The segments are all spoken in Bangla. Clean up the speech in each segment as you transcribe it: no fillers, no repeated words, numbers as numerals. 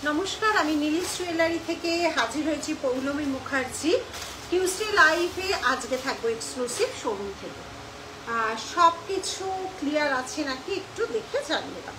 নমস্কার, আমি নীলিশ জুয়েলারি থেকে হাজির হয়েছি পৌলমী মুখার্জি। টিউসডে লাইভে আজকে থাকবো এক্সক্লুসিভ শোরুম থেকে। সব কিছু ক্লিয়ার আছে নাকি একটু দেখে জানিয়ে দাও।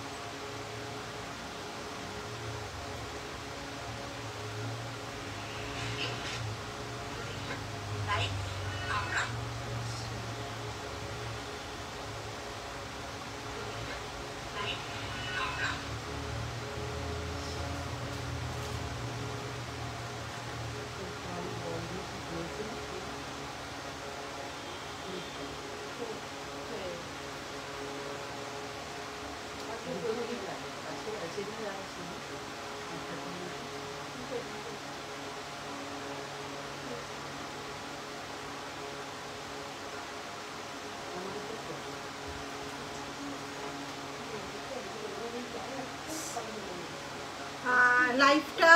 লাইভটা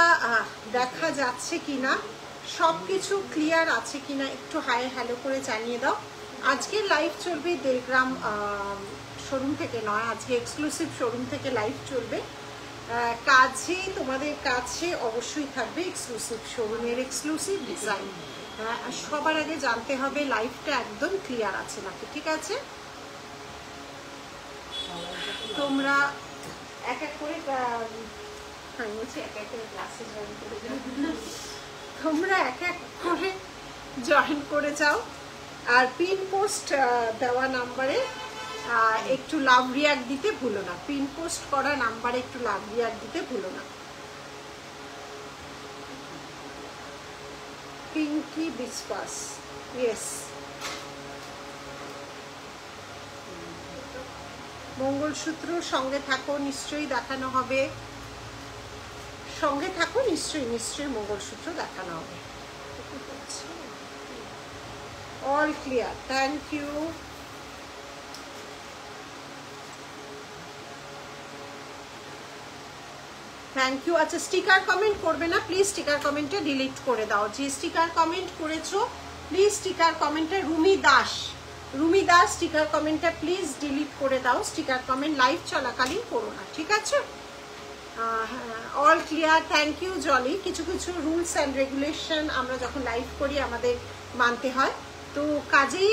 দেখা যাচ্ছে কিনা, সব কিছু ক্লিয়ার আছে কিনা একটু হাই হ্যালো করে জানিয়ে দাও। আজকে লাইভ চলবে দেড়গ্রাম শোরুম থেকে নয়, আজকে এক্সক্লুসিভ শোরুম থেকে লাইভ চলবে। কাজে তোমাদের কাছে অবশ্যই থাকবে এক্সক্লুসিভ শোরুমের এক্সক্লুসিভ ডিজাইন। সবার আগে জানতে হবে লাইভটা একদম ক্লিয়ার আছে নাকি, ঠিক আছে? তোমরা এক এক করে তোমরা এক এক করে জয়েন করে যাও। আর পিন পোস্ট দেওয়া নাম্বারে একটু লাভ রিয়াক্ট দিতে ভুলো না। পিন পোস্ট করা নাম্বারে একটু লাভ রিয়াক্ট দিতে ভুলো না। পিঙ্কি বিশ্বাস, ইয়েস। মঙ্গলসূত্র সঙ্গে থাকো, নিশ্চয়ই দেখানো হবে। সঙ্গে থাকো, নিশ্চয়ই মঙ্গলসূত্র দেখানো হবে। All clear, thank you. Thank you. আচ্ছা, স্টিকার কমেন্ট করবে না প্লিজ, স্টিকার কমেন্টে ডিলিট করে দাও। যে স্টিকার কমেন্ট করেছো প্লিজ স্টিকার কমেন্টে রুমি দাস স্টিকার কমেন্টটা প্লিজ ডিলিট করে দাও। স্টিকার কমেন্ট লাইভ চলাকালীন করো না, ঠিক আছে? All clear, thank you Jolly. কিছু কিছু রুলস অ্যান্ড রেগুলেশন আমরা যখন লাইভ করি আমাদের মানতে হয়, তো কাজেই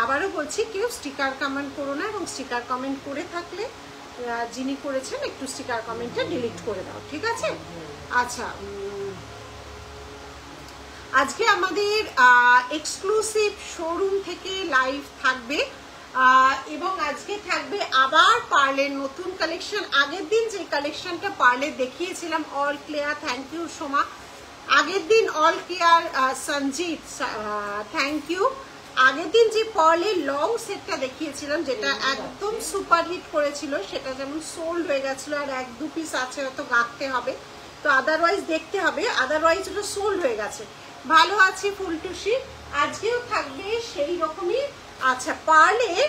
আবারও বলছি কেউ স্টিকার কমেন্ট করো না, এবং স্টিকার কমেন্ট করে থাকলে যিনি করেছেন একটু স্টিকার কমেন্টটা ডিলিট করে দাও, ঠিক আছে? আচ্ছা, আজকে আমাদের এক্সক্লুসিভ শোরুম থেকে লাইভ থাকবে, এবং আজকে থাকবে আবার পার্লের নতুন কালেকশন। আগের দিন যে কালেকশনটা পার্লের দেখিয়েছিলাম, all clear, thank you Soma. আগের দিন all clear Sanjit, thank you. আগের দিন যে পার্লের লং সেটটা দেখিয়েছিলাম যেটা একদম সুপার হিট করেছিল, সেটা যেমন সোল্ড হয়ে গেছিল, আর এক দু পিস আছে, হয়তো গাঁথতে হবে, তো আদারওয়াইজ দেখতে হবে, আদারওয়াইজ ওটা সোল্ড হয়ে গেছে। ভালো আছে ফুলটুসি, আজকেও থাকবে সেই রকমই। আচ্ছা, পার্লের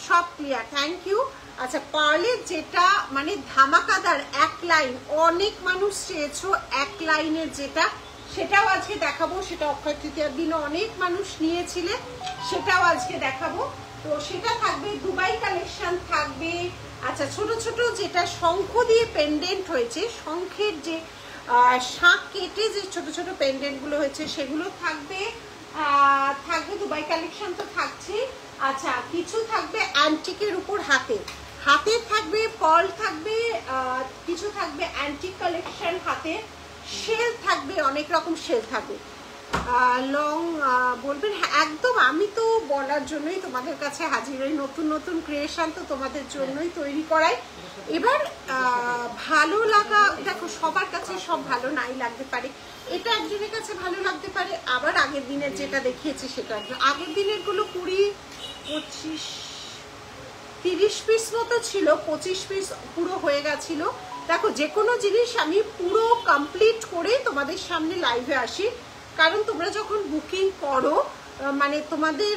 সব ক্লিয়ার, থ্যাংক ইউ। আচ্ছা, পার্লের যেটা মানে ধামাকাদার এক লাইন, অনেক মানুষ চেয়েছো এক লাইনের যেটা, সেটাও আজকে দেখাবো। সেটা অক্ষয় তৃতীয়ার দিনে অনেক মানুষ নিয়েছিলেন, সেটাও আজকে দেখাবো। তো সেটা থাকবে, দুবাই কালেকশন থাকবে। আচ্ছা, ছোট ছোট যেটা শঙ্খ দিয়ে পেন্ডেন্ট হয়েছে, শঙ্খের যে শাঁখ কেটে যে ছোট ছোট পেন্ডেন্ট গুলো হয়েছে সেগুলো থাকবে। দুবাই কালেকশন তো থাকছে। আচ্ছা, কিছু থাকবে অ্যান্টিকের উপর হাতে থাকবে, পার্ল থাকবে, কিছু থাকবে অ্যান্টিক কালেকশন হাতে, শেল থাকবে, অনেক রকম শেল থাকবে। লং বলবেন? হ্যাঁ, একদম। আমি তো বলার জন্যই তোমাদের কাছে হাজির হই, নতুন নতুন ক্রিয়েশন তো তোমাদের জন্যই তৈরি করাই। এবার ভালো লাগা, দেখো সবার কাছে সব ভালো নাই লাগতে পারে, এটা একজনের কাছে ভালো লাগতে পারে, আবার আগের দিনের যেটা দেখিয়েছি সেটা আগের দিনের গুলো 20, 25, 30 পিস মতো ছিল, 25 পিস পুরো হয়ে গেছিল। দেখো, যে কোনো জিনিস আমি পুরো কমপ্লিট করে তোমাদের সামনে লাইভে আসি, কারণ তোমরা যখন বুকিং করো মানে তোমাদের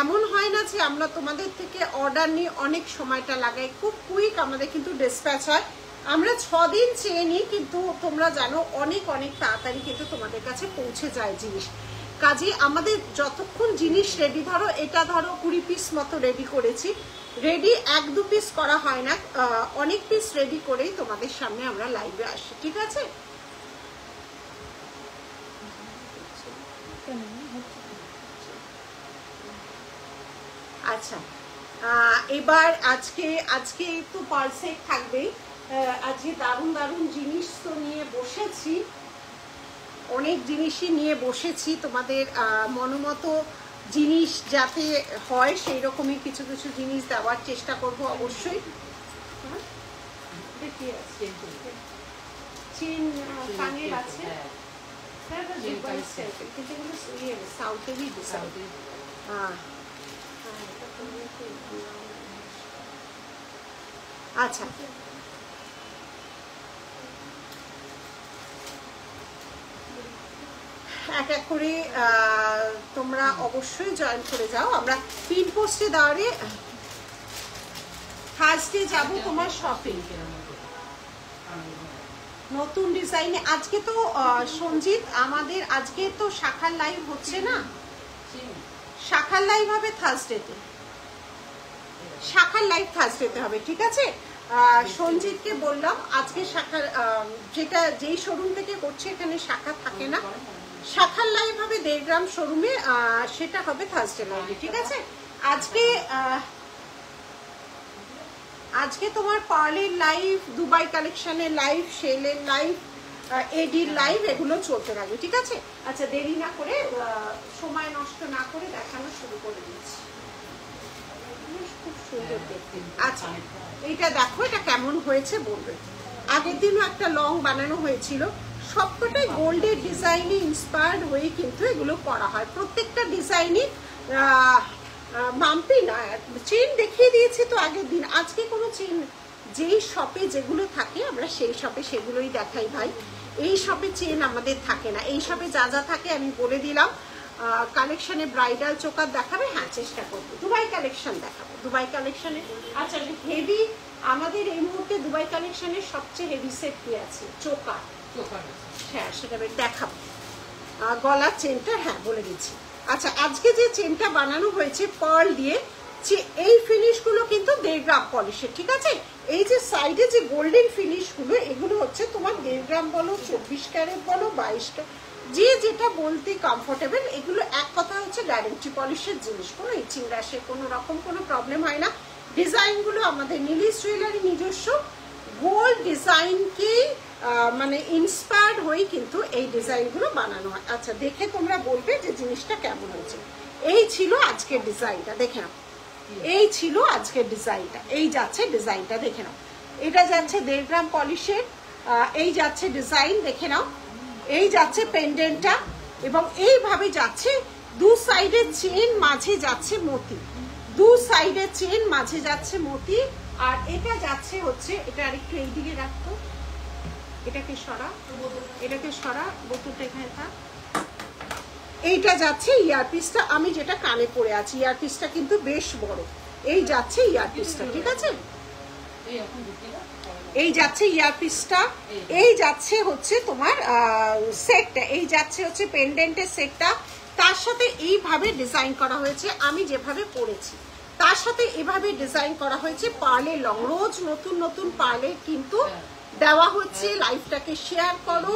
এমন হয় না যে আমরা তোমাদের থেকে অর্ডার নিয়ে অনেক সময়টা লাগাই, খুব কুইক আমাদের কিন্তু ডিসপ্যাচ হয়। আমরা 6 দিন চেয়ে নিই, কিন্তু তোমরা জানো অনেক অনেক তাড়াতাড়ি কিন্তু তোমাদের কাছে পৌঁছে যায় জিনিস। কাজে আমাদের যতক্ষণ জিনিস রেডি, ধরো এটা ধরো 20 পিস মতো রেডি করেছি, রেডি 1-2 পিস করা হয় না, অনেক পিস রেডি করেই তোমাদের সামনে আমরা লাইভে আসি, ঠিক আছে? আচ্ছা, এবার আজকে তো পার্সেট থাকবেই। আজকে দারুণ দারুণ জিনিস তো নিয়ে বসেছি, অনেক জিনিসই নিয়ে বসেছি। তোমাদের মনোমতো জিনিস যাতে হয় সেই রকমই কিছু কিছু জিনিস দেওয়ার চেষ্টা করব অবশ্যই। চেন কানের আছে, সাউথেরই আচ্ছা। এক এক করে তোমরা অবশ্যই জয়েন করে যাও। আমরা পিন পোস্টে দেওয়ারে থার্সডে যাব তোমার শপিং নতুন ডিজাইনে। আজকে তো সঞ্জিত আমাদের আজকে তো শাখার লাইভ হচ্ছে না, শাখার লাইভ হবে থার্সডেতে, শাখার লাইভ থার্সডেতে হবে, ঠিক আছে? সঞ্জিতকে বললাম আজকে শাখার যেই শোরুম থেকে করছে এখানে শাখা থাকে না, শাখার লাইভ হবে 1.5 গ্রাম শোরুমে, সেটা হবে থার্সডে লাইভে, ঠিক আছে? আজকে তোমার পার্লের লাইভ, দুবাই কালেকশনের লাইভ, সেলের লাইভ, এডির লাইভ, এগুলো চলতে থাকবে, ঠিক আছে? আচ্ছা, দেরি না করে সময় নষ্ট না করে দেখানো শুরু করে দিচ্ছি। খুব সুন্দর দেখতে। আচ্ছা, এইটা দেখো, এটা কেমন হয়েছে বলবে। আগের দিনও একটা লং বানানো হয়েছিল, সবকটাই গোল্ডের ডিজাইনে ইন্সপায়ার্ড হয়ে কিন্তু এগুলো করা হয়। প্রত্যেকটা ডিজাইনই মাম্পি না, চেন দেখিয়ে দিয়েছি তো আগের দিন। আজকে কোনো চেন যেই শপে যেগুলো থাকে আমরা সেই শপে সেগুলোই দেখাই ভাই। এই শপে চেন আমাদের থাকে না, এই শপে যা যা থাকে আমি বলে দিলাম। কালেকশনে ব্রাইডাল চোকার দেখাবে, হ্যাঁ চেষ্টা করবো। দুবাই কালেকশন দেখাবো, দুবাই কালেকশনে। আচ্ছা, হেভি আমাদের এই মুহূর্তে দুবাই কালেকশনের সবচেয়ে হেভি সেট কি আছে? চোকার, হ্যাঁ সেটা দেখাবো। গলার চেনটা হ্যাঁ বলে দিচ্ছি। আচ্ছা, আজকে যে চেনটা বানানো হয়েছে পার্ল দিয়ে, এই ফিনিশগুলো কিন্তু 1.5 গ্রাম পলিশের, ঠিক আছে? এই যে সাইডে যে গোল্ডেন ফিনিশগুলো, এগুলো হচ্ছে তোমার 1.5 গ্রাম বলো, 24 ক্যারেট বলো, 22 ক্যারেট, যে যেটা বলতে কমফোর্টেবল। এগুলো এক কথা হচ্ছে গ্যারেন্টি পলিশের জিনিস, কোনো ইচিং র্যাশে কোনো রকম কোনো প্রবলেম হয় না। ডিজাইনগুলো আমাদের নীলিশ জুয়েলারি নিজস্ব গোল্ড ডিজাইনকেই মানে ইন্সপায়ার্ড হয়ে কিন্তু এই ডিজাইনগুলো বানানো হয়। আচ্ছা, দেখে তোমরা বলবে যে জিনিসটা কেমন হয়েছে। এই ছিল আজকের ডিজাইনটা, দেখে নাও। এই ছিল আজকের ডিজাইনটা, এই যাচ্ছে ডিজাইনটা, দেখে নাও। এটা যাচ্ছে 1.5 গ্রাম পলিশের, এই যাচ্ছে ডিজাইন, দেখে নাও। এই যাচ্ছে পেন্ডেন্টটা, এবং এইভাবে যাচ্ছে দু সাইডের চেন, মাঝে যাচ্ছে মতি, দু সাইডের চেন, মাঝে যাচ্ছে মতি। আর এটা যাচ্ছে হচ্ছে, এটা আরেকটু এইদিকে রাখতো, এটাকে সরা, এটাকে সরা, বোতলটা এখানে থাক। এইটা যাচ্ছে ইয়ারপিসটা, আমি যেটা কানে পরে আছি, ইয়ারপিসটা কিন্তু বেশ বড়। এই যাচ্ছে ইয়ারপিসটা, ঠিক আছে? এই যাচ্ছে ইয়ারপিসটা, এই যাচ্ছে হচ্ছে তোমার সেটটা, এই যাচ্ছে হচ্ছে পেন্ডেন্টের সেটটা। তার সাথে এইভাবে ডিজাইন করা হয়েছে, আমি যেভাবে পরেছি তার সাথে এভাবে ডিজাইন করা হয়েছে পার্লের লং। রোজ নতুন নতুন পার্লের কিন্তু দেওয়া হচ্ছে। লাইফটাকে শেয়ার করো,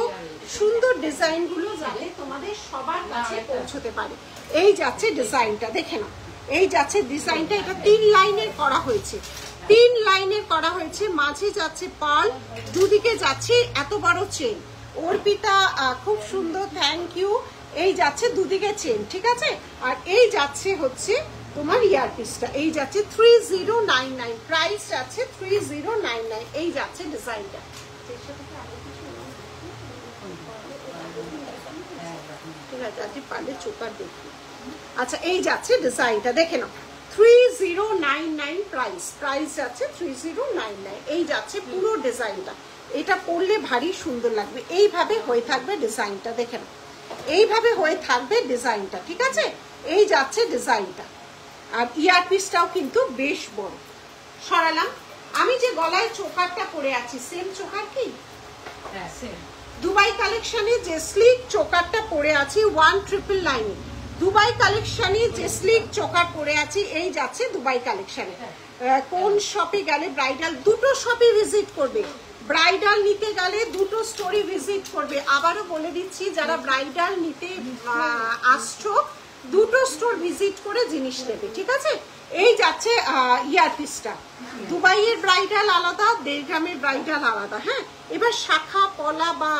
সুন্দর ডিজাইনগুলো যাতে তোমাদের সবার কাছে পৌঁছতে পারে। এই যাচ্ছে ডিজাইনটা, দেখে নাও। এই যাচ্ছে ডিজাইনটা, এটা 3 লাইনের করা হয়েছে, 3 লাইনের করা হয়েছে। মাঝে যাচ্ছে পার্ল, দুদিকে যাচ্ছে এত বড় চেন। অর্পিতা খুব সুন্দর, থ্যাংক ইউ। এই যাচ্ছে দুদিকে চেন, ঠিক আছে? আর এই যাচ্ছে হচ্ছে তোমার ইয়ারপিসটা, এই যাচ্ছে 3099, প্রাইস যাচ্ছে 3099। এই যাচ্ছে ডিজাইনটা। ঠিক আছে, আজকে পারলে চোকার দেখি। আচ্ছা, এই যাচ্ছে ডিজাইনটা, দেখে নাও। 3099 প্রাইস, প্রাইস যাচ্ছে 3099। এই যাচ্ছে পুরো ডিজাইনটা। এটা পরলে ভারী সুন্দর লাগবে। এইভাবে হয়ে থাকবে ডিজাইনটা, দেখে নাও। এইভাবে হয়ে থাকবে ডিজাইনটা, ঠিক আছে? এই যাচ্ছে ডিজাইনটা। আর ইয়ারপিসটাও কিন্তু বেশ বড়। সরালাম। আমি যে গলায় চোকারটা পরে আছি, সেম চোকার কি? হ্যাঁ, সেম। দুবাই কালেকশনে যে স্লিক চোকারটা পরে আছি 1999, দুবাই কালেকশনে যে স্লিক চোকার পরে আছি, এই যাচ্ছে দুবাই কালেকশনে। কোন শপে গেলে ব্রাইডাল, দুটো শপে ভিজিট করবে। ব্রাইডাল নিতে গেলে দুটো স্টোরি ভিজিট করবে। আবারও বলে দিচ্ছি, যারা ব্রাইডাল নিতে আসছো দুটো স্টোর ভিজিট করে জিনিস নেবে, ঠিক আছে? এই যাচ্ছে ইয়ারপিসটা, দুবাইয়ের ব্রাইডাল আলাদা, দেড়গ্রামের ব্রাইডাল আলাদা। হ্যাঁ, এবার শাখা পলা বা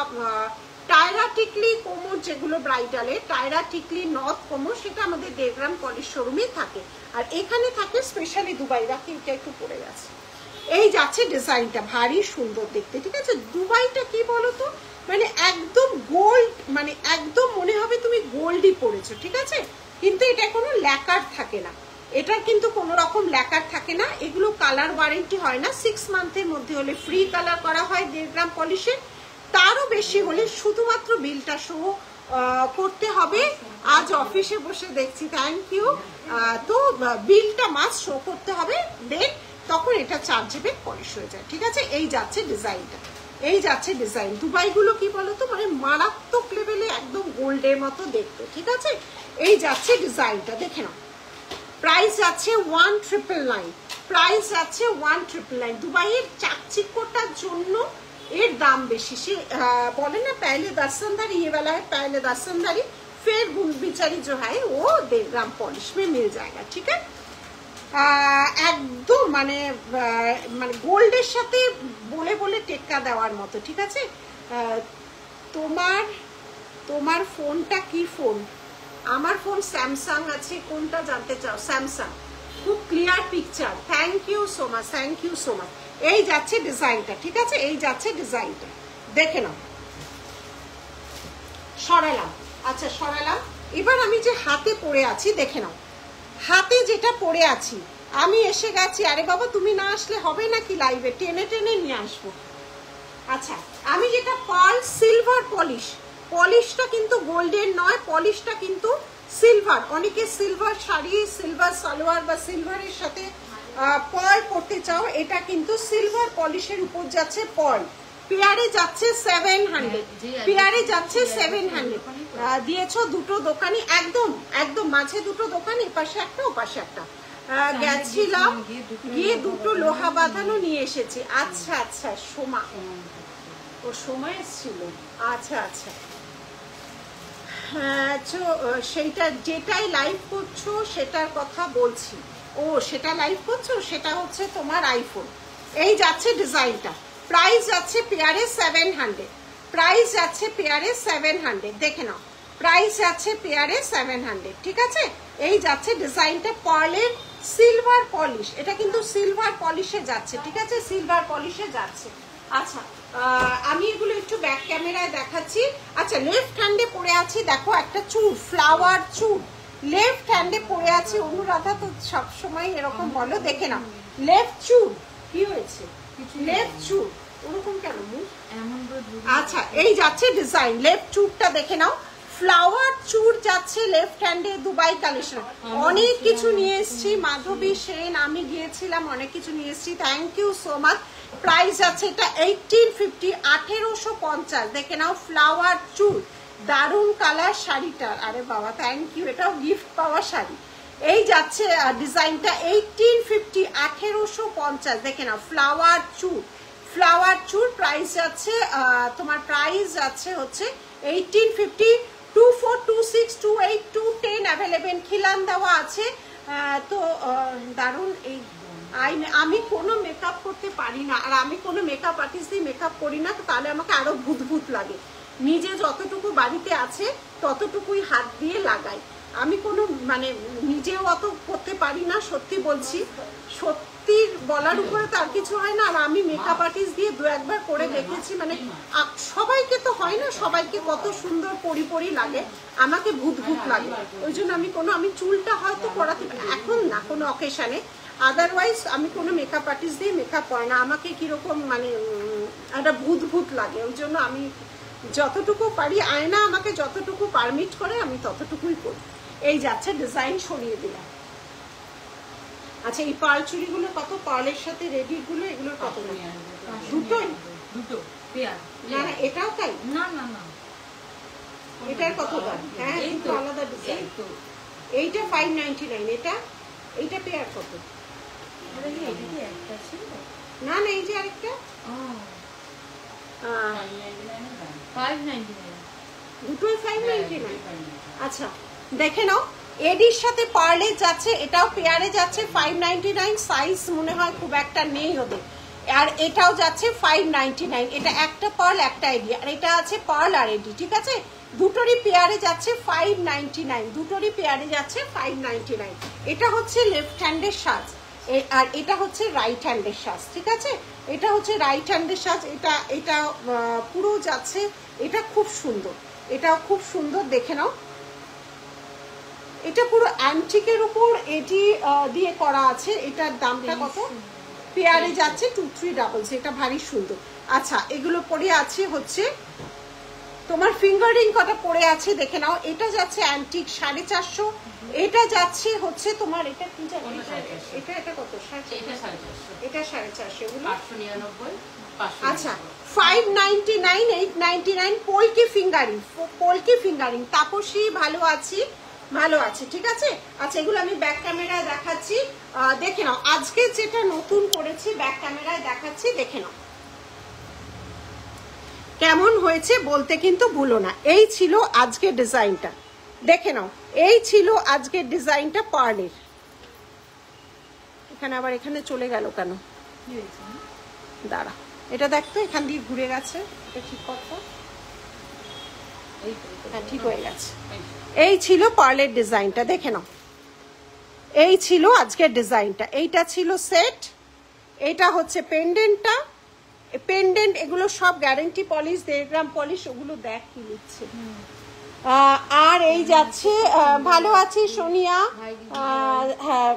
টায়রা টিকলি কোমর, যেগুলো ব্রাইডালের টায়রা টিকলি নথ কোমর, সেটা আমাদের দেড়গ্রাম পলিশ শোরুমেই থাকে। আর এখানে থাকে স্পেশালি দুবাই রাখি, এটা একটু পড়ে গেছে। এই যাচ্ছে ডিজাইনটা, ভারী সুন্দর দেখতে, ঠিক আছে? দুবাইটা কি বলতো, মানে একদম গোল্ড, মানে একদম মনে হবে তুমি গোল্ডই পরেছো, ঠিক আছে? কিন্তু এটা কোনো ল্যাকার থাকে না, এটার কিন্তু কোনো রকম ল্যাকার থাকে না। এগুলো কালার ওয়ারেন্টি হয় না, 6 মান্থের মধ্যে হলে ফ্রি কালার করা হয় দেড়গ্রাম পলিশে, তারও বেশি হলে শুধুমাত্র বিলটা সহ করতে হবে। আজ অফিসে বসে দেখছি, থ্যাংক ইউ। তো বিলটা মাস্ট শো করতে হবে, দেন তখন এটা চার্জেবল পলিশ হয়ে যায়, ঠিক আছে? এই যাচ্ছে ডিজাইনটা, এই যাচ্ছে ডিজাইন। দুবাইগুলো কি বলতো, মানে মারাত্মক লেভেলে একদম গোল্ডের মতো দেখতে, ঠিক আছে? এই যাচ্ছে ডিজাইনটা, দেখে নাও। প্রাইস আছে 1999, প্রাইস আছে 1999। দুবাইয়ের চাকচিক্যটার জন্য এর দাম বেশি। সে বলে না पहले दर्शनदारी, ये वाला है पहले दर्शनदारी फिर बेचारी जो है वो देढ़ग्राम पॉलिश में मिल जाएगा, ठीक है? একদম মানে মানে গোল্ডের সাথে বলে বলে টেক্কা দেওয়ার মতো, ঠিক আছে? তোমার তোমার ফোনটা কি ফোন? আমার ফোন স্যামসাং আছে, কোনটা জানতে চাও? স্যামসাং, খুব clear picture, thank you so much, thank you so much. এই যাচ্ছে ডিজাইনটা, ঠিক আছে? এই যাচ্ছে ডিজাইনটা, দেখে নাও। সরালাম, আচ্ছা সরালাম। এবার আমি যে হাতে পরে আছি দেখে নাও, হাতে যেটা পরে আছি আমি এসে গেছি। আরে বাবা তুমি না আসলে হবে নাকি, লাইভে টেনে টেনে নিয়ে আসবো। আচ্ছা, আমি যেটা পার্ল সিলভার পলিশ, পলিশটা কিন্তু গোল্ডের নয়, পলিশটা কিন্তু সিলভার। অনেকে সিলভার শাড়ি, সিলভার সালোয়ার বা সিলভারের সাথে পার্ল করতে চাও, এটা কিন্তু সিলভার পলিশের উপর যাচ্ছে পার্ল। পেয়ারে যাচ্ছে 700, পেয়ারে যাচ্ছে 700। দিয়েছো দুটো দোকানি, একদম একদম মাঝে দুটো দোকান, এপাশে একটা ওপাশে একটা। গেছিলাম, গিয়ে দুটো লোহা বাঁধানো নিয়ে এসেছি। আচ্ছা আচ্ছা, সোমা, ও সময় এসেছিল, আচ্ছা আচ্ছা। হ্যাঁ, সেইটা যেটাই লাইভ করছো সেটার কথা বলছি। ও সেটা লাইভ করছো, সেটা হচ্ছে তোমার আইফোন। এই যাচ্ছে ডিজাইনটা, প্রাইস যাচ্ছে পেয়ারে 700, প্রাইস যাচ্ছে পেয়ারে 700, দেখে নাও। প্রাইস যাচ্ছে পেয়ারে 700, ঠিক আছে? এই যাচ্ছে ডিজাইনটা, পার্লের সিলভার পলিশ, এটা কিন্তু সিলভার পলিশে যাচ্ছে, ঠিক আছে? সিলভার পলিশে যাচ্ছে। আচ্ছা, আমি এগুলো একটু ব্যাক ক্যামেরায় দেখাচ্ছি। আচ্ছা, লেফট হ্যান্ডে পরে আছি, দেখো একটা চুড়, ফ্লাওয়ার চুড় লেফট হ্যান্ডে পরে আছি। অনুরাধা তো সবসময় এরকম বলো, দেখে নাও। লেফট চুড়, কি হয়েছে? লেফট চুড় ওরকম কেন? আচ্ছা, এই যাচ্ছে ডিজাইন, লেফট চুড়টা দেখে নাও। ফ্লাওয়ার চুড় যাচ্ছে লেফট হ্যান্ডে, দুবাই কালেকশন। অনেক কিছু নিয়ে এসেছি, মাধবী সেন, আমি গিয়েছিলাম, অনেক কিছু নিয়ে এসেছি, thank you so much. Price আছে এটা 1850, 1850, দেখে নাও। ফ্লাওয়ার চুড়, দারুণ কালার শাড়িটা, আরে বাবা থ্যাংক ইউ, এটাও গিফট পাওয়া শাড়ি। এই যাচ্ছে ডিজাইনটা 1850, 1850, দেখে নাও। ফ্লাওয়ার চুড়, ফ্লাওয়ার চুড়, প্রাইস যাচ্ছে তোমার, প্রাইস যাচ্ছে হচ্ছে 1850। 2426 28 210 অ্যাভেলেবেল, খিলান দেওয়া আছে। তো দারুণ। এই আমি কোনো মেকআপ করতে পারি না, আর আমি কোনো মেকআপ আর্টিস্ট দিয়ে মেকআপ করি না, তাহলে আমাকে আরো ভূত ভূত লাগে। নিজে যতটুকু বাড়িতে আছে ততটুকুই হাত দিয়ে লাগাই। আমি কোনো মানে নিজেও অত করতে পারি না, সত্যি বলছি। সত্যির বলার উপরে তার কিছু হয় না। আর আমি মেকআপ আর্টিস্ট দিয়ে দু একবার করে দেখেছি, মানে সবাইকে তো হয় না, সবাইকে কত সুন্দর পরি লাগে, আমাকে ভূত ভূত লাগে। ওই জন্য আমি চুলটা হয়তো করাতে এখন না কোনো অকেশনে, আদারওয়াইজ আমি কোনো মেকআপ আর্টিস্ট দিয়ে মেকআপ করে না, আমাকে কিরকম মানে একটা ভূত ভূত লাগে। ওই জন্য আমি যতটুকু পারি, আয়না আমাকে যতটুকু পারমিট করে আমি ততটুকুই করি। এই যাচ্ছে ডিজাইন, সরিয়ে দিলাম। আচ্ছা, এই পার্ল চুড়িগুলো কত? পার্লের সাথে রেডি গুলো, এগুলোর কত? দুটোই, দুটো পেয়ার। না না, এটাও তাই? না না না, এটার কত দাম? হ্যাঁ, কিন্তু আলাদা ডিজাইন। এইটা 599, এইটা পেয়ার কত? না না, এই যে আরেকটা দুটোই 599। আচ্ছা দেখে নাও, এডির সাথে পার্লে যাচ্ছে, এটাও পেয়ারে যাচ্ছে 599। সাইজ মনে হয় খুব একটা নেই ওদের। আর এটাও যাচ্ছে 599। এটা একটা পার্ল একটা এডি, আর এটা আছে পার্ল আর এডি, ঠিক আছে? দুটোরই পেয়ারে যাচ্ছে 599, দুটোরই পেয়ারে যাচ্ছে 599। এটা হচ্ছে লেফট হ্যান্ডের সাজ, আর এটা হচ্ছে রাইট হ্যান্ডের সাজ, ঠিক আছে? এটা হচ্ছে রাইট হ্যান্ডের সাজ। এটা পুরো যাচ্ছে, এটা খুব সুন্দর, এটাও খুব সুন্দর, দেখে নাও। এটা পুরো অ্যান্টিকের উপর এটি দিয়ে করা আছে। এটার দামটা কত? পেয়ারে যাচ্ছে 2300। এটা ভারী সুন্দর। আচ্ছা, এগুলো পরে আছে হচ্ছে তোমার ফিঙ্গারিং কটা পরে আছে দেখে নাও। এটা যাচ্ছে অ্যান্টিক 450, এটা যাচ্ছে হচ্ছে তোমার এটা কি জানো, এটা এটা কত? এটা 450, এগুলো 899। আচ্ছা 599, 899। Polki finger ring, polki finger ring. তাপসী ভালো আছি, ভালো আছে, ঠিক আছে? আচ্ছা, এগুলো আমি ব্যাক ক্যামেরায় দেখাচ্ছি, দেখে নাও। আজকে যেটা নতুন করেছি ব্যাক ক্যামেরায় দেখাচ্ছি, দেখে নাও কেমন হয়েছে বলতে কিন্তু ভুলো না। এই ছিল আজকের ডিজাইনটা, দেখে নাও। এই ছিল আজকের ডিজাইনটা পার্লের। এখানে আবার এখানে চলে গেল কেন? দাঁড়া, এটা দেখতো এখান দিয়ে ঘুরে গেছে, এটা ঠিক করতো। হ্যাঁ, ঠিক হয়ে গেছে। এই ছিল পার্লের ডিজাইনটা, দেখে নাও। এই ছিল আজকের ডিজাইনটা। এইটা ছিল সেট, এটা হচ্ছে পেন্ডেন্টটা। পেন্ডেন্ট এগুলো সব গ্যারান্টি পলিশ, 1.5 গ্রাম পলিশ। ওগুলো দেখ কি লিখছে। আর এই যাচ্ছে, ভালো আছি সোনিয়া। হ্যাঁ,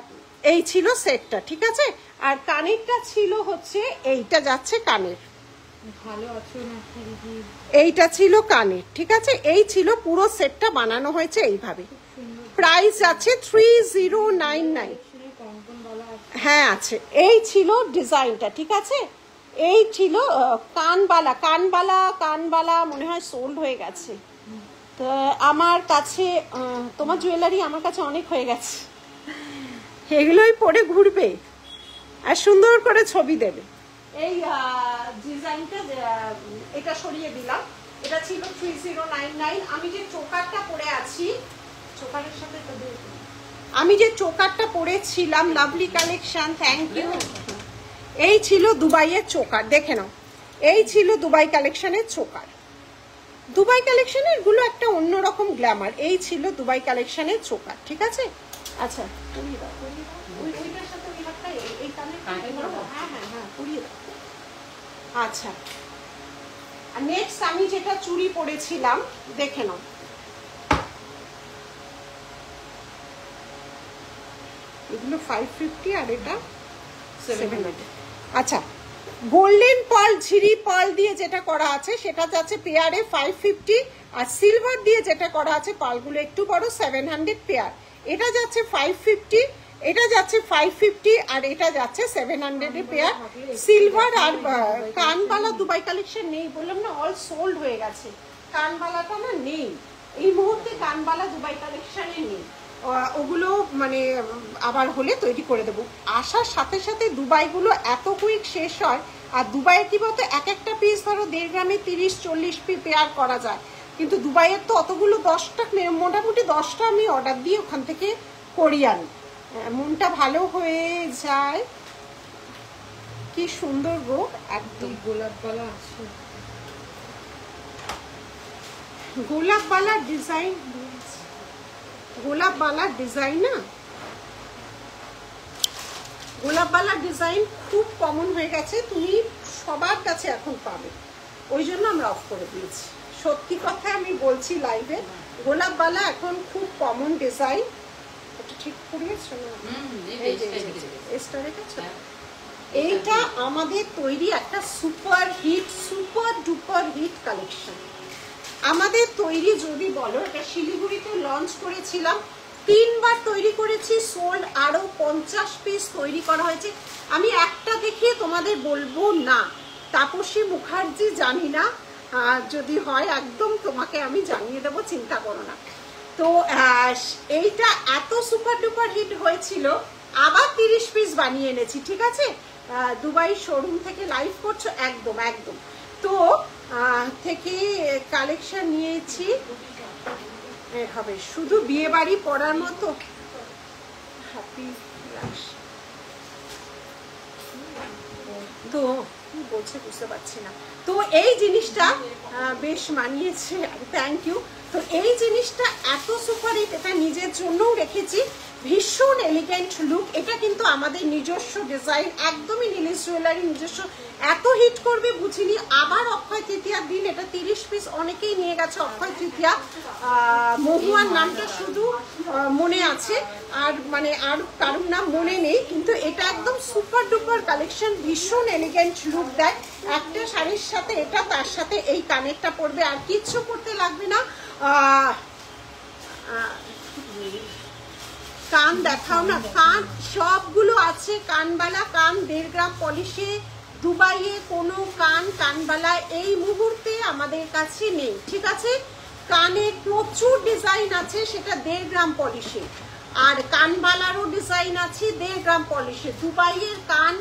এই ছিল সেটটা, ঠিক আছে? আর কানেরটা ছিল হচ্ছে এইটা যাচ্ছে কানের, ভালো আছো না? এইটা ছিল কানের, ঠিক আছে? এই ছিল পুরো সেটটা বানানো হয়েছে এইভাবে। প্রাইস আছে 3099। হ্যাঁ আছে। এই ছিল ডিজাইনটা, ঠিক আছে? এই ছিল কানবালা। কানবালা কানবালা মনে হয় সোল্ড হয়ে গেছে। তো আমার কাছে তোমার জুয়েলারি আমার কাছে অনেক হয়ে গেছে, এগুলোই পরে ঘুরবে আর সুন্দর করে ছবি দেবে। এই ডিজাইনটা এটা সরিয়ে দিলাম, এটা ছিল 3099। আমি যে চোকারটা পরে আছি, চোকারের সাথে আমি যে চোকারটা পরেছিলাম, লাভলি কালেকশন, থ্যাংক ইউ। এই ছিল দুবাইয়ের চোকার, দেখে নাও। এই ছিল দুবাই কালেকশনের চোকার। দুবাই কালেকশনের গুলো একটা অন্যরকম গ্ল্যামার। এই ছিল দুবাই কালেকশনের চোকার, ঠিক আছে? আচ্ছা, পরিয়ে দাও, পরিয়ে দাও। ওইটার সাথে ওই হাতটা এই কানে, হ্যাঁ হ্যাঁ হ্যাঁ, পরিয়ে দাও। আচ্ছা, নেক্সট আমি যেটা চুড়ি পরেছিলাম, দেখে নাও। এগুলো 550 আর এটা 700। আচ্ছা, গোল্ডেন পার্ল ঝিরি পার্ল দিয়ে যেটা করা আছে সেটা যাচ্ছে পেয়ারে 550, আর সিলভার দিয়ে যেটা করা আছে পার্লগুলো একটু বড় 700 পেয়ার। এটা যাচ্ছে 550, এটা যাচ্ছে 550, আর এটা যাচ্ছে 700 এর পেয়ার। সিলভার আর কানবালা দুবাই কালেকশন নেই, বললাম না, অল সোল্ড হয়ে গেছে। কানবালাটা না নেই এই মুহূর্তে, কানবালা দুবাই কালেকশনে নেই। ওগুলো মানে আবার হলে তৈরি করে দেবো। আসার সাথে সাথে দুবাইগুলো এত কুইক শেষ হয়। আর দুবাইয়ের কি বলতো, এক একটা পিস ধরো 1.5 গ্রামে 30-40 পিস পেয়ার করা যায়, কিন্তু দুবাইয়ের তো অতগুলো, 10টা মোটামুটি 10টা আমি অর্ডার দিয়ে ওখান থেকে করিয়ে আনি। মনটা ভালো হয়ে যায়। কি সুন্দর গো, একদম গোলাপ বালা আছে, গোলাপ বালা ডিজাইন, গোলাপ বালার ডিজাইন না, গোলাপ বালার ডিজাইন খুব কমন হয়ে গেছে, তুমি সবার কাছে এখন পাবে, ওই জন্য আমরা অফ করে দিয়েছি। সত্যি কথা আমি বলছি লাইভে, গোলাপ বালা এখন খুব কমন ডিজাইন। এটা ঠিক করিয়েছো না? এইটা আমাদের তৈরি একটা super hit, super duper hit collection আমাদের তৈরি। যদি বলো, এটা শিলিগুড়িতে লঞ্চ করেছিলাম, 3 বার তৈরি করেছি, সোল্ড আরো 50 পিস তৈরি করা হয়েছে। আমি একটা দেখিয়ে তোমাদের বলবো না, তাপসী মুখার্জি জানি না, যদি হয় একদম তোমাকে আমি জানিয়ে দেবো, চিন্তা করো না। তো এইটা এত সুপার ডুপার হিট হয়েছিল আবার 30 পিস বানিয়ে এনেছি, ঠিক আছে? দুবাই শোরুম থেকে লাইভ করছো, একদম একদম। তো থেকে কালেকশন নিয়েছি, হবে শুধু বিয়ে বাড়ি পড়ার মতো। হ্যাপি তো কি বলছে বুঝতে পারছি না। তো এই জিনিসটা বেশ মানিয়েছে, থ্যাংক ইউ। তো এই জিনিসটা এত সুপার হিট, এটা নিজের জন্যও রেখেছি, ভীষণ এলিগেন্ট লুক। এটা কিন্তু আমাদের নিজস্ব ডিজাইন, একদমই নীলিশ জুয়েলারি নিজস্ব। এত হিট করবে বুঝিনি। আবার অক্ষয় তৃতীয়ার দিন এটা 30 পিস অনেকেই নিয়ে গেছে। অক্ষয় তৃতীয়া, মহুয়ার নামটা শুধু মনে আছে, আর মানে আর কারোর নাম মনে নেই, কিন্তু এটা একদম সুপার ডুপার কালেকশন, ভীষণ এলিগেন্ট লুক দেয়। একটা শাড়ির সাথে এটা, তার সাথে এই কানেরটা পরবে, আর কিচ্ছু করতে লাগবে না। কান দেখাও না, কান সবগুলো আছে, কানবালা কান 1.5 গ্রাম পলিশে। দুবাইয়ে কোনো কানবালা এই মুহূর্তে আমাদের কাছে নেই, ঠিক আছে? কানে প্রচুর ডিজাইন আছে, সেটা 1.5 গ্রাম পলিশে, আর কানবালারও ডিজাইন আছে 1.5 গ্রাম পলিশে। দুবাইয়ের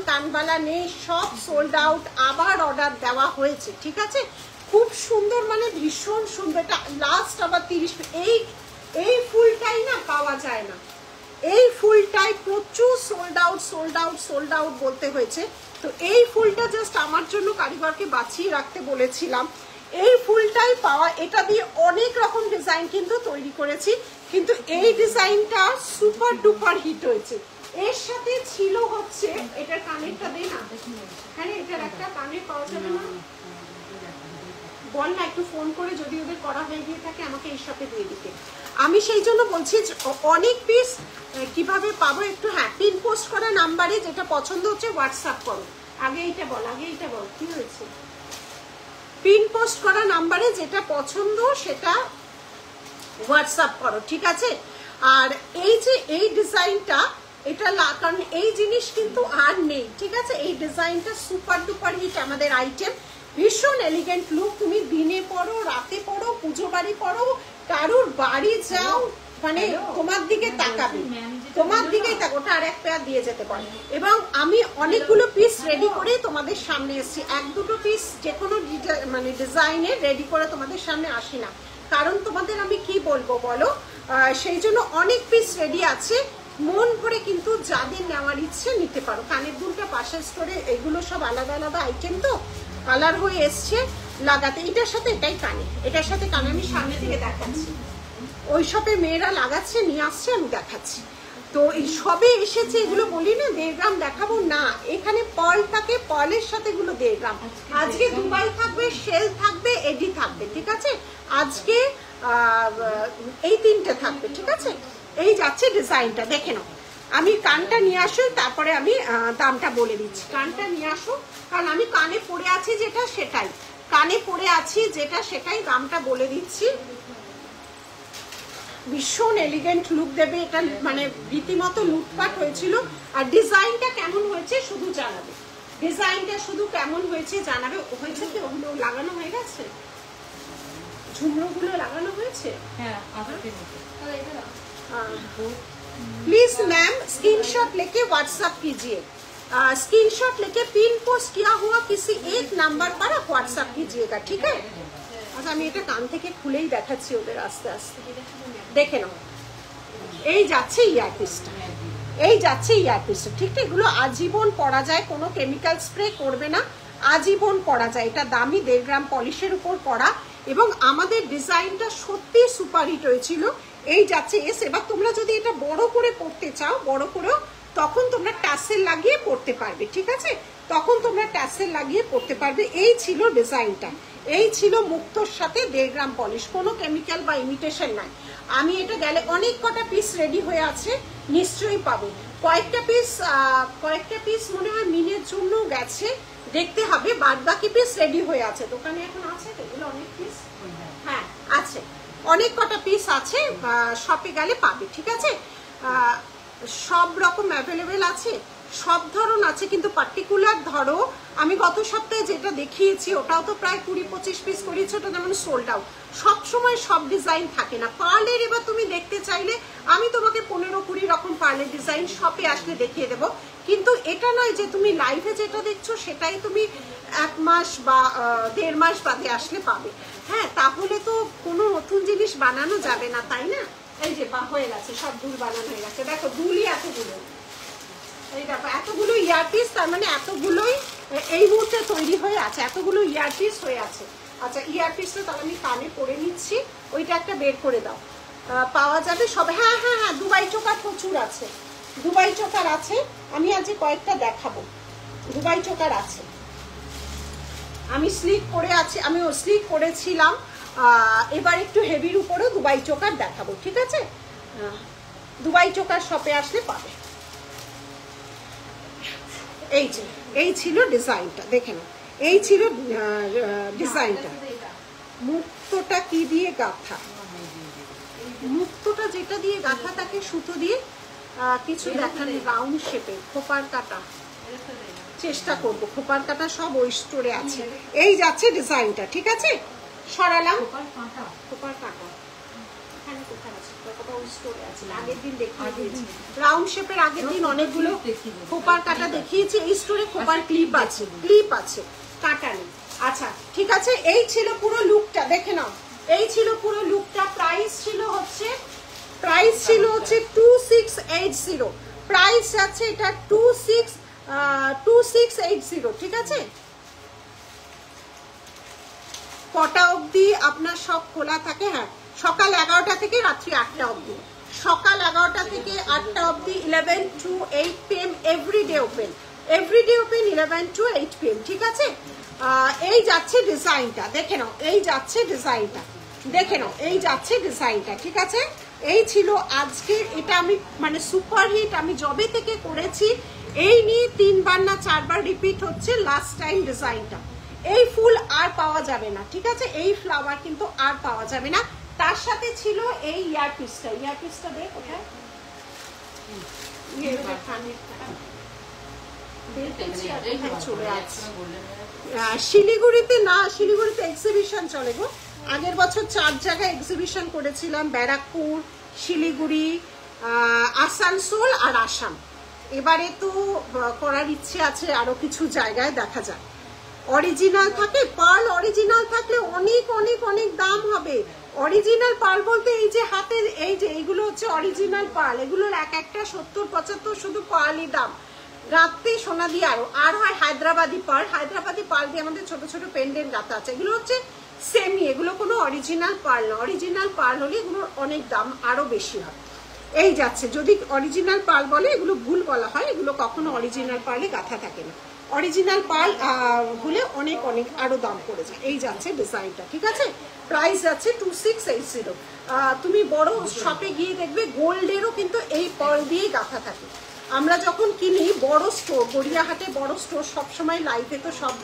কানবালা নেই, সব সোল্ড আউট, আবার অর্ডার দেওয়া হয়েছে, ঠিক আছে? খুব সুন্দর, মানে ভীষণ সুন্দর। এটা লাস্ট আবার 30। এই ফুলটাই না পাওয়া যায় না, এই ফুলটাই প্রচুর সোল্ড আউট বলতে হয়েছে। তো এই ফুলটা জাস্ট আমার জন্য কারিগরকে বাঁচিয়ে রাখতে বলেছিলাম, এই ফুলটাই পাওয়া। এটা দিয়ে অনেক রকম ডিজাইন কিন্তু তৈরি করেছি, কিন্তু এই ডিজাইনটা সুপার ডুপার হিট হয়েছে। এর সাথে ছিল হচ্ছে এটার কানেরটা দেই না, হ্যাঁ এটার একটা কানের পাওয়া যাবে না, বল না একটু ফোন করে, যদি ওদের করা হয়ে গিয়ে থাকে আমাকে এই সাথে দিয়ে দিতে। আমি সেই জন্য বলছি অনেক পিস কিভাবে পাবো একটু, হ্যাঁ পিন পোস্ট করা নাম্বারে যেটা পছন্দ হচ্ছে হোয়াটসঅ্যাপ করো। আগে এইটা বল কি হয়েছে? পিন পোস্ট করা নাম্বারে যেটা পছন্দ সেটা হোয়াটসঅ্যাপ করো, ঠিক আছে? আর এই যে এই ডিজাইনটা, এটা কারণ এই জিনিস কিন্তু আর নেই, ঠিক আছে? এই ডিজাইনটা সুপার ডুপার হিট আমাদের আইটেম, ভীষণ এলিগেন্ট লুক। তুমি দিনে পরো, রাতে পরো, পুজো বাড়ি পরো, কারুর বাড়ি যাও, মানে তোমার দিকে তাকাবে, তোমার দিকেই তাক। ওটা আর এক পেয়ার দিয়ে যেতে পারে। এবং আমি অনেকগুলো পিস রেডি করে তোমাদের সামনে এসেছি, 1-2 পিস যে কোনো মানে ডিজাইনে রেডি করে তোমাদের সামনে আসি না, কারণ তোমাদের আমি কি বলবো বলো, সেই জন্য অনেক পিস রেডি আছে। মন ভরে কিন্তু যাদের নেওয়ার ইচ্ছে নিতে পারো। কানের দুলটা পাশের স্টোরে, এগুলো সব আলাদা আলাদা আইটেম, তো কালার হয়ে এসছে লাগাতে। এটার সাথে এটাই কানে, এটার সাথে কানে আমি সামনে থেকে দেখাচ্ছি, ওই সবে মেয়েরা লাগাচ্ছে, নিয়ে আসছে, আমি দেখাচ্ছি। তো এই সবে এসেছে, এগুলো বলি না 1.5 গ্রাম দেখাবো না, এখানে পার্ল থাকে, পার্লের সাথে এগুলো 1.5 গ্রাম। আজকে দুবাই থাকবে, শেল থাকবে, এডি থাকবে, ঠিক আছে? আজকে এই 3টে থাকবে, ঠিক আছে? এই যাচ্ছে ডিজাইনটা, দেখে নাও। আমি কানটা নিয়ে আসি, তারপরে আমি দামটা বলে দিচ্ছি। কানটা নিয়ে আসো, কারণ আমি কানে পরে আছি যেটা সেটাই, কানে পরে আছি যেটা সেটাই দামটা বলে দিচ্ছি। ভীষণ এলিগেন্ট লুক দেবে এটা, মানে রীতিমতো লুটপাট হয়েছিল। আর ডিজাইনটা কেমন হয়েছে শুধু জানাবে, ডিজাইনটা শুধু কেমন হয়েছে জানাবে। হয়েছে কি ওগুলো লাগানো হয়ে গেছে, ঝুমরোগুলো লাগানো হয়েছে? হ্যাঁ, प्लीज मैम स्क्रीनशॉट लेके व्हाट्सएप कीजिए, स्क्रीनशॉट लेके पिन पोस्ट किया हुआ किसी एक नंबर पर आप व्हाट्सएप कीजिएगा, ठीक है? আচ্ছা আমি এটা কান থেকে খুলেই দেখাচ্ছি ওদের, আস্তে আস্তে দেখে নাও। এই যাচ্ছে ইয়ারপিসটা, এই যাচ্ছে ইয়ারপিসটা, ঠিক আছে? এগুলো আজীবন পরা যায়, কোনো কেমিক্যাল স্প্রে করবে না, আজীবন পরা যায়। এটা দামি 1.5 গ্রাম পলিশের উপর পরা, এবং আমাদের ডিজাইনটা সত্যি সুপার হিট হয়েছিল। এই যাচ্ছে এস। এবার তোমরা যদি এটা বড় করে পড়তে চাও, বড় করেও, তখন তোমরা ট্যাসেল লাগিয়ে পড়তে পারবে, ঠিক আছে? তখন তোমরা ট্যাসেল লাগিয়ে পড়তে পারবে। এই ছিল ডিজাইনটা, এই ছিল মুক্তোর সাথে 1.5 গ্রাম পলিশ, কোনো কেমিক্যাল বা ইমিটেশন নাই। আমি এটা গেলে অনেক কটা পিস রেডি হয়ে আছে, নিশ্চয়ই পাবো। কয়েকটা পিস মনে হয় মিনের জন্য গেছে, দেখতে হবে। বাদ বাকি পিস রেডি হয়ে আছে, দোকানে এখন আছে তো এগুলো অনেক পিস, হ্যাঁ আছে, অনেক কটা পিস আছে, শপে গেলে পাবে, ঠিক আছে? সব রকম অ্যাভেলেবেল আছে, সব ধরন আছে, কিন্তু পার্টিকুলার ধরো আমি গত সপ্তাহে যেটা দেখিয়েছি ওটাও তো প্রায় 20-25 পিস করিয়েছি, ওটা যেমন সোল্ড আউট। সবসময় সব ডিজাইন থাকে না। পার্লের এবার তুমি দেখতে চাইলে আমি তোমাকে 15-20 রকম পার্লের ডিজাইন শপে আসলে দেখিয়ে দেবো, কিন্তু এটা নয় যে তুমি লাইভে যেটা দেখছো সেটাই তুমি 1 মাস বা 1.5 মাস বাদে আসলে পাবে। হ্যাঁ, তাহলে তো কোনো নতুন জিনিস বানানো যাবে না, তাই না? এই যে হয়ে গেছে, সব দুল বানানো হয়ে গেছে। দেখো দুলই এতগুলো, এই দেখো এতগুলো ইয়ারপিস, তার মানে এতগুলোই এই মুহূর্তে তৈরি হয়ে আছে, এতগুলো ইয়ারপিস হয়ে আছে। আচ্ছা, ইয়ারপিসটা তাহলে আমি কানে পরে নিচ্ছি, ওইটা একটা বের করে দাও, পাওয়া যাবে সব। হ্যাঁ হ্যাঁ হ্যাঁ, দুবাই চোকার প্রচুর আছে, দুবাই চোকার আছে। আমি আজ কয়েকটা দেখাবো, দুবাই চোকার আছে। আমি স্লিক করে আছি, আমি স্লিক করেছিলাম, এবার একটু হেভির উপরেও দুবাই চোকার দেখাবো, ঠিক আছে? দুবাই চোকার শপে আসলে পাবে। এই যে এই ছিল ডিজাইনটা, দেখে নাও, এই ছিল ডিজাইনটা। মুক্তটা কি দিয়ে গাঁথা? মুক্তটা যেটা দিয়ে গাঁথা থাকে সুতো দিয়ে, কিছু দেখান রাউন্ড শেপে, খোপার কাটা চেষ্টা করবো, খোপার কাটা সব ওই স্টোরে আছে। এই যাচ্ছে ডিজাইনটা, ঠিক আছে? সরালাম খোপার কাটা, এখানে কোথায় আছে? আগের দিন দেখিয়ে দিয়েছি রাউন্ড শেপের, আগের দিন অনেকগুলো খোপার কাটা দেখিয়েছি। এই স্টোরে খোপার ক্লিপ আছে, ক্লিপ আছে, কাটা নেই। আচ্ছা ঠিক আছে, এই ছিল পুরো লুকটা, দেখে নাও, এই ছিল পুরো লুকটা। প্রাইস ছিল হচ্ছে 2680, প্রাইস আছে এটা 2680, ঠিক আছে? কটা অবধি আপনার সব খোলা থাকে? হ্যাঁ, সকাল 11টা থেকে রাত্রি 8টা অবধি, সকাল 11টা থেকে 8টা অবধি, 11 to 8 PM everyday open, everyday open 11 to 8 PM, ঠিক আছে? এই যাচ্ছে ডিজাইনটা, দেখে নাও, এই যাচ্ছে ডিজাইনটা, দেখে নাও, এই যাচ্ছে ডিজাইনটা, ঠিক আছে? এই ছিল আজকের, এটা আমি মানে সুপার হিট, আমি যবে থেকে করেছি এই নিয়ে 3বার না 4বার রিপিট হচ্ছে লাস্ট টাইম ডিজাইনটা। এই ফুল আর পাওয়া যাবে না, ঠিক আছে? এই ফ্লাওয়ার কিন্তু আর পাওয়া যাবে না। তার সাথে ছিল এই ইয়ারপিসটা, ইয়ারপিসটা দেখ কোথায়, চলে আসছে শিলিগুড়িতে। না, শিলিগুড়িতে এক্সিবিশন চলে গো। আগের বছর 4 জায়গায় এক্সিবিশন করেছিলাম, ব্যারাকপুর, শিলিগুড়ি, আসানসোল আর আসাম। এবারে তো করার ইচ্ছে আছে আরো কিছু জায়গায়, দেখা যায়। অরিজিনাল থাকে, পার্ল অরিজিনাল থাকলে অনেক অনেক অনেক দাম হবে। অরিজিনাল পার্ল বলতে এই যে হাতে, এই যে এইগুলো হচ্ছে অরিজিনাল পার্ল, এগুলোর এক একটা 70-75 শুধু পার্লই দাম। রাত্রে সোনা দিয়ে আর হয় হায়দ্রাবাদি পার্ল, হায়দ্রাবাদি পার্ল দিয়ে আমাদের ছোট ছোট পেন্ডেন্ট গাঁথা আছে, এগুলো হচ্ছে সেমি, এগুলো কোনো অরিজিনাল পার্ল না। অরিজিনাল পার্ল হলে এগুলোর অনেক দাম আরো বেশি হয়। এই যাচ্ছে, যদি অরিজিনাল পার্ল বলে এগুলো ভুল বলা হয়, এগুলো কখনো অরিজিনাল পার্লে গাঁথা থাকে না। অরিজিনাল পার্ল হলে অনেক অনেক আরো দাম পড়ে যায়। এই যাচ্ছে ডিজাইনটা, ঠিক আছে? প্রাইস যাচ্ছে 2680। তুমি বড় শপে গিয়ে দেখবে গোল্ডেরও কিন্তু এই পার্ল দিয়েই গাঁথা থাকে। আমরা যখন কিনি বড় স্টোর, গড়িয়াহাটে বড় স্টোর, সবসময় লাইভে তো সব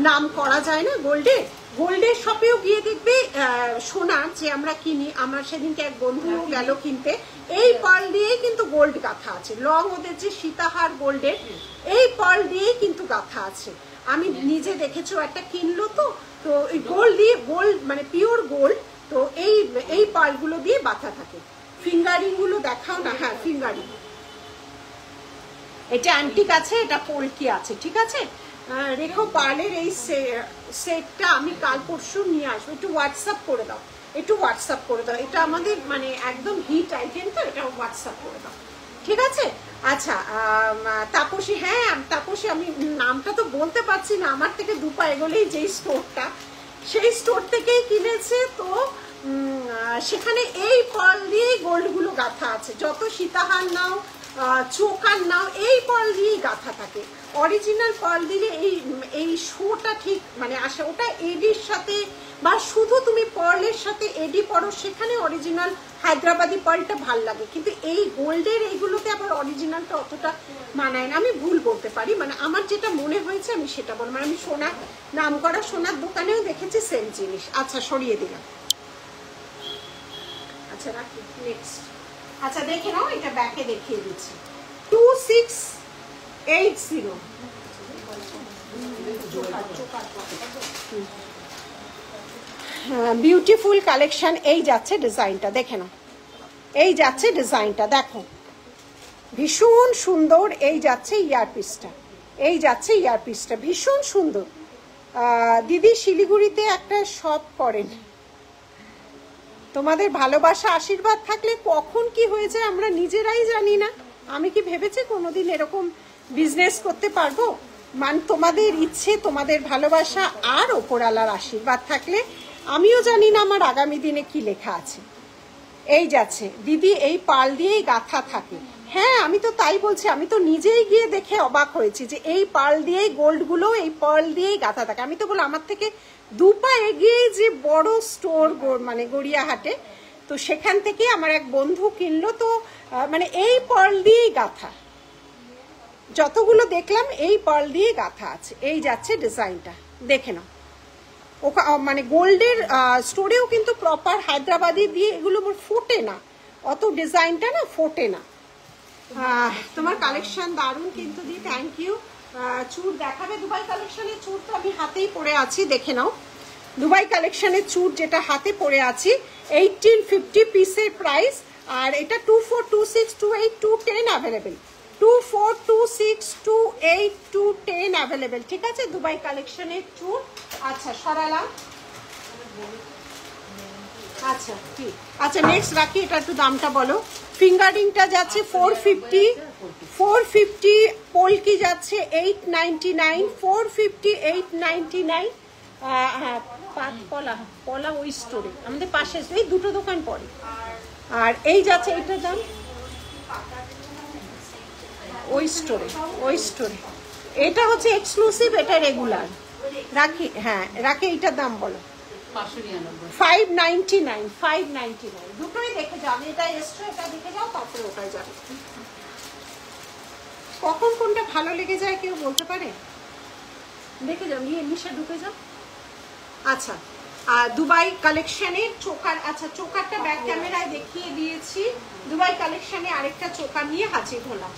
নাম করা যায় না গোল্ডের, গোল্ডের শপেও গিয়ে দেখবে সোনা যে আমরা কিনি, আমার সেদিনকে এক বন্ধু গেল কিনতে, এই পার্ল দিয়েই কিন্তু গোল্ড গাঁথা আছে। লং ওদের যে সীতাহার গোল্ডের, এই পার্ল দিয়েই কিন্তু গাঁথা আছে। আমি নিজে দেখেছি, একটা কিনলো তো এই গোল্ড দিয়ে, গোল্ড মানে পিওর গোল্ড, তো এই পার্লগুলো দিয়ে বাঁধা থাকে। ফিঙ্গারিং গুলো দেখাও না। হ্যাঁ, ফিঙ্গারিং, এটা অ্যান্টিক আছে, এটা পোলকি আছে, ঠিক আছে? রেখো পার্লের এই সেটটা আমি কাল পরশু নিয়ে আসবো, একটু হোয়াটসঅ্যাপ করে দাও, একটু হোয়াটসঅ্যাপ করে দাও। এটা আমাদের মানে একদম হিট আইটেম, তো এটা হোয়াটসঅ্যাপ করে দাও, ঠিক আছে? আচ্ছা, তাপসী, হ্যাঁ তাপসী, আমি নামটা তো বলতে পারছি না, আমার থেকে 2 পা এগোলেই যেই স্টোরটা, সেই স্টোর থেকেই কিনেছে। তো সেখানে এই পার্ল দিয়েই গোল্ডগুলো গাঁথা আছে। যত সীতাহার নাও, চোকার নাও, এই পার্ল দিয়েই গাঁথা থাকে। অরিজিনাল পার্ল দিলে এই শোটা ঠিক মানে আসে, ওটা এডির সাথে বা শুধু তুমি পার্লের সাথে এডি পরো, সেখানে অরিজিনাল হায়দ্রাবাদি পার্লটা ভাল লাগে, কিন্তু এই গোল্ডের এইগুলোতে আবার অরিজিনালটা অতটা মানায় না। আমি ভুল বলতে পারি, মানে আমার যেটা মনে হয়েছে আমি সেটা বল, মানে আমি সোনা নাম করা সোনার দোকানেও দেখেছি সেম জিনিস। আচ্ছা, সরিয়ে দিলাম। আচ্ছা, রাখি, নেক্সট। আচ্ছা, দেখে নাও, এটা ব্যাকে দেখিয়ে দিচ্ছি, 2680। Beautiful collection. এই যাচ্ছে ডিজাইনটা, দেখে নাও। এই যাচ্ছে ডিজাইনটা, দেখো ভীষণ সুন্দর। এই যাচ্ছে ইয়ারপিসটা, এই যাচ্ছে ইয়ারপিসটা, ভীষণ সুন্দর। দিদি শিলিগুড়িতে একটা শপ করেন, তোমাদের ভালোবাসা আশীর্বাদ থাকলে কখন কি হয়ে যায় আমরা নিজেরাই জানি না। আমি কি ভেবেছি কোনোদিন এরকম বিজনেস করতে পারবো? তোমাদের ইচ্ছে, তোমাদের ভালোবাসা আর ওপরওয়ালার আশীর্বাদ থাকলে আমিও জানি না আমার আগামী দিনে কি লেখা আছে। এই যাচ্ছে দিদি, এই পাল দিয়েই গাঁথা থাকে। হ্যাঁ, আমি তো তাই বলছি, আমি তো নিজেই গিয়ে দেখে অবাক হয়েছি যে এই পাল দিয়েই গোল্ডগুলো এই পার্ল দিয়েই গাঁথা থাকে। আমি তো বললাম আমার থেকে 2 পা এগিয়ে যে বড় স্টোর মানে গড়িয়াহাটে, তো সেখান থেকে আমার এক বন্ধু কিনলো। তো মানে এই পার্ল দিয়েই গাঁথা, যতগুলো দেখলাম এই পার্ল দিয়ে গাঁথা আছে। এই যাচ্ছে ডিজাইনটা, দেখে নাও। মানে গোল্ডের স্টোরেও কিন্তু প্রপার হায়দ্রাবাদি দিয়ে এগুলো ফোটে না, অত ডিজাইনটা না ফোটে না। তোমার কালেকশন দারুণ কিন্তু দি, থ্যাংক ইউ। চুর দেখাবে? দুবাই কালেকশনের চুর তো আমি হাতেই পরে আছি, দেখে নাও। দুবাই কালেকশনের চুর যেটা হাতে পরে আছি 1850 পিসের প্রাইস। আর এটা 2426 28 210 অ্যাভেলেবেল, 2426 28 210 অ্যাভেলেবেল, ঠিক আছে? দুবাই কালেকশনের চুর। আচ্ছা সরালাম। আচ্ছা ঠিক, আচ্ছা নেক্সট রাখি। এটা একটু দামটা বলো। ফিঙ্গারিংটা যাচ্ছে 450, পোলকি যাচ্ছে 899, 450 899। হ্যাঁ, পাতকলা কলা ওই স্টোরে আমাদের পাশে, এই দুটো দোকান পড়ে। আর এই যাচ্ছে এইটার দাম ওই স্টোরে, ওই স্টোরে। এটা হচ্ছে এক্সক্লুসিভ, এটা রেগুলার। রাখি, হ্যাঁ রাখি। এইটার দাম বলো। 599, 599। দুটোই দেখে যাও, এটা এসছো, এটা দেখে যাও, তারপরে ওটাই যাবে। কখন কোনটা ভালো লেগে যায় কেউ বলতে পারে? দেখে যাও, নিয়ে নিশা ঢুকে যাও। আচ্ছা, দুবাই কালেকশনের চোকার, আচ্ছা চোকারটা ব্যাক ক্যামেরায় দেখিয়ে দিয়েছি। দুবাই কালেকশনে আরেকটা চোকার নিয়ে হাজির হলাম।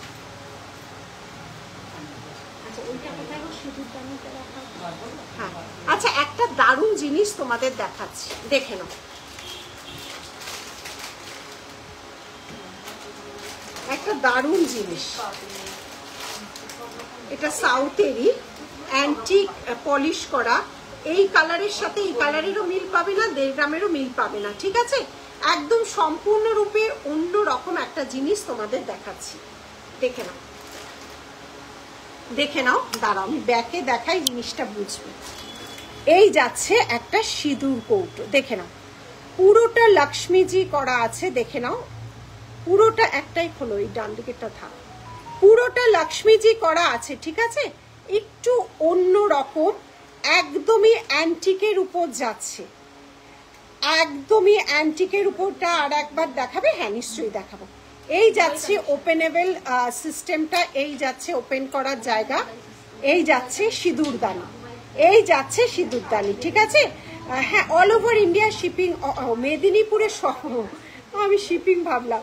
আচ্ছা ওইটা কোথায় সিঁদুর দানিটা রাখা? হ্যাঁ, আচ্ছা একটা দারুণ জিনিস তোমাদের দেখাচ্ছি, দেখে নাও। একটা দারুণ জিনিস, এটা সাউথেরই অ্যান্টিক পলিশ করা। এই কালারের সাথে এই কালারেরও মিল পাবে না, 1.5 গ্রামেরও মিল পাবে না, ঠিক আছে? একদম সম্পূর্ণরূপে অন্য রকম একটা জিনিস তোমাদের দেখাচ্ছি, দেখে নাও, দেখে নাও। দাঁড়াও আমি ব্যাকে দেখাই, জিনিসটা বুঝবে। এই যাচ্ছে একটা সিঁদুর কৌটো, দেখে নাও। পুরোটা লক্ষ্মীজি করা আছে, দেখে নাও। পুরোটা, একটাই খোলো, এই ডান দিকেরটা থাক। পুরোটা লক্ষ্মীজি করা আছে, ঠিক আছে? একটু অন্য রকম, একদমই অ্যান্টিকের উপর যাচ্ছে, একদমই অ্যান্টিকের উপরটা। আর একবার দেখাবে? হ্যাঁ নিশ্চয়ই দেখাবো। এই যাচ্ছে ওপেনেবল সিস্টেমটা, এই যাচ্ছে ওপেন করার জায়গা, এই যাচ্ছে সিঁদুরদানি, এই যাচ্ছে সিঁদুরদানি, ঠিক আছে? হ্যাঁ, অল ওভার ইন্ডিয়া শিপিং, মেদিনীপুরের সহ, আমি শিপিং ভাবলাম।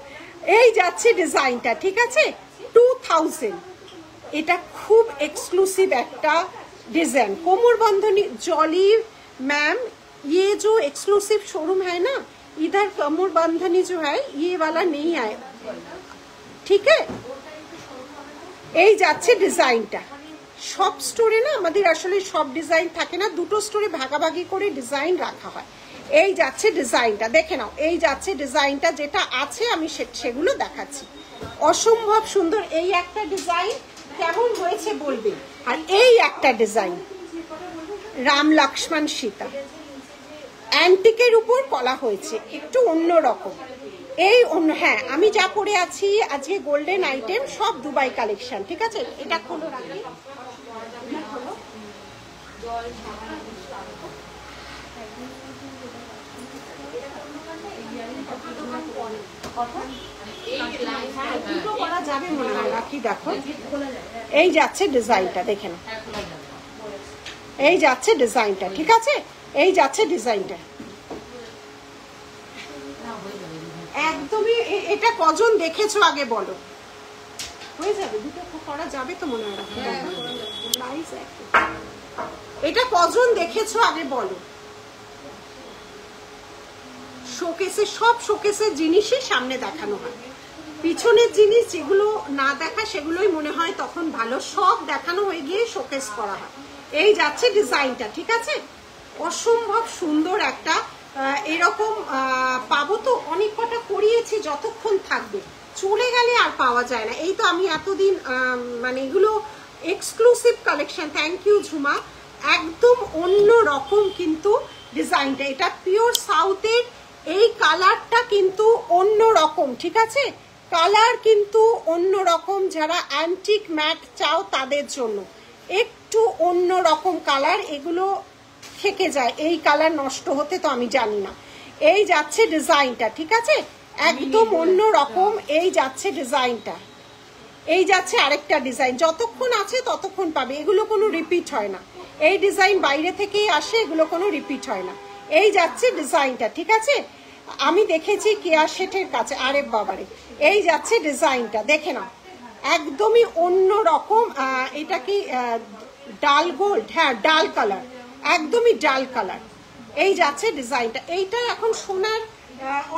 এই যাচ্ছে ডিজাইনটা, ঠিক আছে? 2000। এটা খুব এক্সক্লুসিভ একটা डिजाइन। कोमर बंधनी जॉली मैम, ये जो एक्सक्लूसिव शोरूम है ना, इधर कोमर बंधनी जो है ये वाला नहीं है, ठीक है? এই যাচ্ছে ডিজাইনটা। সব স্টোরে না আমাদের আসলে সব ডিজাইন থাকে না, দুটো স্টোরে ভাগাভাগি করে ডিজাইন রাখা হয়। এই যাচ্ছে ডিজাইনটা, দেখে নাও। এই যাচ্ছে ডিজাইনটা, যেটা আছে আমি সেগুলো দেখাচ্ছি। অসম্ভব সুন্দর। এই একটা ডিজাইন কেমন হয়েছে বলবে। আর এই একটা ডিজাইন রাম লক্ষ্মণ সীতা, অ্যান্টিকের উপর কলা হয়েছে, একটু অন্য রকম। এই অন্য, হ্যাঁ আমি যা পরে আছি আজকে গোল্ডেন আইটেম সব দুবাই কালেকশন, ঠিক আছে? এটা খোলো, রাখি। যাবে মনে হয়, রাখি। দেখো এই যাচ্ছে ডিজাইনটা, দেখে নাও। এই যাচ্ছে ডিজাইনটা, ঠিক আছে? এই যাচ্ছে ডিজাইনটা একদমই। এটা কজন দেখেছো আগে বলো? হয়ে যাবে, দুটো করা যাবে তো মনে হয়। প্রাইস একই। এটা কজন দেখেছো আগে বলো? শোকেসে সব শোকেসের জিনিসই সামনে দেখানো হয়, পিছনের জিনিস যেগুলো না দেখা সেগুলোই মনে হয় তখন ভালো, সব দেখানো হয়ে গিয়ে শোকেস করা হয়। এই যাচ্ছে ডিজাইনটা, ঠিক আছে? অসম্ভব সুন্দর একটা এরকম পাবো তো, অনেক কটা করিয়েছি, যতক্ষণ থাকবে, চলে গেলে আর পাওয়া যায় না। এই তো আমি এতদিন মানে এগুলো exclusive collection. Thank you Jhuma. একদম অন্য রকম কিন্তু ডিজাইনটা, এটা পিওর সাউথের। এই কালারটা কিন্তু অন্য রকম, ঠিক আছে? কালার কিন্তু অন্য রকম, যারা অ্যান্টিক ম্যাট চাও তাদের জন্য একটু অন্য রকম কালার। এগুলো থেকে যায়, এই কালার নষ্ট হতে তো আমি জানি না। এই যাচ্ছে ডিজাইনটা, ঠিক আছে? একদম অন্য রকম। এই যাচ্ছে ডিজাইনটা, এই যাচ্ছে আরেকটা ডিজাইন। যতক্ষণ আছে ততক্ষণ পাবে, এগুলো কোনো রিপিট হয় না। এই ডিজাইন বাইরে থেকেই আসে, এগুলো কোনো রিপিট হয় না। এই যাচ্ছে ডিজাইনটা, ঠিক আছে? আমি দেখেছি কেয়া শেঠের কাছে, আরে বাবারে। এই যাচ্ছে ডিজাইনটা, দেখে নাও, একদমই অন্য রকম। এটা কি ডাল গোল্ড? হ্যাঁ, ডাল কালার, একদমই ডাল কালার। এই যাচ্ছে ডিজাইনটা। এইটা এখন সোনার,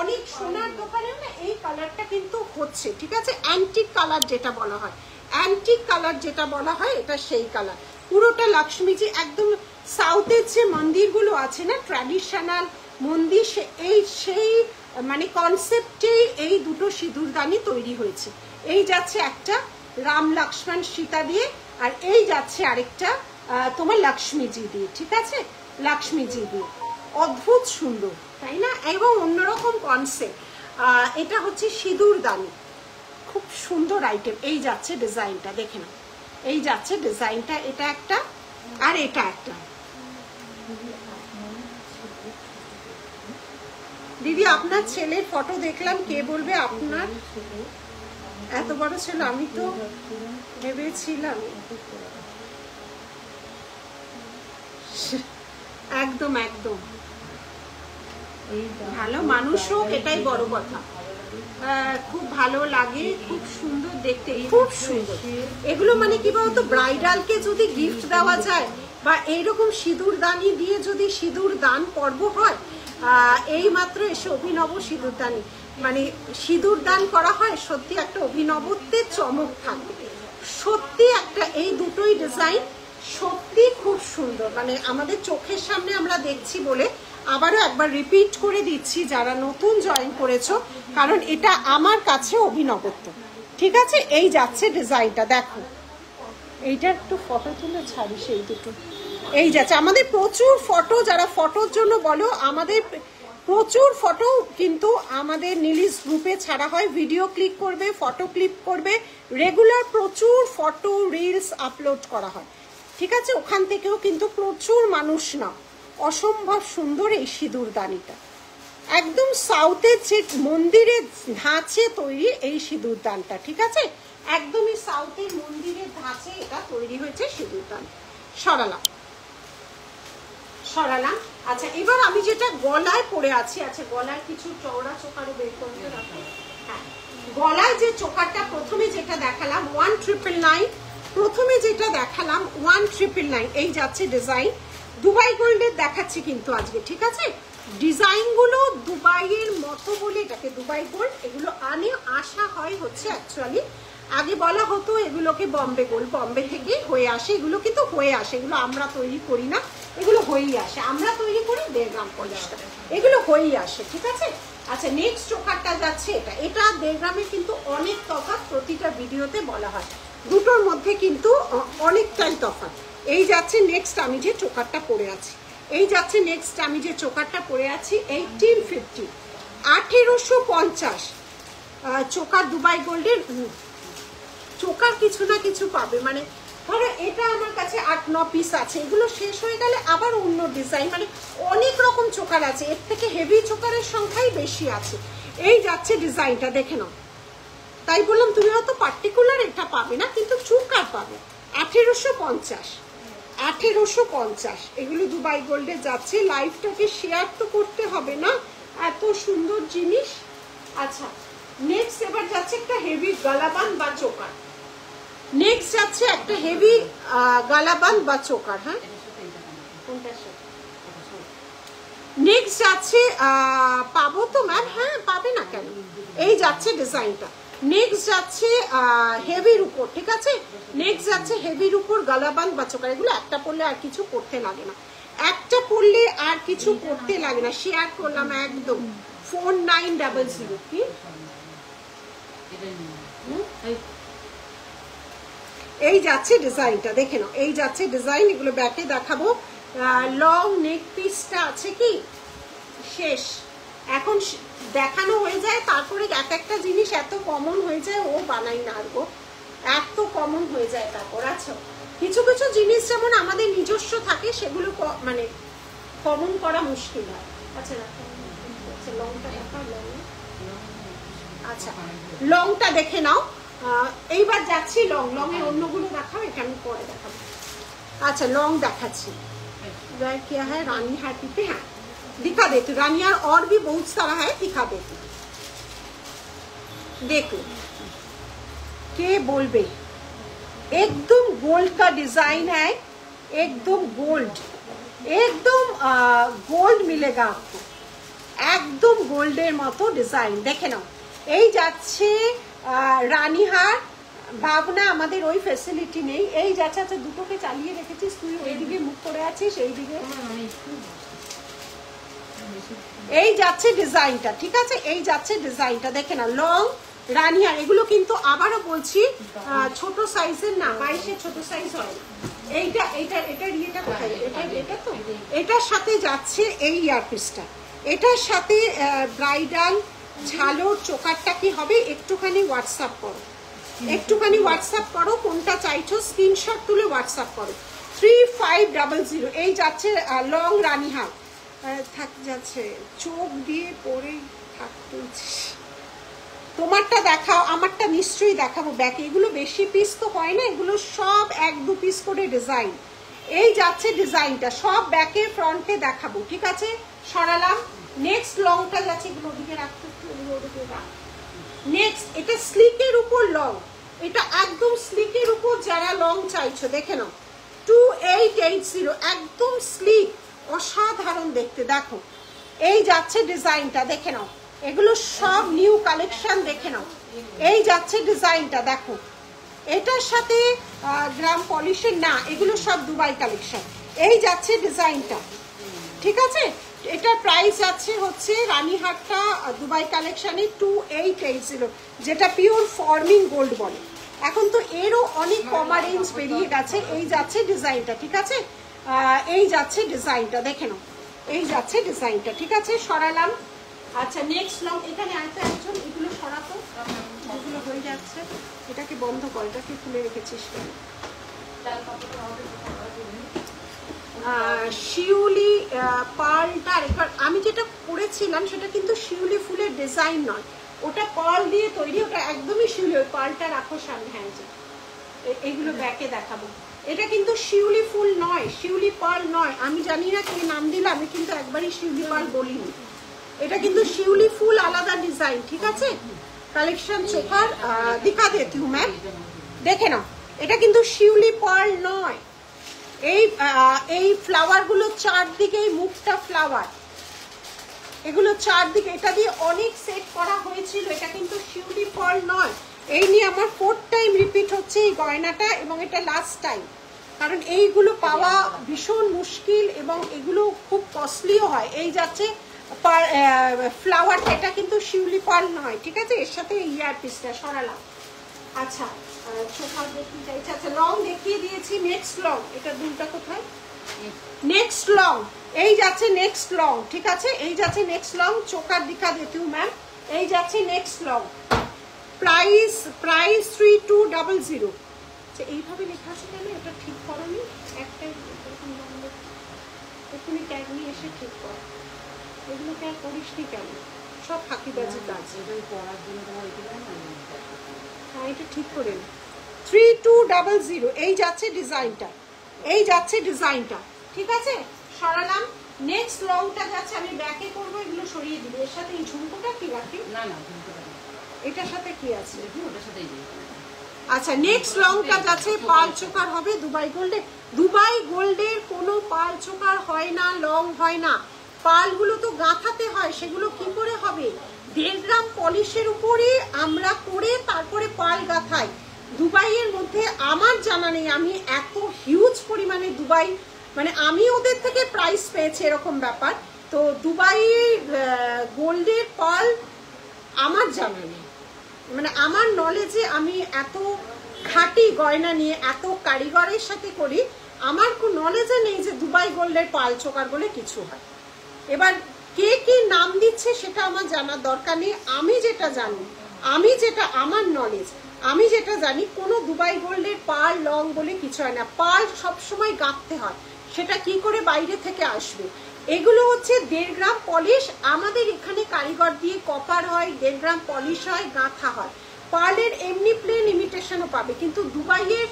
অনেক সোনার দোকানে না এই কালারটা কিন্তু হচ্ছে, ঠিক আছে? অ্যান্টিক কালার যেটা বলা হয়, অ্যান্টিক কালার যেটা বলা হয়, এটা সেই কালার। পুরোটা লক্ষ্মীজি, একদম সাউথের যে মন্দিরগুলো আছে না, ট্র্যাডিশনাল মন্দির, সেই মানে কনসেপ্টেই এই দুটো সিঁদুরদানি তৈরি হয়েছে। এই যাচ্ছে একটা রাম লক্ষ্মণ সীতা দিয়ে, আর এই যাচ্ছে আরেকটা তোমার লক্ষ্মীজি দিয়ে, ঠিক আছে? লক্ষ্মীজি দিয়ে, অদ্ভুত সুন্দর, তাই না? এবং অন্যরকম কনসেপ্ট। এটা হচ্ছে সিঁদুরদানি, খুব সুন্দর আইটেম। এই যাচ্ছে ডিজাইনটা, দেখে নাও, এই যাচ্ছে ডিজাইনটা। এটা একটা, আর এটা একটা। দিদি আপনার ছেলের ফটো দেখলাম, কে বলবে আপনার এত বড় ছেলে? আমি তো ভেবেছিলাম। একদম একদম ভালো মানুষ হোক, এটাই বড় কথা। খুব ভালো লাগে, খুব সুন্দর দেখতে, খুব সুন্দর। এগুলো মানে কি বলতো, ব্রাইডালকে যদি গিফট দেওয়া যায়, বা এইরকম সিঁদুরদানি দিয়ে যদি সিঁদুর দান পর্ব হয়, এই মাত্র এসে অভিনব সিঁদুরদানি মানে সিঁদুর দান করা হয়, সত্যি একটা অভিনবত্বের চমক থাকবে। সত্যি একটা, এই দুটোই ডিজাইন সত্যি খুব সুন্দর, মানে আমাদের চোখের সামনে আমরা দেখছি বলে আবারও একবার রিপিট করে দিচ্ছি যারা নতুন জয়েন করেছো, কারণ এটা আমার কাছে অভিনবত্ব, ঠিক আছে? এই যাচ্ছে ডিজাইনটা, দেখো, এইটা একটু ফটো তুলে ছাড়ি, সেই দুটো। এই যাচ্ছে আমাদের প্রচুর ফটো, যারা ফটোর জন্য বলো, আমাদের প্রচুর ফটো কিন্তু আমাদের নীলিশ গ্রুপে ছাড়া হয়। ভিডিও ক্লিক করবে, ফটো ক্লিক করবে, রেগুলার প্রচুর ফটো রিলস আপলোড করা হয়, ঠিক আছে? ওখান থেকেও কিন্তু প্রচুর মানুষ না, অসম্ভব সুন্দর এই সিঁদুরদানিটা, একদম সাউথের যে মন্দিরের ধাঁচে তৈরি এই সিঁদুরদানটা, ঠিক আছে? একদমই সাউথের মন্দিরের ধাঁচে এটা তৈরি হয়েছে সিঁদুরদান। সরালাম সরালাম। আচ্ছা, এবার আমি যেটা গলায় পরে আছি, আচ্ছা গলায় কিছু চওড়া চোকারও বের করতে রাখো। হ্যাঁ, গলায় যে চোকারটা প্রথমে যেটা দেখালাম 1999, প্রথমে যেটা দেখালাম 1999, এই যাচ্ছে ডিজাইন। দুবাই গোল্ডের দেখাচ্ছি কিন্তু আজকে, ঠিক আছে? ডিজাইনগুলো দুবাইয়ের মতো বলে এটাকে দুবাই গোল্ড, এগুলো আসা হয় হচ্ছে অ্যাকচুয়ালি, আগে বলা হতো এগুলোকে বম্বে গোল্ড, বম্বে থেকে হয়ে আসে, এগুলো কিন্তু হয়ে আসে, এগুলো আমরা তৈরি করি না, এগুলো হয়েই আসে। আমরা তৈরি করি 1.5 গ্রাম পলিশটা, এগুলো হয়েই আসে, ঠিক আছে? আচ্ছা, নেক্সট চোকারটা যাচ্ছে এটা, এটা 1.5 গ্রামে কিন্তু অনেক তফাৎ, প্রতিটা ভিডিওতে বলা হয়, দুটোর মধ্যে কিন্তু অনেকটাই তফাৎ। এই যাচ্ছে নেক্সট আমি যে চোকারটা পরে আছি, এই যাচ্ছে নেক্সট আমি যে চোকারটা পরে আছি 1850, 1850 চোকার দুবাই গোল্ডের। চোকার কিছু না কিছু পাবে, মানে ধরো এটা আমার কাছে 8-9 পিস আছে, এগুলো শেষ হয়ে গেলে আবার অন্য ডিজাইন, মানে অনেক রকম চোকার আছে, এর থেকে হেভি চোকারের সংখ্যাই বেশি আছে। এই যাচ্ছে ডিজাইনটা, দেখে নাও। তাই বললাম তুমি হয়তো পার্টিকুলার এটা পাবে না, কিন্তু চোকার পাবে। 1850, 1850 এগুলো দুবাই গোল্ডে যাচ্ছে। লাইভটাকে শেয়ার তো করতে হবে না, এত সুন্দর জিনিস। আচ্ছা, নেক্সট এবার যাচ্ছে একটা হেভি গালাবান বা চোকার। নেক্সট যাচ্ছে একটা হেভি গালাবান বা চোকার। হ্যাঁ, নেক্সট যাচ্ছে পাবো তো ম্যাম? হ্যাঁ পাবে না কেন, এই যাচ্ছে ডিজাইনটা। নেক্সট যাচ্ছে হেভির উপর, ঠিক আছে? নেক্সট যাচ্ছে হেভির উপর গালাবান বা চোকার। এগুলো একটা পরলে আর কিছু করতে লাগে না, একটা পরলে আর কিছু করতে লাগে না। শেয়ার করলাম একদম 4900। কি এই যাচ্ছে ডিজাইনটা, দেখে নাও। এই যাচ্ছে ডিজাইন, এগুলো ব্যাকে দেখাবো। লং নেক পিসটা আছে কি শেষ, এখন দেখানো হয়ে যায়, তারপরে এক একটা জিনিস এত কমন হয়ে যায়, ও বানাই না আর গো, এত কমন হয়ে যায়। তারপর আচ্ছা কিছু কিছু জিনিস যেমন আমাদের নিজস্ব থাকে, সেগুলো মানে কমন করা মুশকিল হয়। আচ্ছা লংটা দেখা, আচ্ছা লংটা দেখে নাও। এইবার যাচ্ছি লং, লং এর অন্যগুলো দেখাও, এটা আমি পরে দেখাবো। अच्छा लॉन्ग देखाচ্ছি क्या है रानी हाटी पे। हाँ दिखा देती हूँ, रानियार और भी बहुत सारा है, दिखा देती हूँ। देखो के बोलबे, एकदम गोल्ड का डिजाइन है, एकदम गोल्ड, एकदम गोल्ड मिलेगा आपको, एकदम गोल्डের মতো ডিজাইন। দেখে নাও, এই যাচ্ছে রানীহার। ভাবনা আমাদের ওই ফ্যাসিলিটি নেই, এই যাচ্ছে। আচ্ছা দুটোকে চালিয়ে রেখেছিস তুই, ওইদিকে মুখ করে আছিস, এইদিকে। এই যাচ্ছে ডিজাইনটা, ঠিক আছে? এই যাচ্ছে ডিজাইনটা, দেখে না। লং রানিয়ার, এগুলো কিন্তু আবারও বলছি ছোট সাইজের না, 22 ছোট সাইজ হয় না। এইটা এইটা এটার ইয়েটা কোথায়? এটা তো এটার সাথে যাচ্ছে এই ইয়ারপিসটা, এটার সাথে ব্রাইডাল ঝালোর চোকারটা কি হবে একটুখানি হোয়াটসঅ্যাপ করো, একটুখানি হোয়াটসঅ্যাপ করো, কোনটা চাইছো স্ক্রিনশট তুলে হোয়াটসঅ্যাপ করো। 3500। এই যাচ্ছে লং রানীহার, থাক যাচ্ছে চোখ দিয়ে পরে থাকতে। তোমারটা দেখাও, আমারটা নিশ্চয়ই দেখাবো ব্যাকে। এগুলো বেশি পিস তো হয় না, এগুলো সব 1-2 পিস করে ডিজাইন। এই যাচ্ছে ডিজাইনটা, সব ব্যাকে ফ্রন্টে দেখাবো, ঠিক আছে? সরালাম। নেক্সট লংটা যাচ্ছে, এগুলো ওদিকে রাখতে, ওদিকে রাখ। নেক্সট এটা স্লিকের উপর লং, এটা একদম স্লিকের উপর যারা লং চাইছো দেখে নাও। 2880, একদম স্লিক, অসাধারণ দেখতে। দেখো এই যাচ্ছে ডিজাইনটা, দেখে নাও। এগুলো সব নিউ কালেকশন, দেখে নাও। এই যাচ্ছে ডিজাইনটা, দেখো। এটার সাথে গ্রাম পলিশের না, এগুলো সব দুবাই কালেকশন। এই যাচ্ছে ডিজাইনটা, ঠিক আছে? এটার প্রাইস আছে হচ্ছে রানীহাটটা দুবাই কালেকশনে 2880, যেটা পিওর ফর্মিং গোল্ড বলে। এখন তো এরও অনেক কমা রেঞ্জ বেরিয়ে গেছে। এই যাচ্ছে ডিজাইনটা, ঠিক আছে? এই যাচ্ছে ডিজাইনটা, দেখে নাও। এই যাচ্ছে ডিজাইনটা, ঠিক আছে? সরালাম। আচ্ছা নেক্সট লং, এখানে আরেকটা একজন, এগুলো সরাতো, এগুলো হয়ে যাচ্ছে। এটাকে বন্ধ কর, এটাকে খুলে রেখেছিস কেন? শিউলি পার্লটা এবার আমি যেটা করেছিলাম সেটা কিন্তু শিউলি ফুলের ডিজাইন নয়, ওটা পার্ল দিয়ে তৈরি, ওটা একদমই শিউলি। ওই পার্লটা রাখো সামনে। হ্যাঁ এইগুলো ব্যাকে দেখাবো। এটা কিন্তু শিউলি ফুল নয়, শিউলি পার্ল নয়। আমি জানি না কি নাম দিলে, আমি কিন্তু একবারই শিউলি পার্ল বলিনি। এটা কিন্তু শিউলি ফুল আলাদা ডিজাইন, ঠিক আছে? কালেকশন চোখার দিখা দেতি হুঁ ম্যাম, দেখে নাও। এটা কিন্তু শিউলি পার্ল নয়। এই ফ্লাওয়ার গুলো চারদিকে, মুখটা ফ্লাওয়ার, এগুলো চারদিকে, এটা দিয়ে অনেক সেট করা হয়েছিল। এটা কিন্তু শিউলি পার্ল নয়। এই নিয়ে আমার 4th টাইম রিপিট হচ্ছে এই গয়নাটা, এবং এটা লাস্ট টাইম, কারণ এইগুলো পাওয়া ভীষণ মুশকিল এবং এগুলো খুব কস্টলিও হয়। এই যাচ্ছে ফ্লাওয়ার, এটা কিন্তু শিউলি পার্ল নয়, ঠিক আছে? এর সাথে ইয়ার পিসটা সরালাম। আচ্ছা চোখা দেখতে চাইছি। আচ্ছা লং দেখিয়ে দিয়েছি। নেক্সট লং, এটা দুলটা কোথায়? নেক্সট লং, এই যাচ্ছে নেক্সট লং, ঠিক আছে? এই যাচ্ছে নেক্সট লং, চোখার দিখা দেতি হুঁ ম্যাম। এই যাচ্ছে নেক্সট লং, প্রাইস 3200। আচ্ছা এইভাবে লেখা আছে কেন? এটা ঠিক করনি, একটাই এক্ষুনি ট্যাগ নিয়ে এসে ঠিক কর। এগুলো ট্যাগ করিস নি কেন? সব ফাঁকিবাজি কাজ। হ্যাঁ এটা ঠিক করে নি। 3200। এই যাচ্ছে ডিজাইনটা, এই যাচ্ছে ডিজাইনটা, ঠিক আছে? সরালাম। নেক্সট লংটা যাচ্ছে, আমি ব্যাকে করবো, এগুলো সরিয়ে দিবি। এর সাথে এই ঝুমকোটা কি রাখি? না না ঝুমকোটা এটার সাথে কি আছে? ওটার সাথেই দিই। আচ্ছা নেক্সট লংটা যাচ্ছে পাল চোকার হবে দুবাই গোল্ডে। দুবাই গোল্ডের কোনো পাল চোকার হয় না, লং হয় না। পালগুলো তো গাঁথাতে হয়, সেগুলো কি করে হবে? 1.5 গ্রাম পলিশের উপরে আমরা করে তারপরে পাল গাঁথাই। দুবাইয়ের মধ্যে আমার জানা নেই আমি এত হিউজ পরিমাণে দুবাই, মানে আমি ওদের থেকে প্রাইস পেয়েছি এরকম ব্যাপার। তো দুবাই গোল্ডের পাল আমার জানা নেই, মানে আমার নলেজে আমি এত খাঁটি গয়না নিয়ে এত কারিগরের সাথে করি, আমার কোন নলেজে নেই যে দুবাই গোল্ডের পাল চোকার বলে কিছু হয়। এবার কে কি নাম দিচ্ছে সেটা আমার জানার দরকার নেই। আমি যেটা জানি, আমি যেটা আমার নলেজ, আমি যেটা জানি কোনো দুবাই গোল্ডের পাল লং বলে কিছু হয় না। পাল সবসময় গাঁথতে হয়, সেটা কি করে বাইরে থেকে আসবে। এগুলো হচ্ছে 1.5 গ্রাম পলিশ, আমাদের এখানে কারিগর দিয়ে কপার হয়, 1.5 গ্রাম পলিশ হয়, গাঁথা হয়। পার্লের এমনি প্লেন ইমিটেশনও পাবে, কিন্তু দুবাইয়ের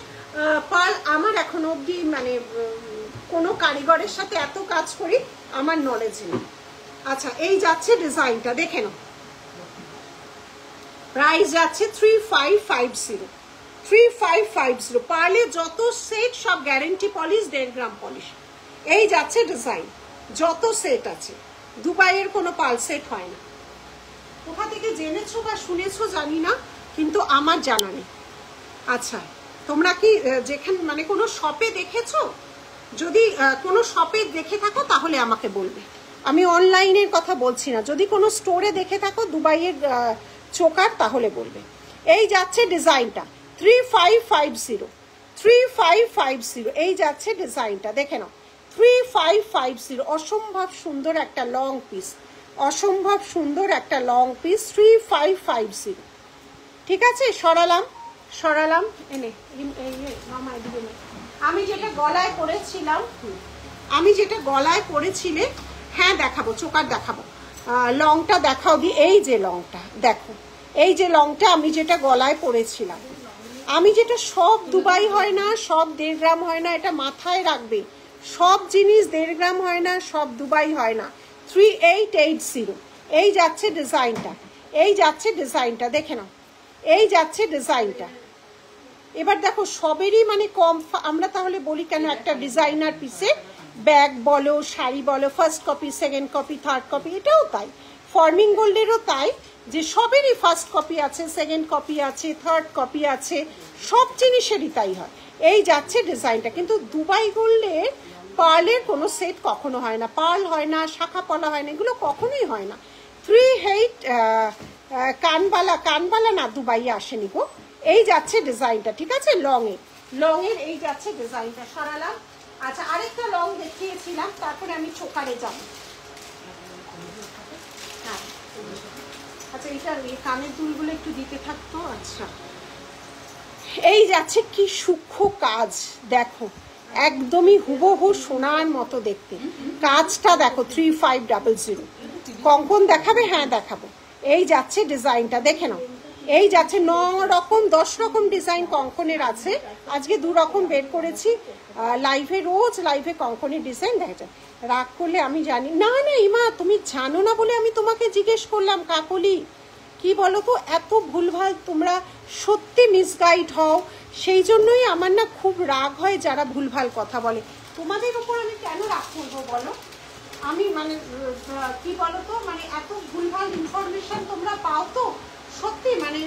পার্ল আমার এখনো অবধি মানে কোনো কারিগরের সাথে এত কাজ করি আমার নলেজ নেই। আচ্ছা এই যাচ্ছে ডিজাইনটা দেখে নাও, প্রাইস যাচ্ছে 3550, 3550। পার্লে যত সেট সব গ্যারেন্টি পলিশ, 1.5 গ্রাম পলিশ। এই যাচ্ছে ডিজাইন, যত সেট আছে। দুবাইয়ের কোনো পাল সেট হয় না। কোথা থেকে জেনেছো বা শুনেছো জানি না, কিন্তু আমার জানা নেই। আচ্ছা তোমরা কি যেখানে মানে কোনো শপে দেখেছো? যদি কোনো শপে দেখে থাকো তাহলে আমাকে বলবে, আমি অনলাইনের কথা বলছি না। যদি কোনো স্টোরে দেখে থাকো দুবাইয়ের চোকার তাহলে বলবে। এই যাচ্ছে ডিজাইনটা 3550, 3550। এই যাচ্ছে ডিজাইনটা দেখে নাও 3550। অসম্ভব সুন্দর একটা লং পিস, অসম্ভব সুন্দর একটা লং পিস 3550। ঠিক আছে সরালাম, সরালাম এনে আমি যেটা গলায় পরেছিলাম, আমি যেটা গলায় পরেছিলে, হ্যাঁ দেখাবো, চোকার দেখাবো, লংটা দেখাও দি। এই যে লংটা দেখো, এই যে লংটা আমি যেটা গলায় পরেছিলাম, আমি যেটা সব দুবাই হয় না, সব 1.5 গ্রাম হয় না, এটা মাথায় রাখবে। সব জিনিস 1.5 গ্রাম হয় না, সব দুবাই হয় না। 3880। এই যাচ্ছে ডিজাইনটা, এই যাচ্ছে ডিজাইনটা দেখে নাও, এই যাচ্ছে ডিজাইনটা। এবার দেখো সবেরই মানে কম, আমরা তাহলে বলি কেন একটা ডিজাইনার পিসে ব্যাগ বলো, শাড়ি বলো, first copy, second copy, third copy, এটাও তাই। ফর্মিং গোল্ডেরও তাই, যে সবেরই ফার্স্ট কপি আছে, সেকেন্ড কপি আছে, থার্ড কপি আছে, সব জিনিসেরই তাই হয়। এই যাচ্ছে ডিজাইনটা। কিন্তু দুবাই গোল্ডের পার্লের কোনো সেট কখনো হয় না, পার্ল হয় না, শাখা পলা হয় না, এগুলো কখনোই হয় না। 38 কানবালা, কানবালা না দুবাইয়ে আসেনি গো। এই যাচ্ছে ডিজাইনটা, ঠিক আছে লংয়ের, লংয়ের এই যাচ্ছে ডিজাইনটা, সরালাম। আচ্ছা আরেকটা লং দেখিয়েছিলাম, তারপরে আমি চোকারে যাব। হ্যাঁ আচ্ছা এটা কানের দুলগুলো একটু দিতে থাকতো। আচ্ছা এই যাচ্ছে কি সূক্ষ্ম কাজ দেখো, একদমই হুবহু সোনার মতো দেখতে। কাজটা দেখো 3500। কঙ্কন দেখাবে? হ্যাঁ দেখাবো। এই যাচ্ছে ডিজাইনটা দেখে নাও, এই যাচ্ছে 9 রকম 10 রকম ডিজাইন কঙ্কনের আছে, আজকে 2 রকম বের করেছি লাইভে। রোজ লাইভে কঙ্কনের ডিজাইন দেখা যায়। রাগ করলে আমি জানি না, না ইমা তুমি জানো না বলে আমি তোমাকে জিজ্ঞেস করলাম। কাকলি কি বলো তো, এত ভুলভাল তোমরা সত্যি মিসগাইড হও, সেই জন্যই আমার না খুব রাগ হয় যারা ভুলভাল কথা বলে। তোমাদের উপর আমি কেন রাগ করবো বলো? আমি মানে কি বলো তো, মানে এত ভুলভাল ইনফরমেশন তোমরা পাও তো সত্যি, মানে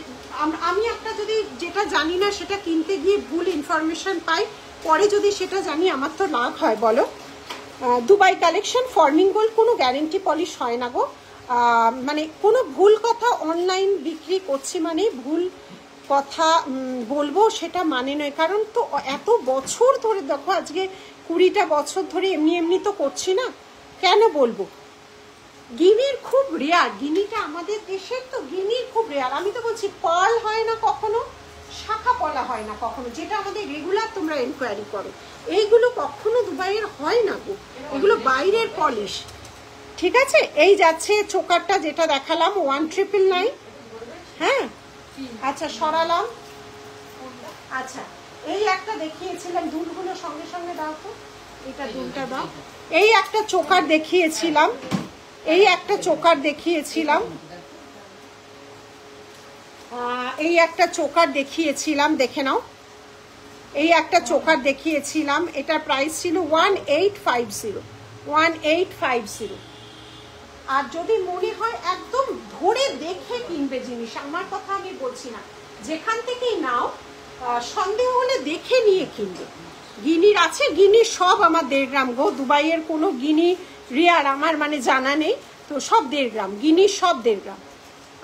আমি একটা যদি যেটা জানি না সেটা কিনতে গিয়ে ভুল ইনফরমেশন পাই, পরে যদি সেটা জানি আমার তো লাভ হয় বলো। দুবাই কালেকশন ফর্মিং গোল্ড কোনো গ্যারেন্টি পলিশ হয় না গো। মানে কোনো ভুল কথা অনলাইন বিক্রি করছি মানে ভুল কথা বলবো সেটা মানে নয়। কারণ তো এত বছর ধরে দেখো, আজকে 20টা বছর ধরে এমনি এমনি তো করছি না, কেন বলবো। গিনির খুব রেয়ার, গিনিটা আমাদের দেশের তো, গিনির খুব রেয়ার। আমি তো বলছি পার্ল হয় না কখনো, শাখা পলা হয় না কখনো, যেটা আমাদের রেগুলার তোমরা এনকোয়ারি করো, এইগুলো কখনো দুবাইয়ের হয় না গো, এগুলো বাইরের পলিশ। ঠিক আছে এই যাচ্ছে চোকারটা যেটা দেখালাম 1999। হ্যাঁ আচ্ছা সরালাম। আচ্ছা এই একটা দেখিয়েছিলাম, দুলগুলো সঙ্গে সঙ্গে দাও তো, এটা দুলটা দাও। এই একটা চোকার দেখিয়েছিলাম, এই একটা চোকার দেখিয়েছিলাম, এই একটা চোকার দেখিয়েছিলাম, দেখে নাও, এই একটা চোকার দেখিয়েছিলাম, এটার প্রাইস ছিল 1850। আর যদি মনে হয় একদম ধরে দেখে কিনবে জিনিস, আমার কথা আমি বলছি না, যেখান থেকেই নাও সন্দেহ হলে দেখে নিয়ে কিনবে। গিনির আছে, গিনির সব আমার 1.5 গ্রাম গো, দুবাইয়ের কোনো গিনি রিয়ার আমার মানে জানা নেই, তো সব 1.5 গ্রাম, গিনির সব 1.5 গ্রাম।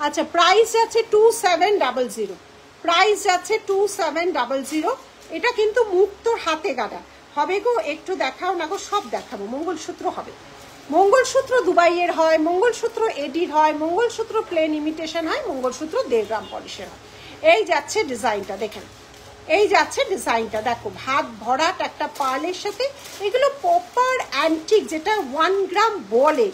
আচ্ছা, প্রাইস আছে 2700, প্রাইস আছে 2700। এটা কিন্তু মুক্তোর হাতে গাড়া হবে গো, একটু দেখাও না গো, সব দেখাবো। মঙ্গলসূত্র হবে, মঙ্গলসূত্র দুবাইয়ের হয়, মঙ্গলসূত্র এডির হয়, মঙ্গলসূত্র প্লেন ইমিটেশন হয়, মঙ্গলসূত্র 1.5 গ্রাম পলিশের হয়। এই যাচ্ছে ডিজাইনটা, দেখেন এই যাচ্ছে ডিজাইনটা, দেখো ভাত ভরাট একটা পার্লের সাথে, এগুলো প্রপার অ্যান্টিক, যেটা 1 গ্রাম বলে,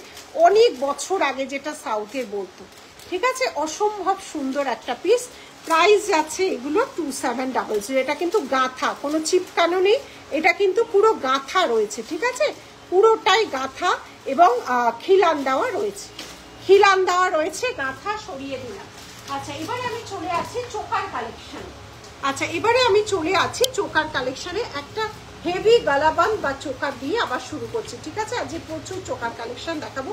অনেক বছর আগে যেটা সাউথের বলতো, ঠিক আছে, অসম্ভব সুন্দর একটা পিস। প্রাইস যাচ্ছে এগুলো 2700। এটা কিন্তু গাঁথা, কোনো চিপকানো নেই, এটা কিন্তু পুরো গাঁথা রয়েছে, ঠিক আছে, পুরোটাই গাঁথা এবং খিলান দেওয়া রয়েছে, খিলান দেওয়া রয়েছে, গাঁথা সরিয়ে দিলাম। আচ্ছা, এবারে আমি চলে আসছি চোকার কালেকশনে। আচ্ছা, এবারে আমি চলে আছি চোকার কালেকশনে, একটা হেভি গালাবান বা চোকার দিয়ে আবার শুরু করছি, ঠিক আছে, আজ প্রচুর চোকার কালেকশন দেখাবো,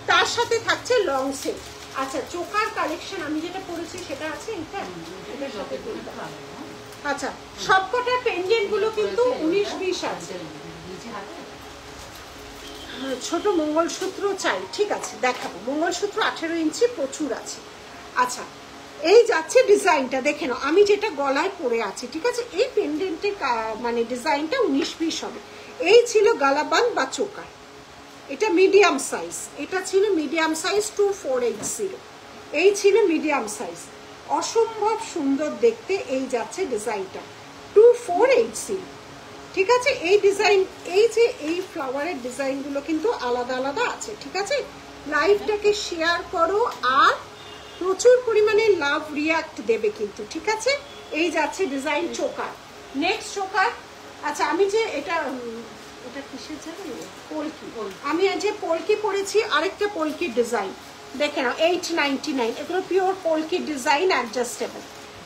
তার সাথে থাকছে লং সেট। আচ্ছা, চোকার কালেকশন আমি যেটা পরেছি সেটা আছে এইটা, এটার সাথে আচ্ছা, সবকটা পেন্ডেন্ট গুলো কিন্তু 19-20 আছে। ছোট মঙ্গলসূত্র চাই, ঠিক আছে, দেখাবো। মঙ্গলসূত্র 18 ইঞ্চি প্রচুর আছে। আচ্ছা, এই যাচ্ছে ডিজাইনটা, দেখে নাও, আমি যেটা গলায় পরে আছি, ঠিক আছে, এই পেন্ডেন্টের মানে ডিজাইনটা 19-20 হবে। এই ছিল গালাবান বা চোকার, এটা মিডিয়াম সাইজ, এটা ছিল মিডিয়াম সাইজ 2480, এই ছিল মিডিয়াম সাইজ, অসম্ভব সুন্দর দেখতে। এই যাচ্ছে ডিজাইনটা 2480, ঠিক আছে। এই ডিজাইন, এই যে এই ফ্লাওয়ারের ডিজাইনগুলো কিন্তু আলাদা আলাদা আছে, ঠিক আছে। লাইভটাকে শেয়ার করো আর প্রচুর পরিমাণে লাভ রিয়াক্ট দেবে কিন্তু, ঠিক আছে। এই যাচ্ছে ডিজাইন চোকার। নেক্সট চোকার, আচ্ছা আমি যে এটা কিসের জানেন, পলকি, আমি যে পলকি পরেছি, আরেকটা পলকির ডিজাইন দেখে নাও, 899, এগুলো pure polki design, adjustable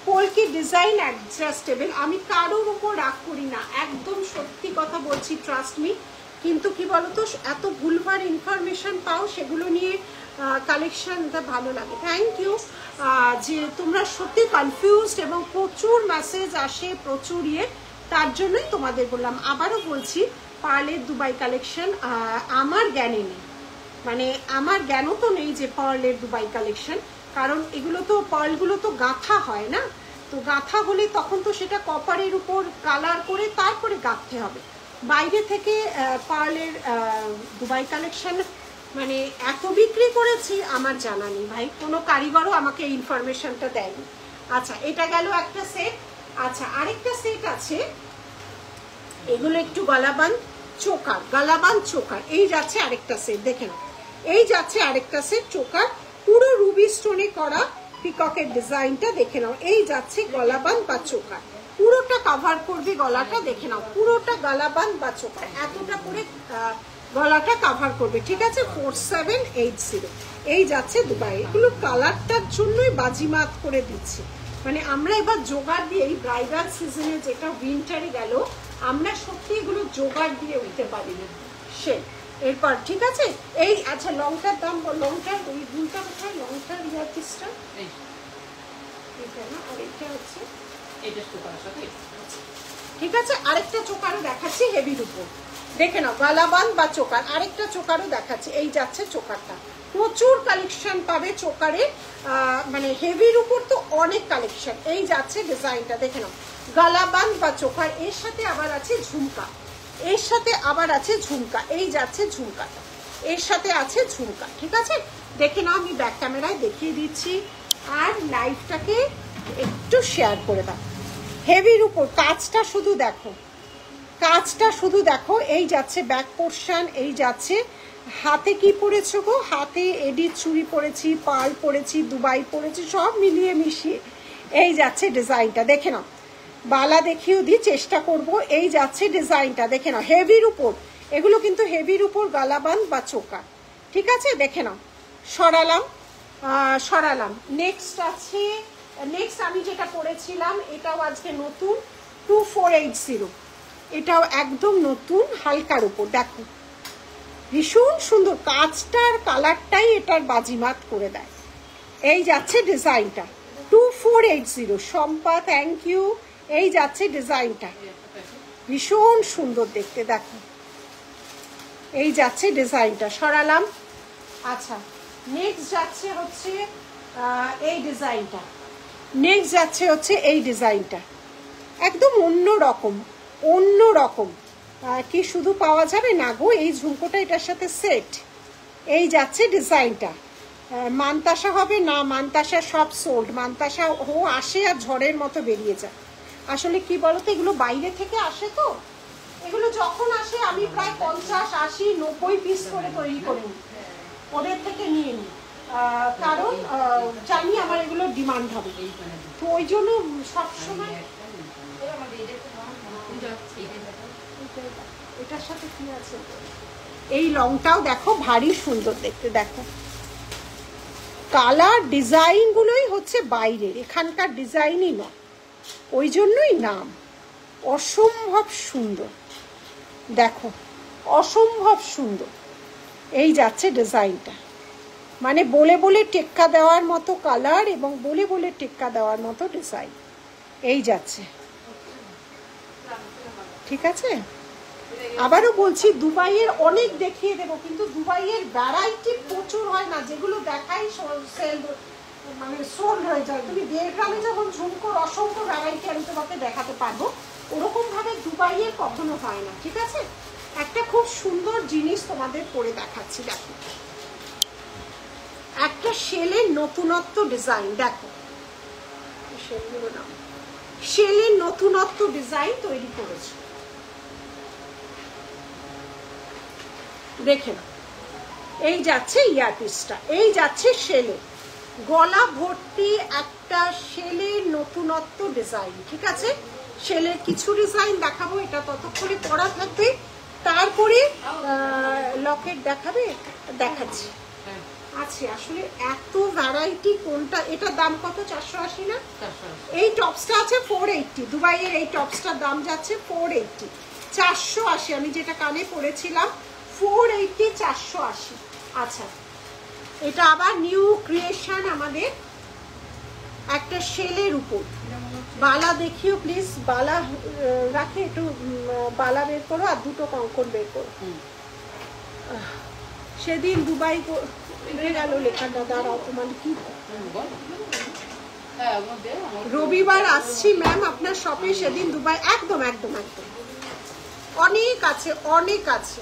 polki design, adjustable. আমি কারোর উপর রাগ করি না, একদম সত্যি কথা বলছি, ট্রাস্ট মি। কিন্তু কি বলতো, এত ভুলভাল ইনফরমেশন পাও, সেগুলো নিয়ে কালেকশনটা ভালো লাগে। থ্যাংক ইউ যে তোমরা সত্যি কনফিউজড এবং প্রচুর মেসেজ আসে, প্রচুর তার জন্যই তোমাদের বললাম। আবারও বলছি, পার্লের দুবাই কালেকশন আমার জ্ঞানে নেই, মানে আমার জ্ঞানও তো নেই যে পার্লের দুবাই কালেকশন, কারণ এগুলো তো পার্লগুলো তো গাঁথা হয় না, তো গাঁথা হলে তখন তো সেটা কপারের উপর কালার করে তারপরে গাঁথতে হবে। বাইরে থেকে পার্লের দুবাই কালেকশন মানে এত বিক্রি করেছি আমার জানা নেই ভাই, কোনো কারিগরও আমাকে ইনফরমেশনটা দেয়নি। আচ্ছা, এটা গেল একটা সেট। আচ্ছা, আরেকটা সেট আছে, এগুলো একটু গালাবান চোকার, গালাবান চোকার। এই যাচ্ছে আরেকটা সেট, দেখে নাও, এই যাচ্ছে আরেকটা সেট চোকার, পুরো রুবি স্টোনে করা পিককের ডিজাইনটা দেখে নাও। এই যাচ্ছে গলাবান বা চোকার, পুরোটা কভার করবে গলাটা, দেখে নাও, পুরোটা গলাবান বা চোকার, এতটা করে গলাটা কভার করবে, ঠিক আছে। 4780, এই যাচ্ছে দুবাই। এগুলো কালারটার জন্যই বাজিমাত করে দিচ্ছি, মানে আমরা এবার জোগাড় দিয়ে, এই ব্রাইডাল সিজনে যেটা উইন্টারে গেল, আমরা সত্যি এগুলো জোগাড় দিয়ে উঠতে পারি না সে। এরপর ঠিক আছে, এই আচ্ছা লংটার দাম, লংটার ওই দুলটা কোথায়, লংটার ইয়ার পিসটা এটা না, আর এটা হচ্ছে এটা চোকার সাথে, ঠিক আছে। আরেকটা চোকারও দেখাচ্ছি হেভির উপর, দেখে নাও, গালাবান বা চোকার। আরেকটা চোকারও দেখাচ্ছি, এই যাচ্ছে চোকারটা, প্রচুর কালেকশন পাবে চোকারে, মানে হেভির উপর তো অনেক কালেকশন। এই যাচ্ছে ডিজাইনটা, দেখে নাও, গালাবান বা চোকার, এর সাথে আবার আছে ঝুমকা, এর সাথে আবার আছে ঝুমকা, এই যাচ্ছে ঝুমকাটা, এর সাথে আছে ঝুমকা, ঠিক আছে। দেখে নাও, আমি ব্যাক ক্যামেরায় দেখিয়ে দিচ্ছি, আর লাইভটাকে একটু শেয়ার করে দাও। হেভির উপর কাজটা শুধু দেখো, কাজটা শুধু দেখো। এই যাচ্ছে ব্যাক পোর্শন, এই যাচ্ছে হাতে কি পরেছো গো, হাতে এডির চুড়ি পরেছি, পাল পরেছি, দুবাই পরেছি, সব মিলিয়ে মিশিয়ে এই যাচ্ছে ডিজাইনটা, দেখে নাও। বালা দেখিয়েও দিই, চেষ্টা করব। এই যাচ্ছে ডিজাইনটা, দেখে নাও, হেভির উপর, এগুলো কিন্তু হেভির উপর গালাবান বা চোকা, ঠিক আছে, দেখে নাও। সরালাম, সরালাম। নেক্সট আছে নেক্সট আমি যেটা পরেছিলাম এটাও আজকে নতুন 2480, এটাও একদম নতুন হালকার উপর। দেখো ভীষণ সুন্দর, কাঁচটার কালারটাই এটার বাজিমাত করে দেয়। এই যাচ্ছে ডিজাইনটা 2480, শম্পা থ্যাংক ইউ। এই যাচ্ছে ডিজাইনটা, ভীষণ সুন্দর দেখতে। দেখো এই যাচ্ছে ডিজাইনটা, সরালাম। আচ্ছা নেক্সট যাচ্ছে হচ্ছে এই ডিজাইনটা, নেক্সট যাচ্ছে হচ্ছে এই ডিজাইনটা, একদম অন্য রকম অন্য রকম। কি শুধু পাওয়া যাবে না গো, এই ঝুমকোটা এটার সাথে সেট। এই যাচ্ছে ডিজাইনটা, মানতাসা হবে না, মানতাসা সব সোল্ড। মানতাসা আসে আর ঝড়ের মতো বেরিয়ে যায়। আসলে কি বলতো, এগুলো বাইরে থেকে আসে, তো এগুলো যখন আসে আমি প্রায় 50, 80, 90 পিস করে তৈরি করে নিই, ওদের থেকে নিয়ে নিই, কারণ জানি আমার এগুলো ডিমান্ড হবে। তো ওই জন্য সবসময় এটার সাথে কি আছে, এই লংটাও দেখো ভারী সুন্দর দেখতে। দেখো কালার ডিজাইন গুলোই হচ্ছে বাইরের, এখানকার ডিজাইনই নয়, ওই জন্যই নাম। অসম্ভব সুন্দর, দেখো অসম্ভব সুন্দর। এই যাচ্ছে ডিজাইনটা, মানে বলে বলে টেক্কা দেওয়ার মতো কালার এবং বলে বলে টেক্কা দেওয়ার মতো ডিজাইন। এই যাচ্ছে, ঠিক আছে। আবারও বলছি দুবাইয়ের অনেক দেখিয়ে দেবো, কিন্তু দুবাইয়ের ভ্যারাইটি প্রচুর হয় না, যেগুলো দেখাই সেল মানে সোল্ড হয়ে যায়। তুমি 1.5 গ্রামে যখন ঝুমকোর অসংখ্য ভ্যারাইটি আমি তোমাকে দেখাতে পারবো, ওরকম ভাবে দুবাইয়ের কখনো হয় না, ঠিক আছে। একটা খুব সুন্দর জিনিস তোমাদের পরে দেখাচ্ছি। দেখো একটা শেলের নতুনত্ব ডিজাইন, দেখো শেলগুলো নাও, শেলের নতুনত্ব ডিজাইন তৈরি করেছে, দেখে না। এই যাচ্ছে ইয়ারপিসটা, এই যাচ্ছে শেলে, গলা ভর্তি একটা শেলের নতুনত্ব ডিজাইন, ঠিক আছে। শেলের কিছু ডিজাইন দেখাবো, এটা ততক্ষণে পরা থাকবে, তারপরে লকেট দেখাবে, দেখাচ্ছি। আছে আসলে এত ভ্যারাইটি, কোনটা এটার দাম কত, 480 না? এই টপসটা আছে 480, দুবাইয়ের এই টপসটার দাম যাচ্ছে 480, 480। আমি যেটা কানে পরেছিলাম 480, 480। আচ্ছা এটা আবার নিউ ক্রিয়েশন আমাদের, একটা শেলের উপর। বালা দেখিও প্লিজ, বালা রাখে একটু, বালা বের করো আর দুটো কঙ্কন বের করো। সেদিন দুবাই গেল লেখাটা, দাঁড়াও তোমার কি, রবিবার আসছি ম্যাম আপনার শপে, সেদিন দুবাই, একদম একদম একদম অনেক আছে, অনেক আছে।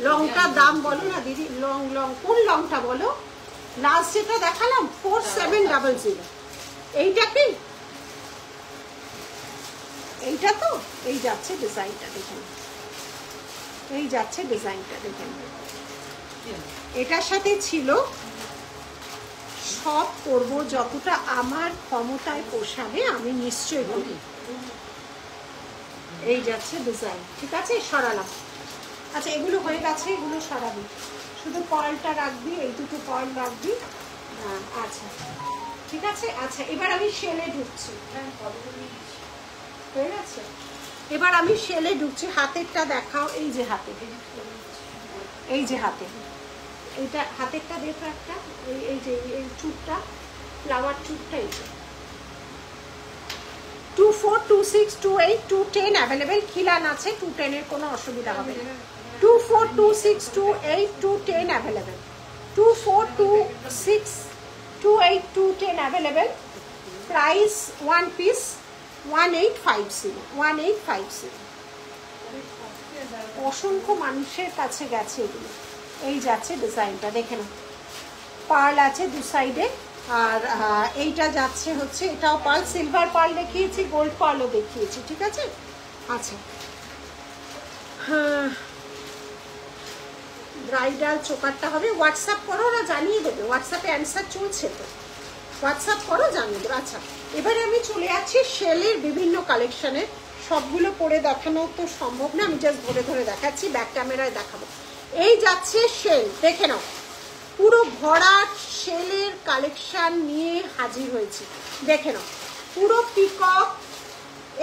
লংটার দাম বলো না দিদি, লং লং কোন লংটা বলো, লাস্ট যেটা দেখালাম 4700। এইটা কি, এইটা তো, এই যাচ্ছে ডিজাইনটা দেখেন, এই যাচ্ছে ডিজাইনটা দেখেন। এটার সাথে ছিল সব করব, যতটা আমার ক্ষমতায় পোষাবে আমি নিশ্চয়ই করি। এই যাচ্ছে ডিজাইন, ঠিক আছে, সরালাম। আচ্ছা এগুলো হয়ে গেছে, এগুলো সরাবি, শুধু পার্লটা রাখবি, এই দুটো পার্ল রাখবি। আচ্ছা ঠিক আছে। আচ্ছা এবার আমি শেলে ঢুকছি, হয়ে গেছে। এবার আমি শেলে ঢুকছি, হাতেরটা দেখাও। এই যে হাতে, এই যে হাতে, এইটা হাতেরটা দেখো একটা, এই যে এই চুটটা, ফ্লাওয়ার চুটটা, এই যে 24, 26, 28, 210 অ্যাভেলেবেল। খিলান আছে, 210 এর কোনো অসুবিধা হবে না। 24, 26, 28, 210 অ্যাভেলেবেল। 24, 26, 28, 210 অ্যাভেলেবেল। Price 1 piece 1850, 1850। অসংখ্য মানুষের কাছে গেছে এগুলো। এই যাচ্ছে ডিজাইনটা, দেখে নাও, পার্ল আছে দু সাইডে, আর এইটা যাচ্ছে হচ্ছে, এটাও পার্ল, সিলভার পার্ল দেখিয়েছি, গোল্ড পার্লও দেখিয়েছি, ঠিক আছে। আচ্ছা হ্যাঁ, ব্রাইডাল চোকারটা হবে, হোয়াটসঅ্যাপ করো, ওরা জানিয়ে দেবে, হোয়াটসঅ্যাপে অ্যান্সার চলছে তো, হোয়াটসঅ্যাপ করো, জানিয়ে দেবে। আচ্ছা এবারে আমি চলে যাচ্ছি শেলের বিভিন্ন কালেকশনে। সবগুলো পরে দেখানো তো সম্ভব না, আমি জাস্ট ধরে ধরে দেখাচ্ছি, ব্যাক ক্যামেরায় দেখাবো। এই যাচ্ছে শেল, দেখে নাও, পুরো ভরাট শেলের কালেকশন নিয়ে হাজির হয়েছি। দেখে নাও পুরো পিকক,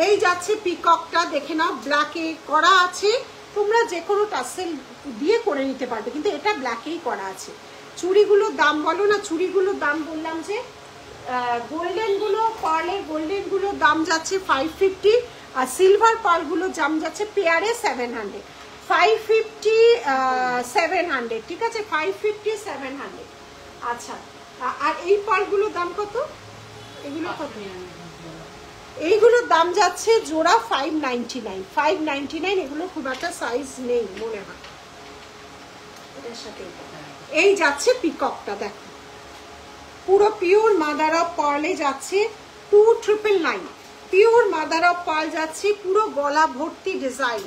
এই যাচ্ছে পিককটা, দেখে নাও ব্ল্যাকে করা আছে, তোমরা যে কোনো টাসেল দিয়ে করে নিতে পারবে, কিন্তু এটা ব্ল্যাকেই করা আছে। চুড়িগুলোর দাম বলো না, চুড়িগুলোর দাম বললাম যে গোল্ডেনগুলো, পার্লের গোল্ডেনগুলোর দাম যাচ্ছে 550, আর সিলভার পার্লগুলোর দাম যাচ্ছে পেয়ারে 700, 550 700, ঠিক আছে, 550 700। আচ্ছা, আর এই পার্লগুলোর দাম কত? এগুলো কত? এইগুলোর দাম যাচ্ছে জোড়া 599, 599। এগুলো খুব একটা সাইজ নেই মনে হয় এটার সাথে। এই যাচ্ছে পিককটা, দেখো পুরো পিওর মাদার অফ পার্লে যাচ্ছে 2999, পিওর মাদার অফ পার্ল যাচ্ছে, পুরো গলা ভর্তি ডিজাইন,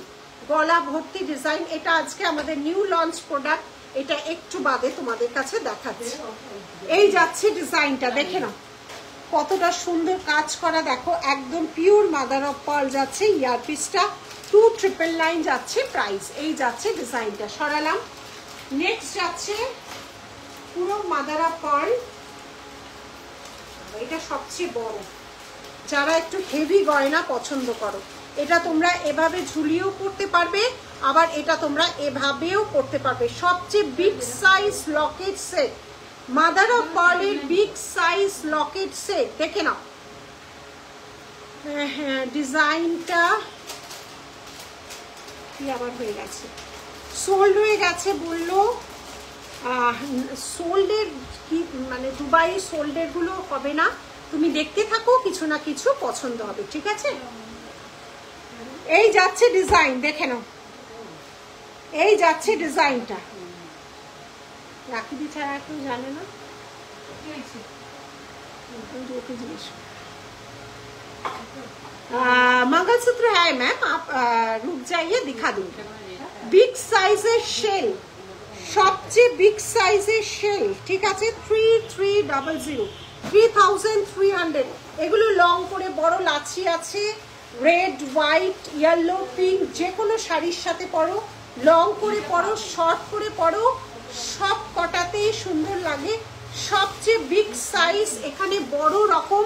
গলা ভর্তি ডিজাইন। এটা আজকে আমাদের নিউ লঞ্চ প্রোডাক্ট, এটা একটু বাদে তোমাদের কাছে দেখাচ্ছি। এই যাচ্ছে ডিজাইনটা, দেখে নাও কতটা সুন্দর কাজ করা, দেখো একদম পিওর মাদার অফ পার্ল যাচ্ছে। ইয়ারপিসটা 2999 যাচ্ছে প্রাইস। এই যাচ্ছে ডিজাইনটা, সরালাম। নেক্সট যাচ্ছে পুরো মাদার অফ পার্ল, এটা সবচেয়ে বড়, যারা একটু হেভি গয়না পছন্দ করো, এটা তোমরা এভাবে ঝুলিয়েও পড়তে পারবে, আবার এটা তোমরা এভাবেও পড়তে পারবে। সবচেয়ে big size locket set, mother of পার্লের বিগ সাইজ লকেট সেট, দেখে নাও। হ্যাঁ হ্যাঁ, ডিজাইনটা কি আবার হয়ে গেছে, সোল্ড হয়ে গেছে বললো। সোল্ডের কি মানে দুবাই সোল্ডের গুলো হবে না, তুমি দেখতে থাকো, কিছু না কিছু পছন্দ হবে, ঠিক আছে। এই যাচ্ছে ডিজাইন, দেখে নাও এই যাচ্ছে ডিজাইনটা। রাখি দি ছাড়া কেউ জানে না, मंगलसूत्र है मैम, आप रुक जाइए दिखा दूंगी। बिग साइजेर शेल, সবচেয়ে বিগ সাইজের শেল, ঠিক আছে, 3300, 3300। এগুলো লং করে বড় লাচি আছে, রেড, হোয়াইট, ইয়েলো, পিঙ্ক, যে কোনো শাড়ির সাথে পরো, লং করে পরো, শর্ট করে পরো, সব কটাতেই সুন্দর লাগে। সবচেয়ে বিগ সাইজ, এখানে বড় রকম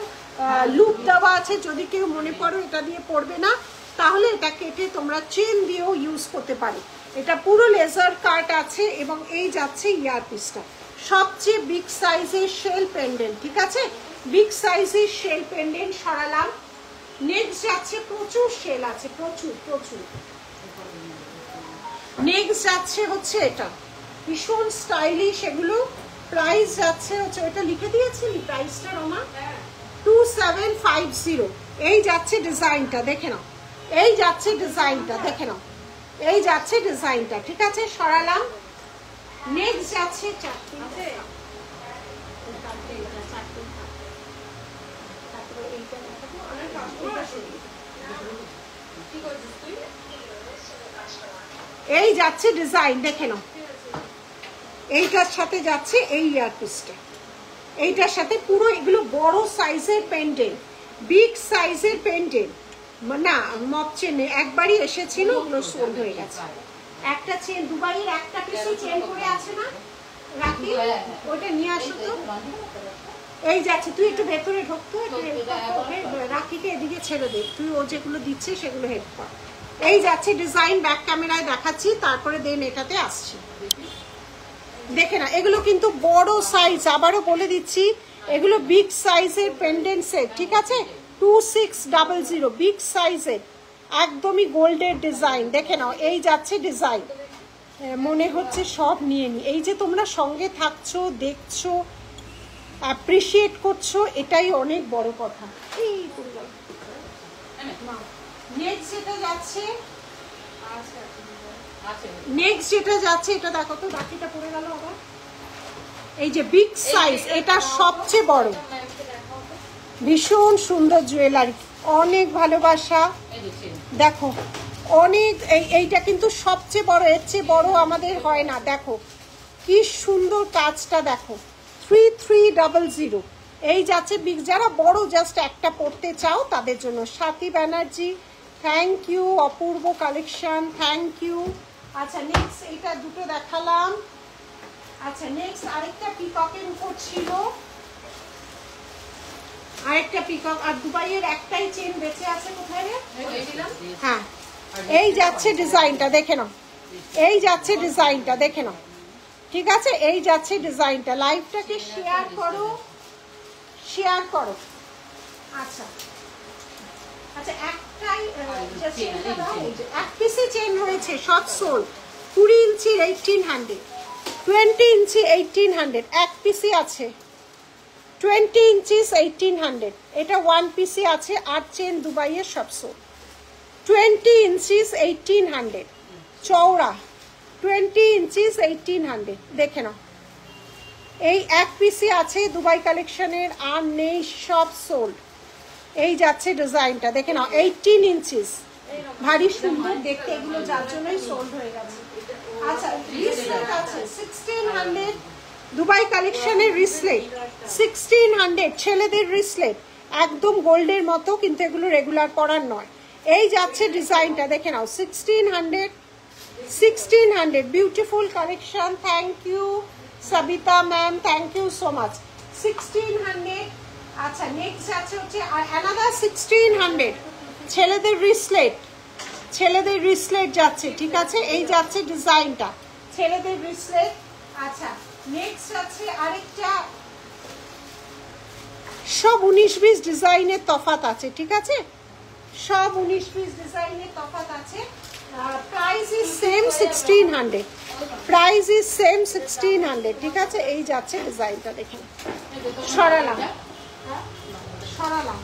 লুপ দেওয়া আছে, যদি কেউ মনে করো এটা দিয়ে পরবে না, তাহলে এটা কেটে তোমরা চেন দিয়েও ইউজ করতে পারো। এটা পুরো লেজার কাট আছে, এবং এই যাচ্ছে ইয়ারপিসটা। সবচেয়ে বিগ সাইজের শেল পেন্ডেন্ট, ঠিক আছে, বিগ সাইজের শেল পেন্ডেন্ট সরালাম। নেক্সট যাচ্ছে, প্রচুর শেল আছে, প্রচুর প্রচুর। নেক্সট যাচ্ছে হচ্ছে এটা ভীষণ স্টাইলিশ, এগুলো প্রাইস যাচ্ছে হচ্ছে, এটা লিখে দিয়েছিলি প্রাইসটা রোমা, 2750। এই যাচ্ছে ডিজাইনটা, দেখে নাও এই যাচ্ছে ডিজাইনটা, দেখে নাও এই যাচ্ছে ডিজাইনটা, ঠিক আছে, সরালাম। নেক্সট যাচ্ছে এই যাচ্ছে ডিজাইন, দেখে নাও এইটার সাথে যাচ্ছে এই ইয়ারপিসটা, এইটার সাথে পুরো এগুলো বড় সাইজের পেন্ডেন্ট, বিগ সাইজের পেন্ডেন্ট। না মপ চেন একবারই এসেছিল, ওগুলো সোল্ড হয়ে গেছে। একটা চেন দুবাইয়ের একটা পিসই চেন করে আছে না, রাখি ওটা নিয়ে আসো তো। এই যাচ্ছে, তুই একটু ভেতরে ঢুকতো, রাখিকে এদিকে ছেড়ে দে, তুই ও যেগুলো দিচ্ছে সেগুলো হেল্প কর। এই যাচ্ছে ডিজাইন, ব্যাক ক্যামেরায় দেখাচ্ছি, তারপরে দেন এটাতে আসছি। দেখে না, এগুলো কিন্তু বড় সাইজ, আবারও বলে দিচ্ছি, এগুলো বিগ সাইজের পেন্ডেন্ট সেট, ঠিক আছে, 2600, বিগ সাইজের, একদমই গোল্ডের ডিজাইন, দেখে নাও এই যাচ্ছে ডিজাইন। মনে হচ্ছে সব নিয়ে নি, এই যে তোমরা সঙ্গে থাকছো, দেখছো, অ্যাপ্রিসিয়েট করছো, এটাই অনেক বড় কথা। নেক্সট যেটা যাচ্ছে, নেক্সট যেটা যাচ্ছে, এটা দেখো তো, বাকিটা পড়ে গেল আবার। এই যে বিগ সাইজ, এটা সবচেয়ে বড়, ভীষণ সুন্দর জুয়েলারি, অনেক ভালোবাসা। দেখো অনেক, এইটা কিন্তু সবচেয়ে বড়, এর চেয়ে বড় আমাদের হয় না। দেখো কি সুন্দর কাজটা, দেখো 3300। এই যাচ্ছে বিগ, যারা বড় জাস্ট একটা পড়তে চাও তাদের জন্য। স্বাতি ব্যানার্জি, থ্যাংক ইউ, অপূর্ব কালেকশন, থ্যাংক ইউ। আচ্ছা নেক্সট এইটা দুটো দেখালাম, আচ্ছা নেক্সট আরেকটা পিককের উপর ছিল, আরেকটা পিকক। আর দুবাইয়ের একটাই চেন বেঁচে আছে কোথায় রে? হ্যাঁ এই যাচ্ছে ডিজাইনটা দেখে নাও, এই যাচ্ছে ডিজাইনটা দেখে নাও, ঠিক আছে? এই যাচ্ছে ডিজাইনটা। লাইভটাকে শেয়ার করো, শেয়ার করো। আচ্ছা আচ্ছা একটাই চেনটা দাও, এক পিসে চেন রয়েছে, সব সোল। 20 ইঞ্চির 1800, 20 ইঞ্চি 1800, এক পিসি আছে। 20 ইঞ্চিস 1800, এটা ওয়ান পিসি আছে। আর চেন দুবাইয়ের সব সোল। 20 ইঞ্চিস 1800 চওড়া, 20 ইঞ্চিস 1800 দেখে নাও। এই এক পিসি আছে দুবাই কালেকশনের, আর নেই, সব সোল্ড। এই যাচ্ছে ডিজাইনটা দেখে নাও, 18 ইঞ্চিস, ভারী সুন্দর দেখতে, এগুলো যার জন্যই সোল্ড হয়ে গেছে। আচ্ছা রিসলেট আছে 1600, দুবাই কালেকশনের রিসলেট 1600, ছেলেদের রিসলেট একদম গোল্ডের মতো, কিন্তু এগুলো রেগুলার পরার নয়। এই যাচ্ছে ডিজাইনটা দেখে নাও, 1600 beautiful collection. Thank you Sabita ma'am, thank you so much. 1600। আচ্ছা নেক্সট যাচ্ছে হচ্ছে অ্যানাদার 1600 ছেলেদের রিসলেট, ছেলেদের রিসলেট যাচ্ছে, ঠিক আছে? এই যাচ্ছে ডিজাইনটা, ছেলেদের রিসলেট। আচ্ছা নেক্সট যাচ্ছে আরেকটা, সব 19-20 ডিজাইনের তফাৎ আছে, ঠিক আছে? সব 19-20 ডিজাইনের তফাৎ আছে। Price is same 1600, price is same 1600, ঠিক আছে? এই যাচ্ছে ডিজাইনটা দেখেন, সরালাম সরালাম।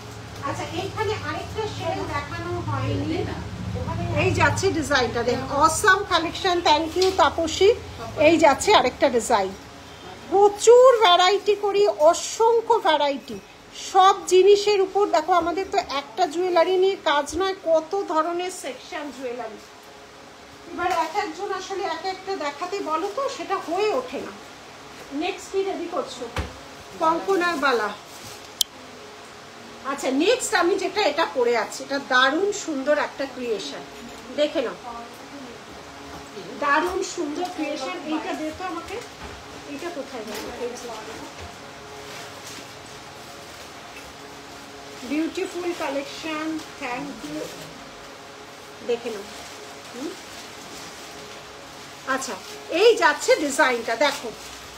আচ্ছা এইখানে আরেকটা শেড দেখানো হয়নি, এই যাচ্ছে ডিজাইনটা দেখ, awesome collection. Thank you Tapasi. এই যাচ্ছে আরেকটা ডিজাইন, প্রচুর ভ্যারাইটি করি, অসংখ্য ভ্যারাইটি, সব জিনিসের উপর দেখো। আমাদের তো একটা জুয়েলারি নিয়ে কাজ নয়, কত ধরনের সেকশন জুয়েলারি। এবার এক একজন আসলে এক একটা দেখাতে বলো তো, সেটা হয়ে ওঠে না। নেক্সট কি রেডি করছো? কঙ্কনার বালা। আচ্ছা নেক্সট আমি যেটা এটা পরে আছি, এটা দারুণ সুন্দর একটা ক্রিয়েশন, দেখে নাও, দারুণ সুন্দর ক্রিয়েশন। এইটা দে তো আমাকে, এইটা কোথায় গেল? বিউটিফুল কালেকশন, থ্যাংক ইউ, দেখে নাও। আচ্ছা এই যাচ্ছে ডিজাইনটা, দেখো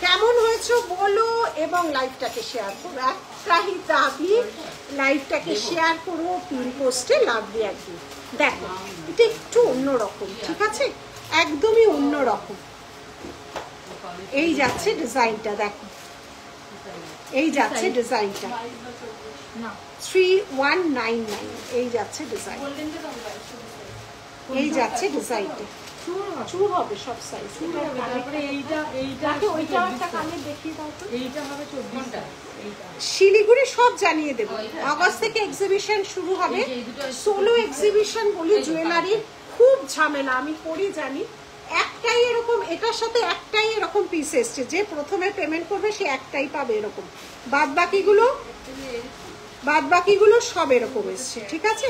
কেমন হয়েছে বলো, এবং লাইভটাকে শেয়ার করো। একটাই দাবি, লাইভটাকে শেয়ার করো, পিন পোস্টে লাগবে একদিন। দেখো এটা একটু অন্যরকম, ঠিক আছে? একদমই অন্যরকম। এই যাচ্ছে ডিজাইনটা, দেখো এই যাচ্ছে ডিজাইনটা 3199, এই যাচ্ছে ডিজাইন, এই যাচ্ছে ডিজাইনটা। চুর হবে সব সাইজ। তারপরে এইটা ওইটা একটা কানে দেখিয়ে দাও তো। এইটা হবে 24টা, শিলিগুড়ি সব জানিয়ে দেবো। আগস্ট থেকে এক্সিবিশন শুরু হবে, সোলো এক্সিবিশন বলি জুয়েলারির, খুব ঝামেলা, আমি করি জানি। একটাই এরকম, এটার সাথে একটাই এরকম পিস এসছে, যে প্রথমে পেমেন্ট করবে সে একটাই পাবে এরকম, বাদ বাকিগুলো সব এরকম এসছে, ঠিক আছে?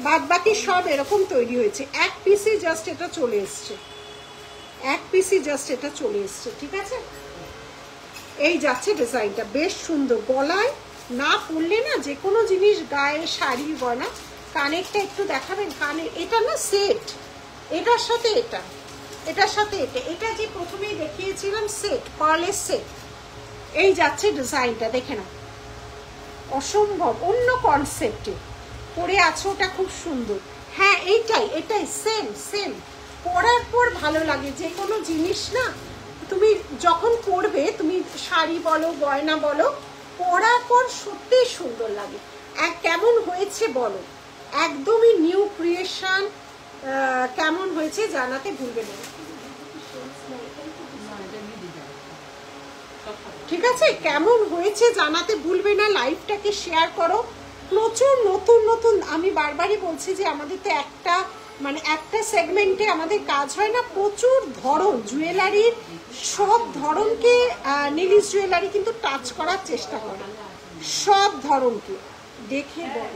বাদ বাকি সব এরকম তৈরি হয়েছে, এক পিসি জাস্ট এটা চলে এসছে, এক পিসি জাস্ট এটা চলে এসছে, ঠিক আছে? এই যাচ্ছে ডিজাইনটা, বেশ সুন্দর। গলায় না পরলে না যে কোনো জিনিস, গায়ে শাড়ি গয়না, কানেরটা একটু দেখাবেন। কানের এটা না সেট, এটার সাথে এটা, এটার সাথে এটা, এটা যে প্রথমেই দেখিয়েছিলাম সেট, পার্লের সেট। এই যাচ্ছে ডিজাইনটা, দেখে না, অসম্ভব অন্য কনসেপ্টে পরে আছো, ওটা খুব সুন্দর। হ্যাঁ এইটাই, এটাই সেম সেম, পরার পর ভালো লাগে। যে কোনো জিনিস না তুমি যখন পরবে, তুমি শাড়ি বলো গয়না বলো, পরার পর সত্যি সুন্দর লাগে। এক কেমন হয়েছে বলো, একদমই নিউ ক্রিয়েশন, কেমন হয়েছে জানাতে ভুলবে না, ঠিক আছে? কেমন হয়েছে জানাতে ভুলবে না, লাইভটাকে শেয়ার করো। প্রচুর নতুন নতুন, আমি বারবারই বলছি যে আমাদের তো একটা মানে একটা সেগমেন্টে আমাদের কাজ হয় না, প্রচুর ধরন জুয়েলারির, সব ধরনকে নীলিশ জুয়েলারি কিন্তু টাচ করার চেষ্টা করে, সব ধরনকে। দেখে বল,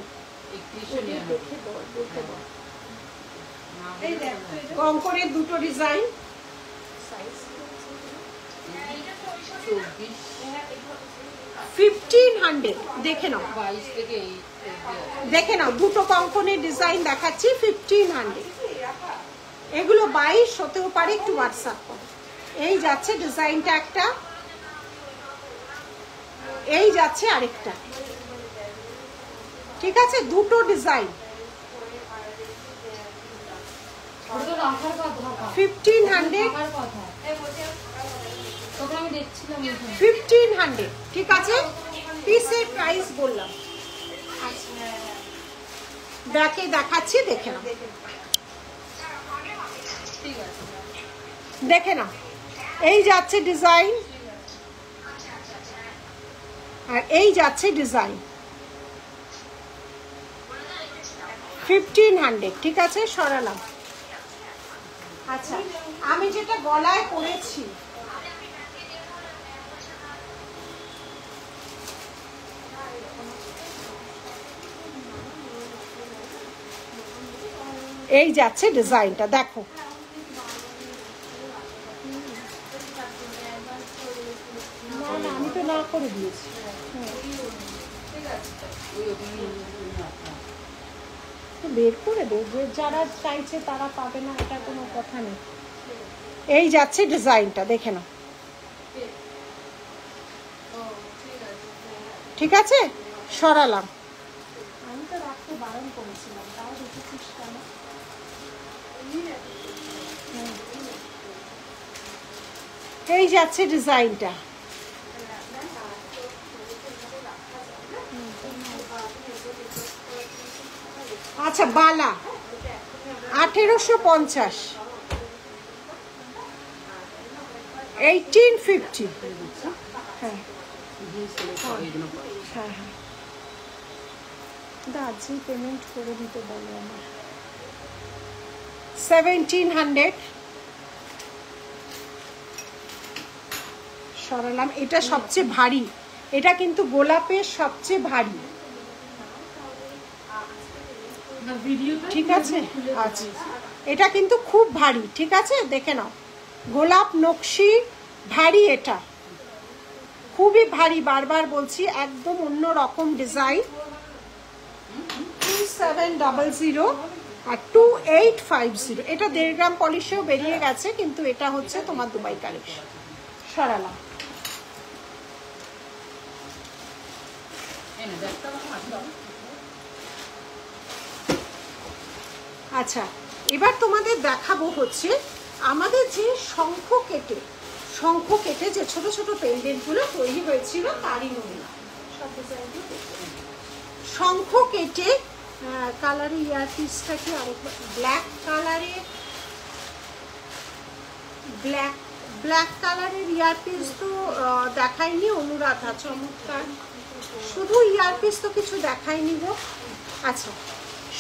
দেখে বল, বলতে বল। কঙ্কনের দুটো ডিজাইন, 1500 দেখে নাও, 22 থেকে এই দেখে নাও দুটো কঙ্কনের ডিজাইন দেখাচ্ছি 1500। এগুলো 22 হতেও পারে, একটু হোয়াটসঅ্যাপ করো। এই যাচ্ছে ডিজাইনটা একটা, এই যাচ্ছে আরেকটা, ঠিক আছে? দুটো ডিজাইন 1500 1500, ঠিক আছে? পিসের প্রাইস বললাম। ব্যাকে দেখাচ্ছি, দেখে নাও, দেখে নাও। এই যাচ্ছে ডিজাইন আর এই যাচ্ছে ডিজাইন 1500, ঠিক আছে? সরালাম। আচ্ছা, আমি যেটা গলায় পরেছি এই যাচ্ছে ডিজাইনটা, দেখো। না না, আমি তো না করে দিয়েছি। বের করে দেব, যারা চাইছে তারা পাবে না, এটা কোনো কথা নেই। এই যাচ্ছে ডিজাইনটা, দেখে নাও, ঠিক আছে? সরালাম। আমি তো রাখতে বারণ করেছিলাম, তাও দেখেছিস কেন? এই যাচ্ছে ডিজাইনটা, আচ্ছা। বালা 1850, 1850। হ্যাঁ হ্যাঁ হ্যাঁ, দাজি পেমেন্ট করে দিতে বলো আমার। 1700 সরালাম। এটা সবচেয়ে ভারী, এটা কিন্তু গোলাপের সবচেয়ে ভারী, ঠিক আছে? আচ্ছা, এটা কিন্তু খুব ভারী, ঠিক আছে? দেখে নাও, গোলাপ নকশি ভারী, এটা খুবই ভারী, বারবার বলছি, একদম অন্য রকম ডিজাইন। 2700 আর 2850। এটা 1.5 গ্রাম পলিশেও বেরিয়ে গেছে, কিন্তু এটা হচ্ছে তোমার দুবাই কালেকশন। সরালাম। আচ্ছা, এবার তোমাদের দেখাবো হচ্ছে আমাদের যে শঙ্খ কেটে যে ছোট ছোট পেন্ডেন্টগুলো তৈরি হয়েছিল তারই নমুনা। শঙ্খ কেটে কালারে ইয়ারপিসটাকে আরেকবার ব্ল্যাক কালারের ইয়ারপিস তো দেখাইনি অনুরাধা, চমৎকার। শুধু ইয়ারপিস তো কিছু দেখাইনি গো। আচ্ছা,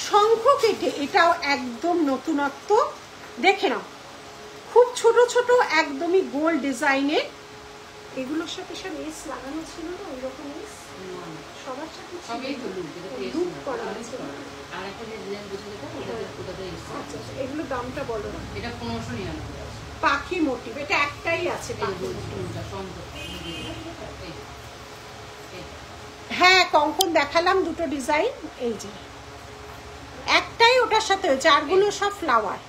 শঙ্খ কেটে এটাও একদম নতুনত্ব, দেখে নাও, খুব ছোট ছোট একদমই গোল ডিজাইনের। এগুলোর সাথে সব এস লাগানো ছিল না, ওইরকম এস সবার সাথে লুপ করা আছে। এগুলো দামটা বলো না। এটা 1599, পাখি মোটিভ, এটা একটাই আছে। হ্যাঁ, কঙ্কন দেখালাম দুটো ডিজাইন, এই যে একটাই ওটার সাথে হয়েছে, আরগুলো সব ফ্লাওয়ার,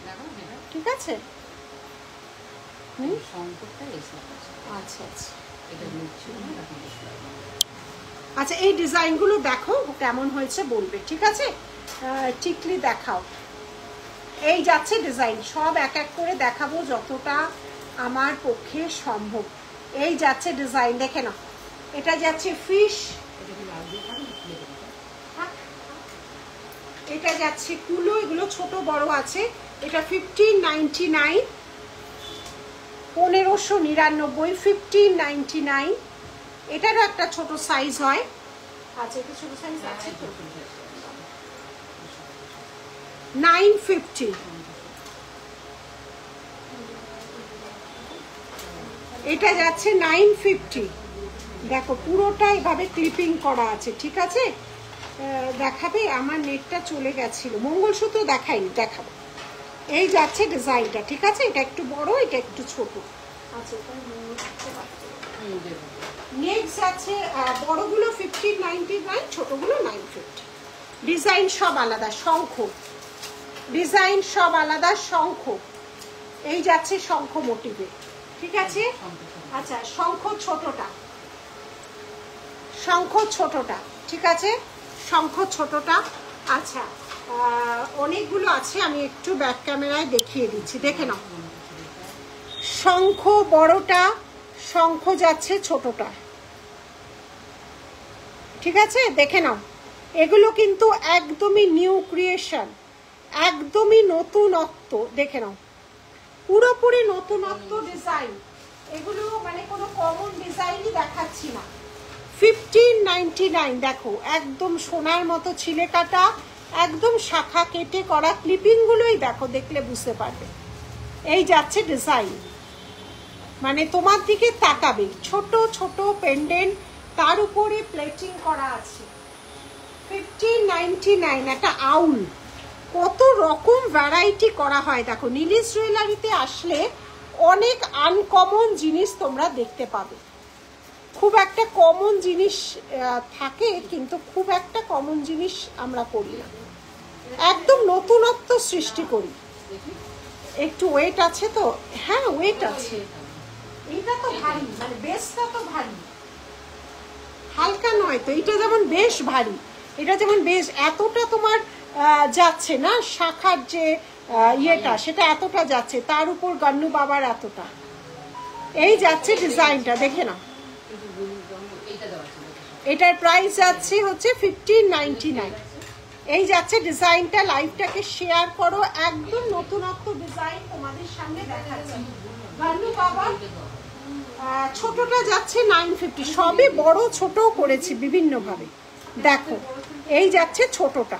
ঠিক আছে? আচ্ছা আচ্ছা আচ্ছা, এই ডিজাইনগুলো দেখো কেমন হয়েছে বলবে, ঠিক আছে? টিকলি দেখাও। এই যাচ্ছে ডিজাইন, সব এক এক করে দেখাবো যতটা আমার পক্ষে সম্ভব। এই যাচ্ছে ডিজাইন, দেখে নাও, এটা যাচ্ছে ফিশ, এটা যাচ্ছে কুলো, এগুলো ছোট বড় আছে। এটা 1599, 1599, 1599। এটারও একটা ছোট সাইজ হয়। আচ্ছা, এটা ছোট সাইজ আছে তো, 950। এটা যাচ্ছে 950। দেখো পুরোটা এভাবে ক্লিপিং করা আছে, ঠিক আছে? দেখাবে, আমার নেটটা চলে গেছিল, মঙ্গলসূত্র দেখাইনি, দেখাবো। এই যাচ্ছে ডিজাইনটা, ঠিক আছে? এটা একটু বড়, এটা একটু ছোট। আচ্ছা, এটা নেক্সট আছে বড়গুলো 1599, ছোটগুলো 950। ডিজাইন সব আলাদা, শঙ্খ ডিজাইন সব আলাদা, শঙ্খ এই যাচ্ছে শঙ্খ মোটিভে, ঠিক আছে। আচ্ছা শঙ্খ ছোটটা, শঙ্খ ছোটটা, ঠিক আছে, শঙ্খ ছোটটা। আচ্ছা অনেকগুলো আছে, আমি একটু ব্যাক ক্যামেরায় দেখিয়ে দিচ্ছি, দেখে নাও। শঙ্খ বড়টা, শঙ্খ যাচ্ছে ছোটটা, ঠিক আছে, দেখে নাও। এগুলো কিন্তু একদমই নিউ ক্রিয়েশন, একদমই নতুনত্ব, দেখে নাও, পুরোপুরি নতুনত্ব ডিজাইন। এগুলো মানে কোনো কমন ডিজাইনই দেখাচ্ছি না। 1599, দেখো একদম সোনার মতো ছিলে কাটা, একদম শাখা কেটে করা, ক্লিপিং গুলোই দেখো, দেখলে বুঝতে পারবে। এই যাচ্ছে ডিজাইন, মানে তোমার দিকে তাকাবে, ছোট ছোট পেন্ডেন্ট, তার উপরে প্লেটিং করা আছে। 1599, একটা আউল, কত রকম ভ্যারাইটি করা হয়। দেখো নীলিশ জুয়েলারিতে আসলে অনেক আনকমন জিনিস তোমরা দেখতে পাবে। খুব একটা কমন জিনিস থাকে, কিন্তু খুব একটা কমন জিনিস আমরা করি না, একদম নতুনত্ব সৃষ্টি করি। একটু ওয়েট আছে তো, হ্যাঁ ওয়েট আছে। এটা তো ভারী, মানে বেসটা তো ভারী, হালকা নয় তো। এটা যেমন বেশ ভারী, এটা যেমন বেশ এতটা তোমার যাচ্ছে না, শাখার যে ইয়েটা সেটা এতটা যাচ্ছে, তার উপর গান্নু বাবার এতটা, এই যাচ্ছে ডিজাইনটা, দেখে না। এটার প্রাইস যাচ্ছে হচ্ছে 1599। এই যাচ্ছে ডিজাইনটা। লাইভটাকে শেয়ার করো, একদম নতুনত্ব ডিজাইন তোমাদের সামনে দেখাচ্ছি। গান্নু বাবার ছোটটা যাচ্ছে 950, সবই বড় ছোট করেছি বিভিন্ন ভাবে। দেখো এই যাচ্ছে ছোটটা,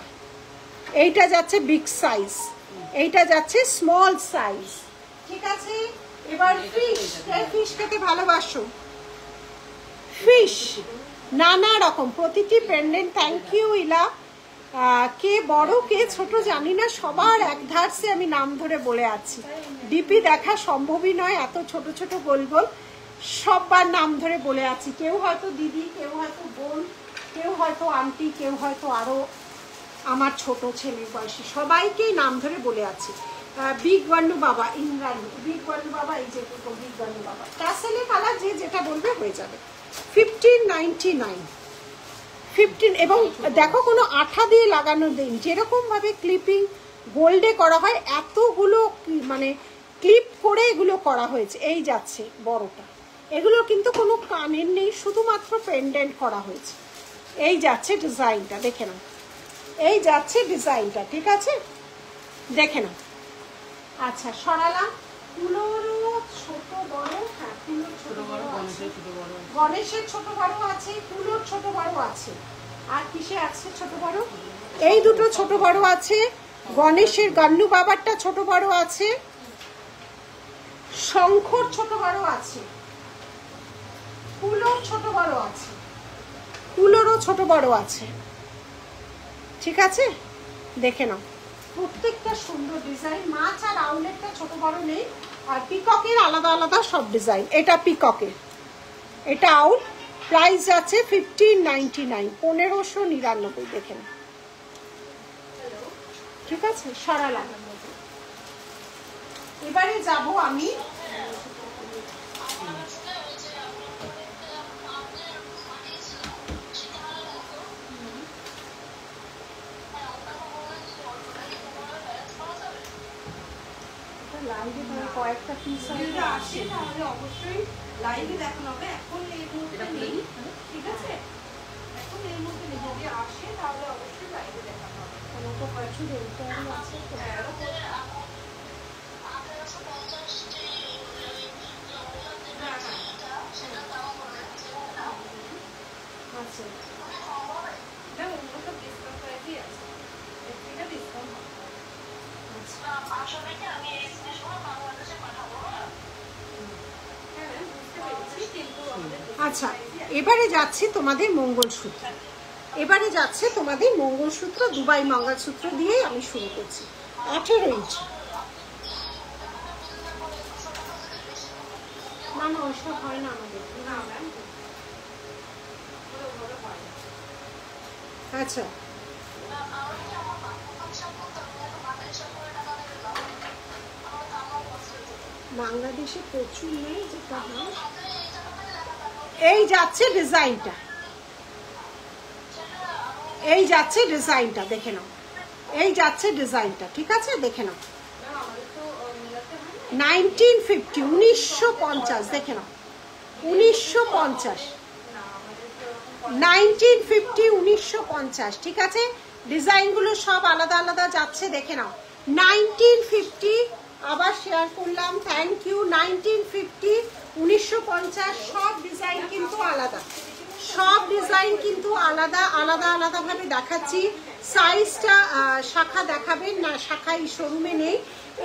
এইটা যাচ্ছে বিগ সাইজ, এইটা যাচ্ছে স্মল সাইজ, ঠিক আছে। এবার ফিশ, ফিশ খেতে ভালোবাসো, ফিশ নানা রকম প্রতিটি পেন্ডেন্ট। থ্যাংক ইউ ইলা। কে বড় কে ছোট জানি না, সবার এক ধারসে আমি নাম ধরে বলে আছি। ডিপি দেখা সম্ভবই নয়, এত ছোট ছোট গোল গোল, সবার নাম ধরে বলে আছি। কেউ হয়তো দিদি, কেউ হয়তো বোন, কেউ হয়তো আন্টি, কেউ হয়তো আরো আমার ছোট ছেলের বয়সী, সবাইকেই নাম ধরে বলে আছি। বিগ গান্নু বাবা, ইন্দ্রাণী, বিগ গান্নু বাবা, এই যে বিগ গান্নু বাবা, ক্যাসেলে কালার, যে যেটা বলবে হয়ে যাবে। 1599, 15। এবং দেখো কোনো আঠা দিয়ে লাগানো দিন, যেরকম ভাবে ক্লিপিং গোল্ডে করা হয়, এতগুলো মানে ক্লিপ করে এগুলো করা হয়েছে। এই যাচ্ছে বড়টা, এগুলো কিন্তু কোনো কানের নেই, শুধুমাত্র পেন্ডেন্ট করা হয়েছে। এই যাচ্ছে ডিজাইনটা, দেখে নাও, এই যাচ্ছে ডিজাইনটা, ঠিক আছে, দেখে নাও। আচ্ছা সরালাম। কুলোরও ছোট বড়, হ্যাঁ কুলোর ছোট বড় আছে, গণেশের ছোট বড় আছে, কুলোর ছোট বড় আছে, আর কিসে আছে ছোট বড়? এই দুটো ছোট বড় আছে, গণেশের গান্নু বাবারটা ছোট বড় আছে, শঙ্খর ছোট বড় আছে, কুলোর ছোট বড় আছে, কুলোরও ছোট বড় আছে, ঠিক আছে, দেখে নাও। প্রত্যেকটা সুন্দর ডিজাইন। মাছ আর আউলেটটা ছোট বড় নেই, আর পিককের আলাদা আলাদা সব ডিজাইন। এটা পিককের, এটা আউল, প্রাইস আছে 1599, 1599, দেখেন, ঠিক আছে, সরালাম। এবারে যাব আমি লাইভে, মানে কয়েকটা পিস আসে, তাহলে অবশ্যই লাইভে দেখানো হবে। এখন এই মুহূর্তে নেই, ঠিক আছে, এখন এই মুহূর্তে নেই, যদি আসে তাহলে অবশ্যই লাইভে দেখানো হবে। কোনো তো প্রচুর ইন্টারভিউ আছে, আচ্ছা না, অন্য তো ডিসকাউন্ট প্রাইসই আছে, এটা ডিসকাউন্ট হবে। আচ্ছা এবারে যাচ্ছি তোমাদের মঙ্গলসূত্র। এবারে যাচ্ছে তোমাদের মঙ্গলসূত্র, দুবাই মঙ্গলসূত্র দিয়ে আমি শুরু করছি। 18 ইঞ্চি, না না ওইসব হয় না আমাদের। না ম্যাম ওভাবে হয় না। আচ্ছা বাংলাদেশে প্রচুর নেই যেটা হয়। এই যাচ্ছে ডিজাইনটা, এই যাচ্ছে ডিজাইনটা, দেখে নাও। এই যাচ্ছে ডিজাইনটা, ঠিক আছে, দেখে নাও। ম্যাম আমাদের তো মেলাতে হয় না। 1950 1950 দেখে নাও, 1950 না আমাদের তো 1950 1950, ঠিক আছে। ডিজাইনগুলো সব আলাদা আলাদা যাচ্ছে, দেখে নাও। 1950 আবার শেয়ার করলাম, থ্যাংক ইউ। 1950 1950 সব ডিজাইন কিন্তু আলাদা, সব ডিজাইন কিন্তু আলাদা আলাদা আলাদা ভাবে দেখাচ্ছি। সাইজটা শাখা দেখাবেন না, শাখা এই শোরুমে নেই।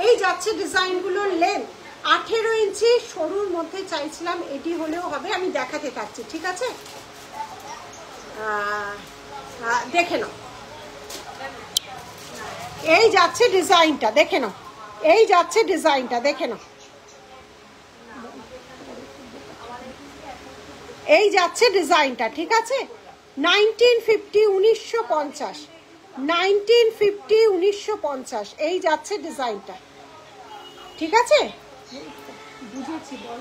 এই যাচ্ছে ডিজাইনগুলোর লেন্থ 18 ইঞ্চি, সরুর মধ্যে চাইছিলাম, এটি হলেও হবে, আমি দেখাতে থাকছি, ঠিক আছে। দেখে নাও, এই যাচ্ছে ডিজাইনটা, দেখে নাও। এই যাচ্ছে ডিজাইনটা, দেখে নাও। এই যাচ্ছে ডিজাইনটা, ঠিক আছে। 1950 1950 1950 1950 এই যাচ্ছে ডিজাইনটা, ঠিক আছে। বুঝেছি, বল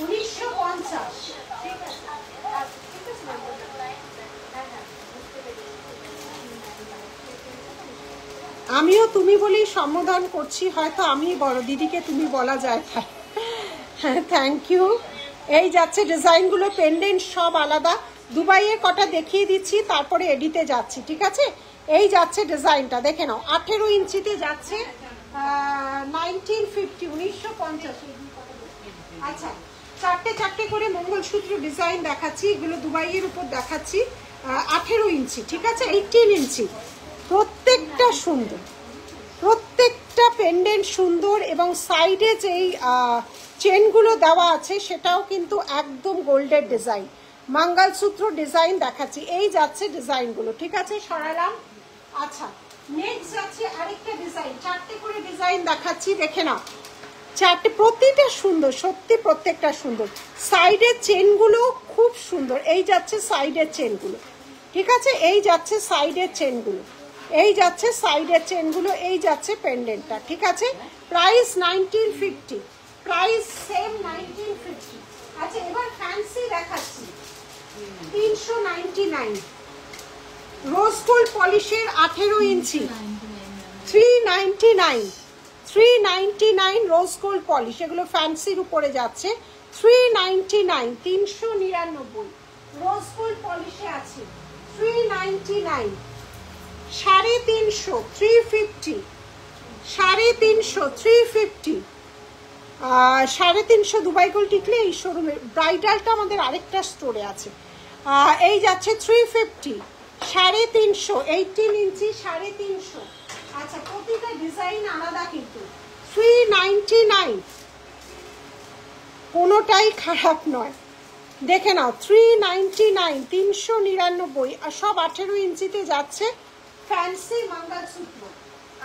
1950, ঠিক আছে। আমিও তুমি বলেই সম্বোধন করছি, হয়তো আমি বড় দিদিকে তুমি বলা যায়। হ্যাঁ থ্যাংক ইউ। এই যাচ্ছে ডিজাইনগুলো, পেন্ডেন্ট সব আলাদা। দুবাইয়ের কটা দেখিয়ে দিচ্ছি, তারপরে এডিতে যাচ্ছি, ঠিক আছে। এই যাচ্ছে ডিজাইনটা, দেখে নাও। 18 ইঞ্চিতে যাচ্ছে, 1950 1950। আচ্ছা চারটে চারটে করে মঙ্গলসূত্র ডিজাইন দেখাচ্ছি, এগুলো দুবাইয়ের উপর দেখাচ্ছি। 18 ইঞ্চি, ঠিক আছে, 18 ইঞ্চি। প্রত্যেকটা সুন্দর, প্রত্যেকটা পেন্ডেন্ট সুন্দর, এবং সাইডে যেই চেনগুলো দেওয়া আছে সেটাও কিন্তু একদম গোল্ডের ডিজাইন, মঙ্গলসূত্র ডিজাইন দেখাচ্ছি। এই যাচ্ছে ডিজাইনগুলো, ঠিক আছে, সরালাম। আচ্ছা নেক্সট যাচ্ছে আরেকটা ডিজাইন, চারটে করে ডিজাইন দেখাচ্ছি, দেখে নাও। চারটে, প্রতিটা সুন্দর, সত্যি প্রত্যেকটা সুন্দর। সাইডের চেনগুলো খুব সুন্দর, এই যাচ্ছে সাইডের চেনগুলো, ঠিক আছে। এই যাচ্ছে সাইডের চেনগুলো, এই যাচ্ছে সাইডের চেনগুলো, এই যাচ্ছে পেন্ডেন্টটা, ঠিক আছে। Price 1950, price same 1950। আচ্ছা এবার ফ্যান্সি দেখাচ্ছি, 399 রোজ গোল্ড পলিশের 18 ইঞ্চি, 399 399 রোজ গোল্ড পলিশ, এগুলো ফ্যান্সির উপরে যাচ্ছে। 399 399 রোজ গোল্ড পলিশে আছে, 399 350 350 350 350 350 দুবাই গোল্ড টিকলে এই শোরুমে। ব্রাইডালটা আমাদের আরেকটা স্টোরে আছে। এই যাচ্ছে 350 350 18 ইঞ্চি 350। আচ্ছা প্রতিটা ডিজাইন আলাদা কিন্তু। 399 কোনোটাই খারাপ নয়, দেখে নাও। 399 399, আর সব 18 ইঞ্চিতে যাচ্ছে, ফ্যান্সি মঙ্গলসূত্র।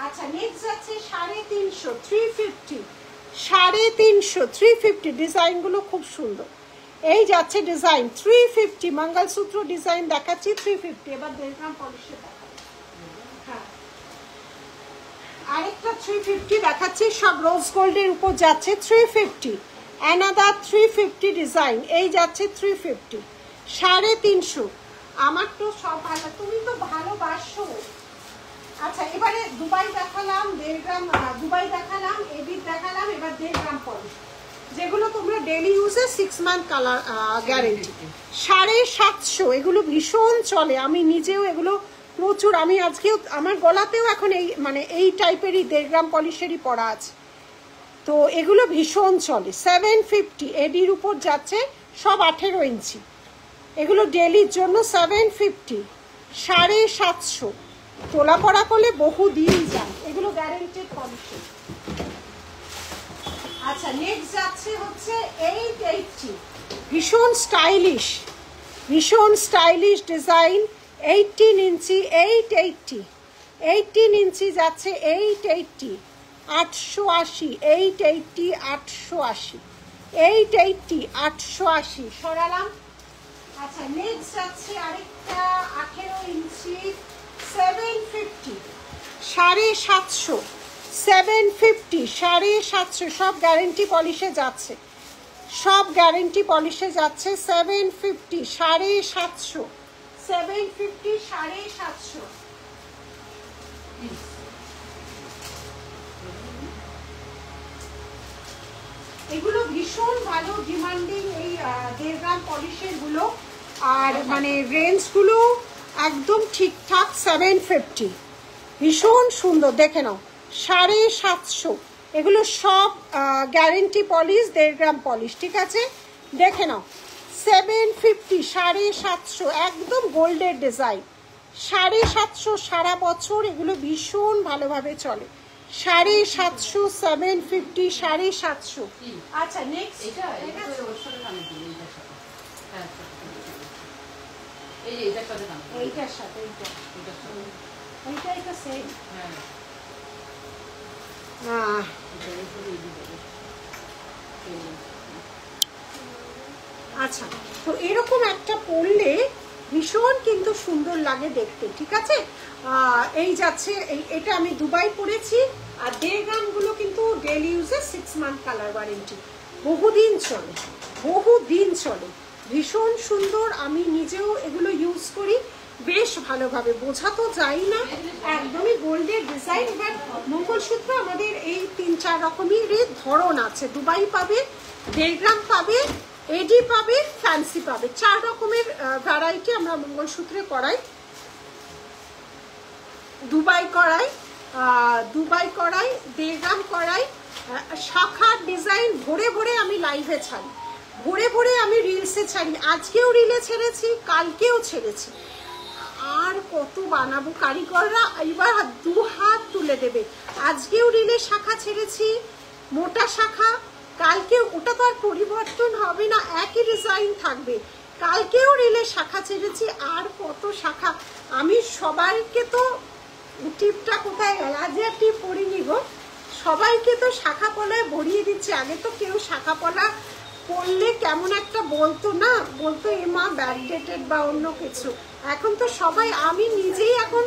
আচ্ছা নেক্সট যাচ্ছে 350 350 350 350, ডিজাইনগুলো খুব সুন্দর। এই যাচ্ছে ডিজাইন 350 মঙ্গলসূত্র ডিজাইন দেখাচ্ছি 350। এবার দেখলাম পলিশে হ্যাঁ আরেকটা 350 দেখাচ্ছি, সব রোজ গোল্ডের উপর যাচ্ছে। 350 অ্যানাদার 350 ডিজাইন, এই যাচ্ছে 350 350। আমার তো সব ভালো, তুমি তো ভালোবাসো। আচ্ছা এবারে দুবাই দেখালাম 1.5 গ্রাম, দুবাই দেখালাম, এবিট দেখালাম, এবার 1.5 গ্রাম পলিশ, যেগুলো তোমরা ডেলি ইউজে 6 মান্থ কালার গ্যারেন্টি। 750, এগুলো ভীষণ চলে, আমি নিজেও এগুলো প্রচুর, আমি আজকেও আমার গলাতেও এখন এই মানে এই টাইপেরই 1.5 গ্রাম পলিশেরই পরা আছে, তো এগুলো ভীষণ চলে। 750 এডির উপর যাচ্ছে, সব 18 ইঞ্চি, এগুলো ডেলির জন্য 750 750। তোলা পড়া করলে বহু দিন যায়, এগুলো গ্যারেন্টেড পলিশি। আচ্ছা নেক্সট যাচ্ছে হচ্ছে 880, ভীষণ স্টাইলিশ, ভীষণ স্টাইলিশ ডিজাইন। 18 ইঞ্চি 880, 18 ইঞ্চি যাচ্ছে 880। 880, 880, 880, 880, 880 সরালাম। আচ্ছা নেক্সট যাচ্ছে আরেকটা 18 ইঞ্চি 750, 750, 750, 750, সব গ্যারেন্টি পলিশে যাচ্ছে, সব গ্যারেন্টি পলিশে যাচ্ছে। 750, 750, 750, 750। এগুলো ভীষণ ভালো ডিমান্ডিং এই 1.5 গ্রাম পলিশের গুলো, আর মানে রেঞ্জগুলো একদম ঠিকঠাক। 750 ভীষণ সুন্দর, দেখে নাও। 750, এগুলো সব গ্যারেন্টি পলিশ, 1.5 গ্রাম পলিশ, ঠিক আছে, দেখে নাও। 750, 750, একদম গোল্ডের ডিজাইন। 750 সারা বছর এগুলো ভীষণ ভালোভাবে চলে। 750, 750, 750। আচ্ছা নেক্সট এইটার সাথে এইটা সেম। আচ্ছা তো এরকম একটা পরলে ভীষণ কিন্তু সুন্দর লাগে দেখতে, ঠিক আছে। এই যাচ্ছে এটা আমি দুবাই পরেছি, আর 1.5 গ্রাম গুলো কিন্তু ডেইলি ইউজে 6 মান্থ কালার ওয়ারেন্টি, বহুদিন চলে, বহুদিন চলে, ভীষণ সুন্দর। আমি নিজেও এগুলো ইউজ করি বেশ ভালোভাবে, বোঝা তো যায় না, একদমই গোল্ডের ডিজাইন। এবার মঙ্গলসূত্র আমাদের এই 3-4 রকমের ধরন আছে, দুবাই পাবে, 1.5 গ্রাম পাবে, এডি পাবে, ফ্যান্সি পাবে, 4 রকমের ভ্যারাইটি আমরা মঙ্গলসূত্রে করাই। দুবাই করাই, 1.5 গ্রাম করাই, শাখার ডিজাইন ভরে ভরে আমি লাইভে ছাড়ি, ভরে ভরে আমি রিলসে ছাড়ি, আজকেও রিলে ছেড়েছি, কালকেও ছেড়েছি, আর কত বানাবো, কারিগররা এবার 2 হাত তুলে দেবে। আজকেও রিলে শাখা ছেড়েছি, মোটা শাখা, কালকে ওটা তো আর পরিবর্তন হবে না, একই ডিজাইন থাকবে। কালকেও রিলে শাখা ছেড়েছি, আর কত শাখা। আমি সবাইকে তো টিপটা কোথায় গেল, আজ আর টিপ পরিনি গো, সবাইকে তো শাখা পলায় ভরিয়ে দিচ্ছে। আগে তো কেউ শাখা পলা পরলে কেমন একটা বলতো না, বলতো এ মা ব্যাকডেটেড বা অন্য কিছু। এখন তো সবাই, আমি নিজেই এখন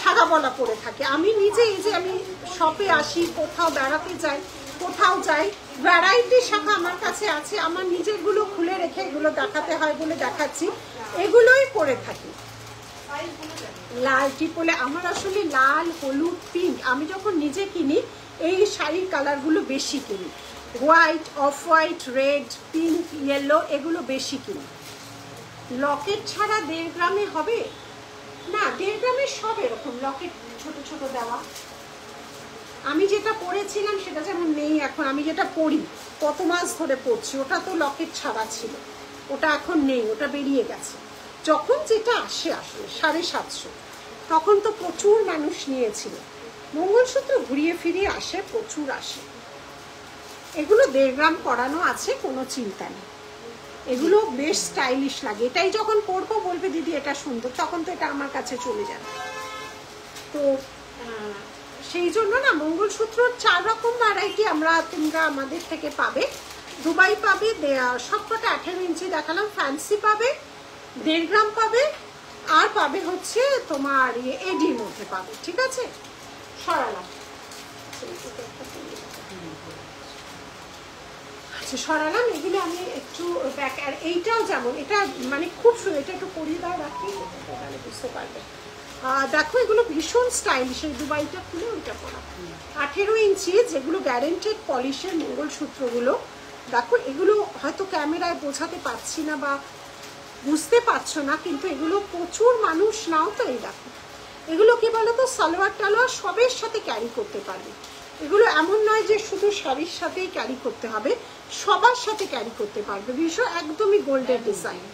শাখা পলা পরে থাকি, আমি নিজে এই যে আমি শপে আসি, কোথাও বেড়াতে যাই, কোথাও যাই, ভ্যারাইটি শাখা আমার কাছে আছে, আমার নিজেরগুলো খুলে রেখে এগুলো দেখাতে হয় বলে দেখাচ্ছি, এগুলোই পরে থাকি। লাল টিপলে আমার আসলে লাল, হলুদ, পিঙ্ক, আমি যখন নিজে কিনি এই শাড়ির কালারগুলো বেশি কিনি, white, off white, red, pink, yellow, এগুলো বেশি কিনি। লকেট ছাড়া 1.5 গ্রামে হবে না, 1.5 গ্রামের সব এরকম লকেট ছোট ছোট দেওয়া। আমি যেটা পরেছিলাম সেটা যেমন নেই এখন, আমি যেটা পরি কত মাস ধরে পরছি, ওটা তো লকেট ছাড়া ছিল, ওটা এখন নেই, ওটা বেরিয়ে গেছে। যখন যেটা আসে আসলে 750, তখন তো প্রচুর মানুষ নিয়েছিল। মঙ্গলসূত্র ঘুরিয়ে ফিরিয়ে আসে, প্রচুর আসে। এগুলো 1.5 গ্রাম করানো আছে, কোনো চিন্তা নেই, এগুলো বেশ স্টাইলিশ লাগে। এটাই যখন পরবো বলবে দিদি এটা সুন্দর, তখন তো এটা আমার কাছে চলে যাবে। তো সেই জন্য না মঙ্গলসূত্র 4 রকম ভ্যারাইটি তোমরা আমাদের থেকে পাবে। দুবাই পাবে, সবকটা 18 ইঞ্চি দেখালাম, ফ্যান্সি পাবে, 1.5 গ্রাম পাবে, আর পাবে হচ্ছে তোমার এডির মধ্যে পাবে, ঠিক আছে। সরালাম, আচ্ছা সরালাম, এগুলো আমি একটু ব্যাক। আর এইটাও যেমন, এটা মানে খুব সুন্দর, এটা একটু পরিয়ে দাও, রাখি তাহলে বুঝতে পারবে। দেখো এগুলো ভীষণ স্টাইলিশ, এই দুবাইটা খুলে ওইটা পরা। 18 ইঞ্চি যেগুলো গ্যারেন্টেড পলিশের মঙ্গলসূত্রগুলো, দেখো এগুলো হয়তো ক্যামেরায় বোঝাতে পারছি না বা বুঝতে পারছো না, কিন্তু এগুলো প্রচুর মানুষ নাও তো। এই দেখো এগুলো কি বলতো, সালোয়ার টালোয়ার সবের সাথে ক্যারি করতে পারবে। এগুলো এমন নয় যে শুধু শাড়ির সাথেই ক্যারি করতে হবে, সবার সাথে ক্যারি করতে পারবে। ভীষণ একদমই গোল্ডের ডিজাইন,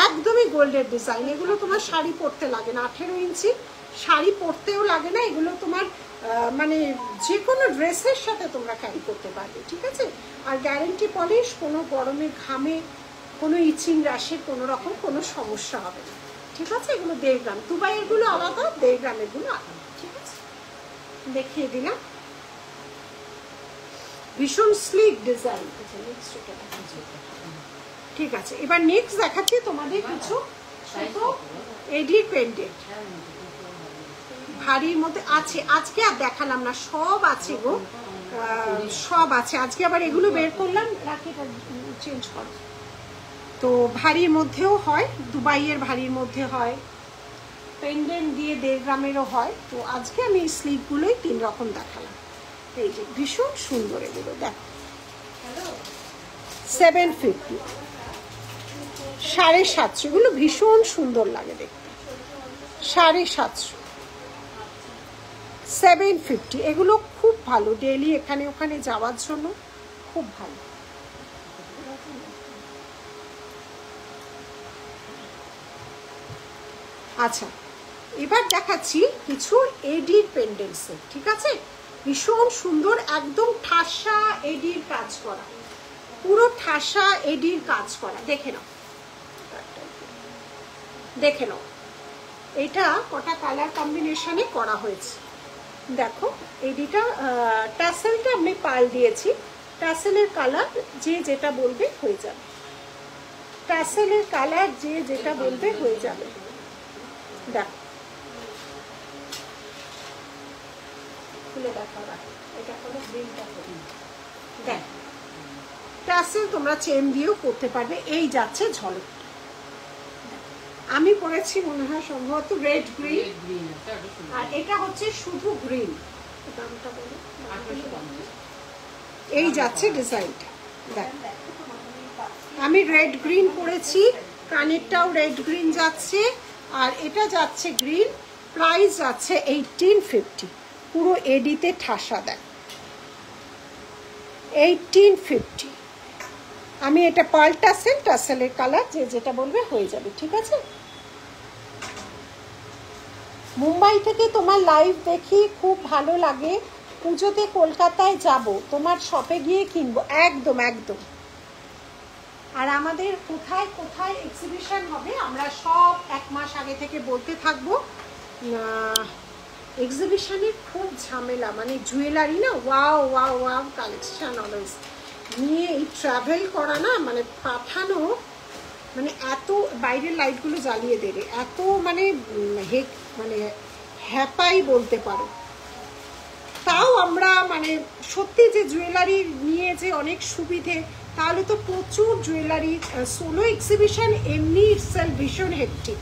একদমই গোল্ডের ডিজাইন। এগুলো তোমার শাড়ি পরতে লাগে না, 18 ইঞ্চি শাড়ি পরতেও লাগে না, এগুলো তোমার মানে যে কোনো ড্রেসের সাথে তোমরা ক্যারি করতে পারবে, ঠিক আছে। আর গ্যারেন্টি পলিশ, কোনো গরমের ঘামে কোনো ইচিং রাশে কোনো রকম কোনো সমস্যা হবে না, ঠিক আছে। এগুলো 1.5 গ্রাম, দুবাইয়ের গুলো আলাদা, 1.5 গ্রামের গুলো আলাদা, ঠিক আছে। দেখিয়ে দিলাম। ভীষণ স্লিক ডিজাইন। ঠিক আছে, এবার নেক্সট দেখাচ্ছি তোমাদের কিছু এডির পেন্ডেন্ট ভারীর মধ্যে আছে। আজকে আর দেখালাম না, সব আছে গো, সব আছে। আজকে আবার এগুলো বের করলাম, রাখিটা চেঞ্জ করো। তো ভারীর মধ্যেও হয়, দুবাইয়ের ভারীর মধ্যে হয়, পেন্ডেন্ট দিয়ে 1.5 গ্রামেরও হয়। তো আজকে আমি এই স্লিপগুলোই 3 রকম দেখালাম। এই যে ভীষণ সুন্দর এগুলো, দেখো 750, 750, এগুলো ভীষণ সুন্দর লাগে দেখতে। 750, 750, এগুলো খুব ভালো ডেইলি এখানে ওখানে যাওয়ার জন্য, খুব ভালো। আচ্ছা, এবার দেখাচ্ছি কিছু এডির পেন্ডেন্টস, ঠিক আছে? ভীষণ সুন্দর, একদম ঠাসা এডির কাজ করা, পুরো ঠাসা এডির কাজ করা। দেখে নাও, দেখে নাও, এটা কটা কালার কম্বিনেশনে করা হয়েছে দেখো। এডিটা ট্যাসেলটা আমি পাল দিয়েছি, ট্যাসেলের কালার যে যেটা বলবে হয়ে যাবে, ট্যাসেলের কালার যে যেটা বলবে হয়ে যাবে। দেখো খুলে দেখো, এটা হলো গ্রিনটা, দেখ ট্যাসেল তোমরা চেন দিয়েও করতে পারবে। এই যাচ্ছে ঝলক, আমি পরেছি মনে হয় সম্ভবত রেড গ্রিন, আর এটা হচ্ছে শুধু গ্রিন। দামটা বলো, এই যাচ্ছে ডিজাইনটা। দেখ আমি রেড গ্রিন পরেছি, কানেরটাও রেড গ্রিন যাচ্ছে, আর এটা যাচ্ছে গ্রিন। প্রাইস যাচ্ছে 1850, পুরো এডিতে ঠাসা। দেখ 1850। আমি এটা পার্ল টাসেল, টাসেলের কালার যে যেটা বলবে হয়ে যাবে, ঠিক আছে? মুম্বাই থেকে তোমার লাইভ দেখি, খুব ভালো লাগে। পুজোতে কলকাতায় যাব, তোমার শপে গিয়ে কিনবো, একদম একদম। আর আমাদের কোথায় কোথায় এক্সিবিশন হবে আমরা সব 1 মাস আগে থেকে বলতে থাকবো। এক্সিবিশনের খুব ঝামেলা, মানে জুয়েলারি না, wow wow wow collection always নিয়ে এই ট্রাভেল করা না, মানে পাঠানো, মানে এত বাইরের লাইটগুলো জ্বালিয়ে দেবে, এত মানে মানে হ্যাপাই বলতে পারো। তাও আমরা মানে সত্যি যে জুয়েলারি নিয়ে যে অনেক সুবিধে, তাহলে তো প্রচুর জুয়েলারি। সোলো এক্সিবিশন এমনি ইটসেলফ ভীষণ হেক্টিক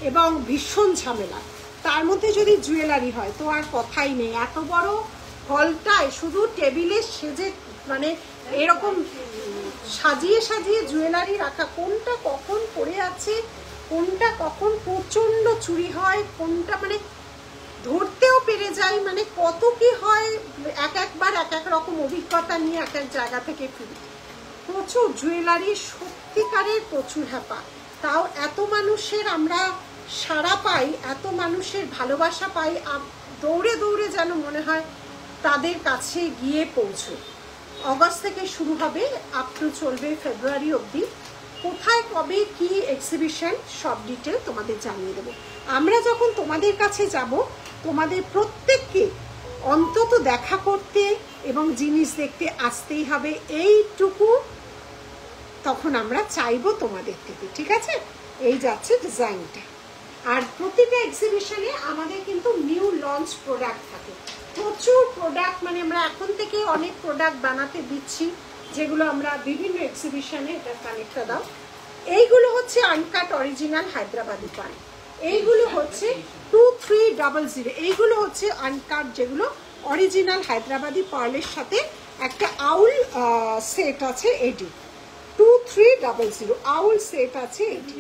এবং ভীষণ ঝামেলা, তার মধ্যে যদি জুয়েলারি হয় তো আর কথাই নেই। এত বড় হলটায় শুধু টেবিলে সেজে মানে এরকম সাজিয়ে সাজিয়ে জুয়েলারি রাখা, কোনটা কখন পড়ে আছে, কোনটা কখন প্রচণ্ড চুরি হয়, কোনটা মানে ধরতেও পেরে যাই, মানে কত কি হয়। একবার এক এক রকম অভিজ্ঞতা নিয়ে এক এক জায়গা থেকে ফিরি। প্রচুর জুয়েলারি, সত্যিকারের প্রচুর হ্যাপা। তাও এত মানুষের আমরা সাড়া পাই, এত মানুষের ভালোবাসা পাই, দৌড়ে দৌড়ে যেন মনে হয় তাদের কাছে গিয়ে পৌঁছয়। অগস্ট থেকে শুরু হবে, আপ টু চলবে ফেব্রুয়ারি অবধি। কোথায় কবে কি এক্সিবিশন সব ডিটেল তোমাদের জানিয়ে দেবো। আমরা যখন তোমাদের কাছে যাব, তোমাদের প্রত্যেককে অন্তত দেখা করতে এবং জিনিস দেখতে আসতেই হবে, এইটুকু তখন আমরা চাইবো তোমাদের থেকে, ঠিক আছে? এই যাচ্ছে ডিজাইনটা। আর প্রতিটা এক্সিবিশনে আমাদের কিন্তু নিউ লঞ্চ প্রোডাক্ট থাকে, প্রচুর প্রোডাক্ট, মানে আমরা এখন থেকে অনেক প্রোডাক্ট বানাতে দিচ্ছি, যেগুলো আমরা বিভিন্ন এক্সিবিশনে, এটা কানেক্টটা দাও, এইগুলো হচ্ছে আনকাট অরিজিনাল হায়দ্রাবাদি পান, এইগুলো হচ্ছে 2300, এইগুলো হচ্ছে আনকাট, যেগুলো অরিজিনাল হায়দ্রাবাদি পার্লের সাথে একটা আউল সেট আছে, এটি 2300 আউল সেট আছে এটি।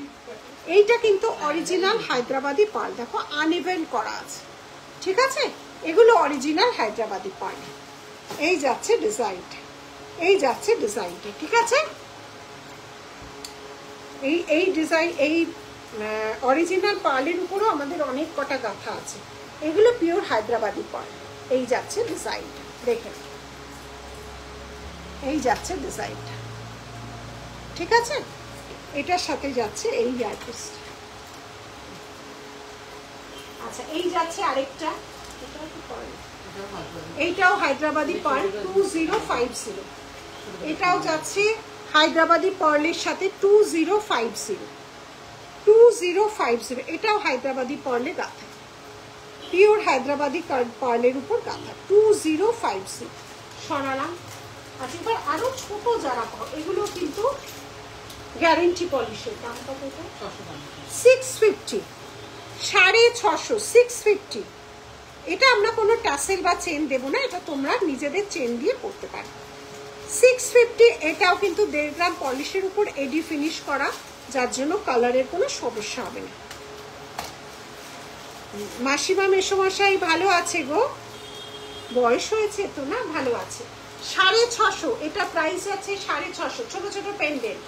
এইটা কিন্তু অরিজিনাল হায়দ্রাবাদি পার্ল, দেখো আনইভেন করা আছে, ঠিক আছে? এগুলো অরিজিনাল হায়দ্রাবাদি পার্ল। এই যাচ্ছে ডিজাইনটা, এই যাচ্ছে ডিজাইনটা, ঠিক আছে? এই ডিজাইন, এই অরিজিনাল পার্লের উপরও আমাদের অনেক কটা গাঁথা আছে, এগুলো পিওর হায়দ্রাবাদি পার্ল। এই যাচ্ছে ডিজাইনটা, দেখেন এই যাচ্ছে ডিজাইনটা, ঠিক আছে? এটার সাথে যাচ্ছে এই ইয়ারপিস। আচ্ছা, এই যাচ্ছে আরেকটা, এটা কি করে এইটাও হায়দ্রাবাদি পার্ল 2050, এটাও যাচ্ছে হায়দ্রাবাদি পার্লের সাথে 2050, এটাও হায়দ্রাবাদি পার্লে গাঁথা, পিওর হায়দ্রাবাদি পার্লের উপর গাঁথা 2050 সরালাম। আচ্ছা, এবার আরো ছোট যারা পাও, এগুলো কিন্তু গ্যারেন্টি পলিশের, দাম কত? 650, 650, 650। এটা আমরা কোনো টাসেল বা চেন দেবো না, এটা তোমরা নিজেদের চেন দিয়ে পরতে পারো। 650, এটাও কিন্তু 1.5 গ্রাম পলিশের উপর এডি ফিনিশ করা, যার জন্য কালারের কোনো সমস্যা হবে না। মাসিমা মেসোমশাই ভালো আছে গো, বয়স হয়েছে তো না, ভালো আছে। 650, এটা প্রাইস আছে 650, ছোট ছোট পেন্ডেন্ট।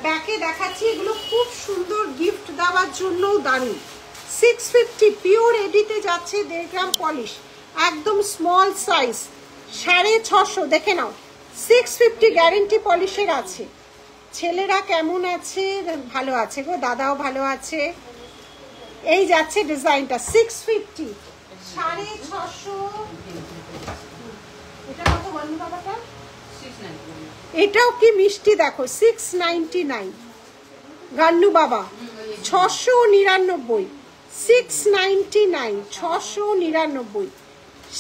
ব্যাকে দেখাচ্ছি, এগুলো খুব সুন্দর গিফট দেওয়ার জন্য দারুণ। 650 পিওর এডিতে যাচ্ছে, 1.5 গ্রাম পলিশ, একদম স্মল সাইজ, 650 দেখে নাও। 650 গ্যারেন্টি পলিশের আছে। ছেলেরা কেমন আছে? ভালো আছে গো, দাদাও ভালো আছে। এই যাচ্ছে ডিজাইনটা 650, 650। এটা কত বলুন বাবাটা? এটাও কি মিষ্টি দেখো, 699 গান্নু বাবা, 699, 699, 699,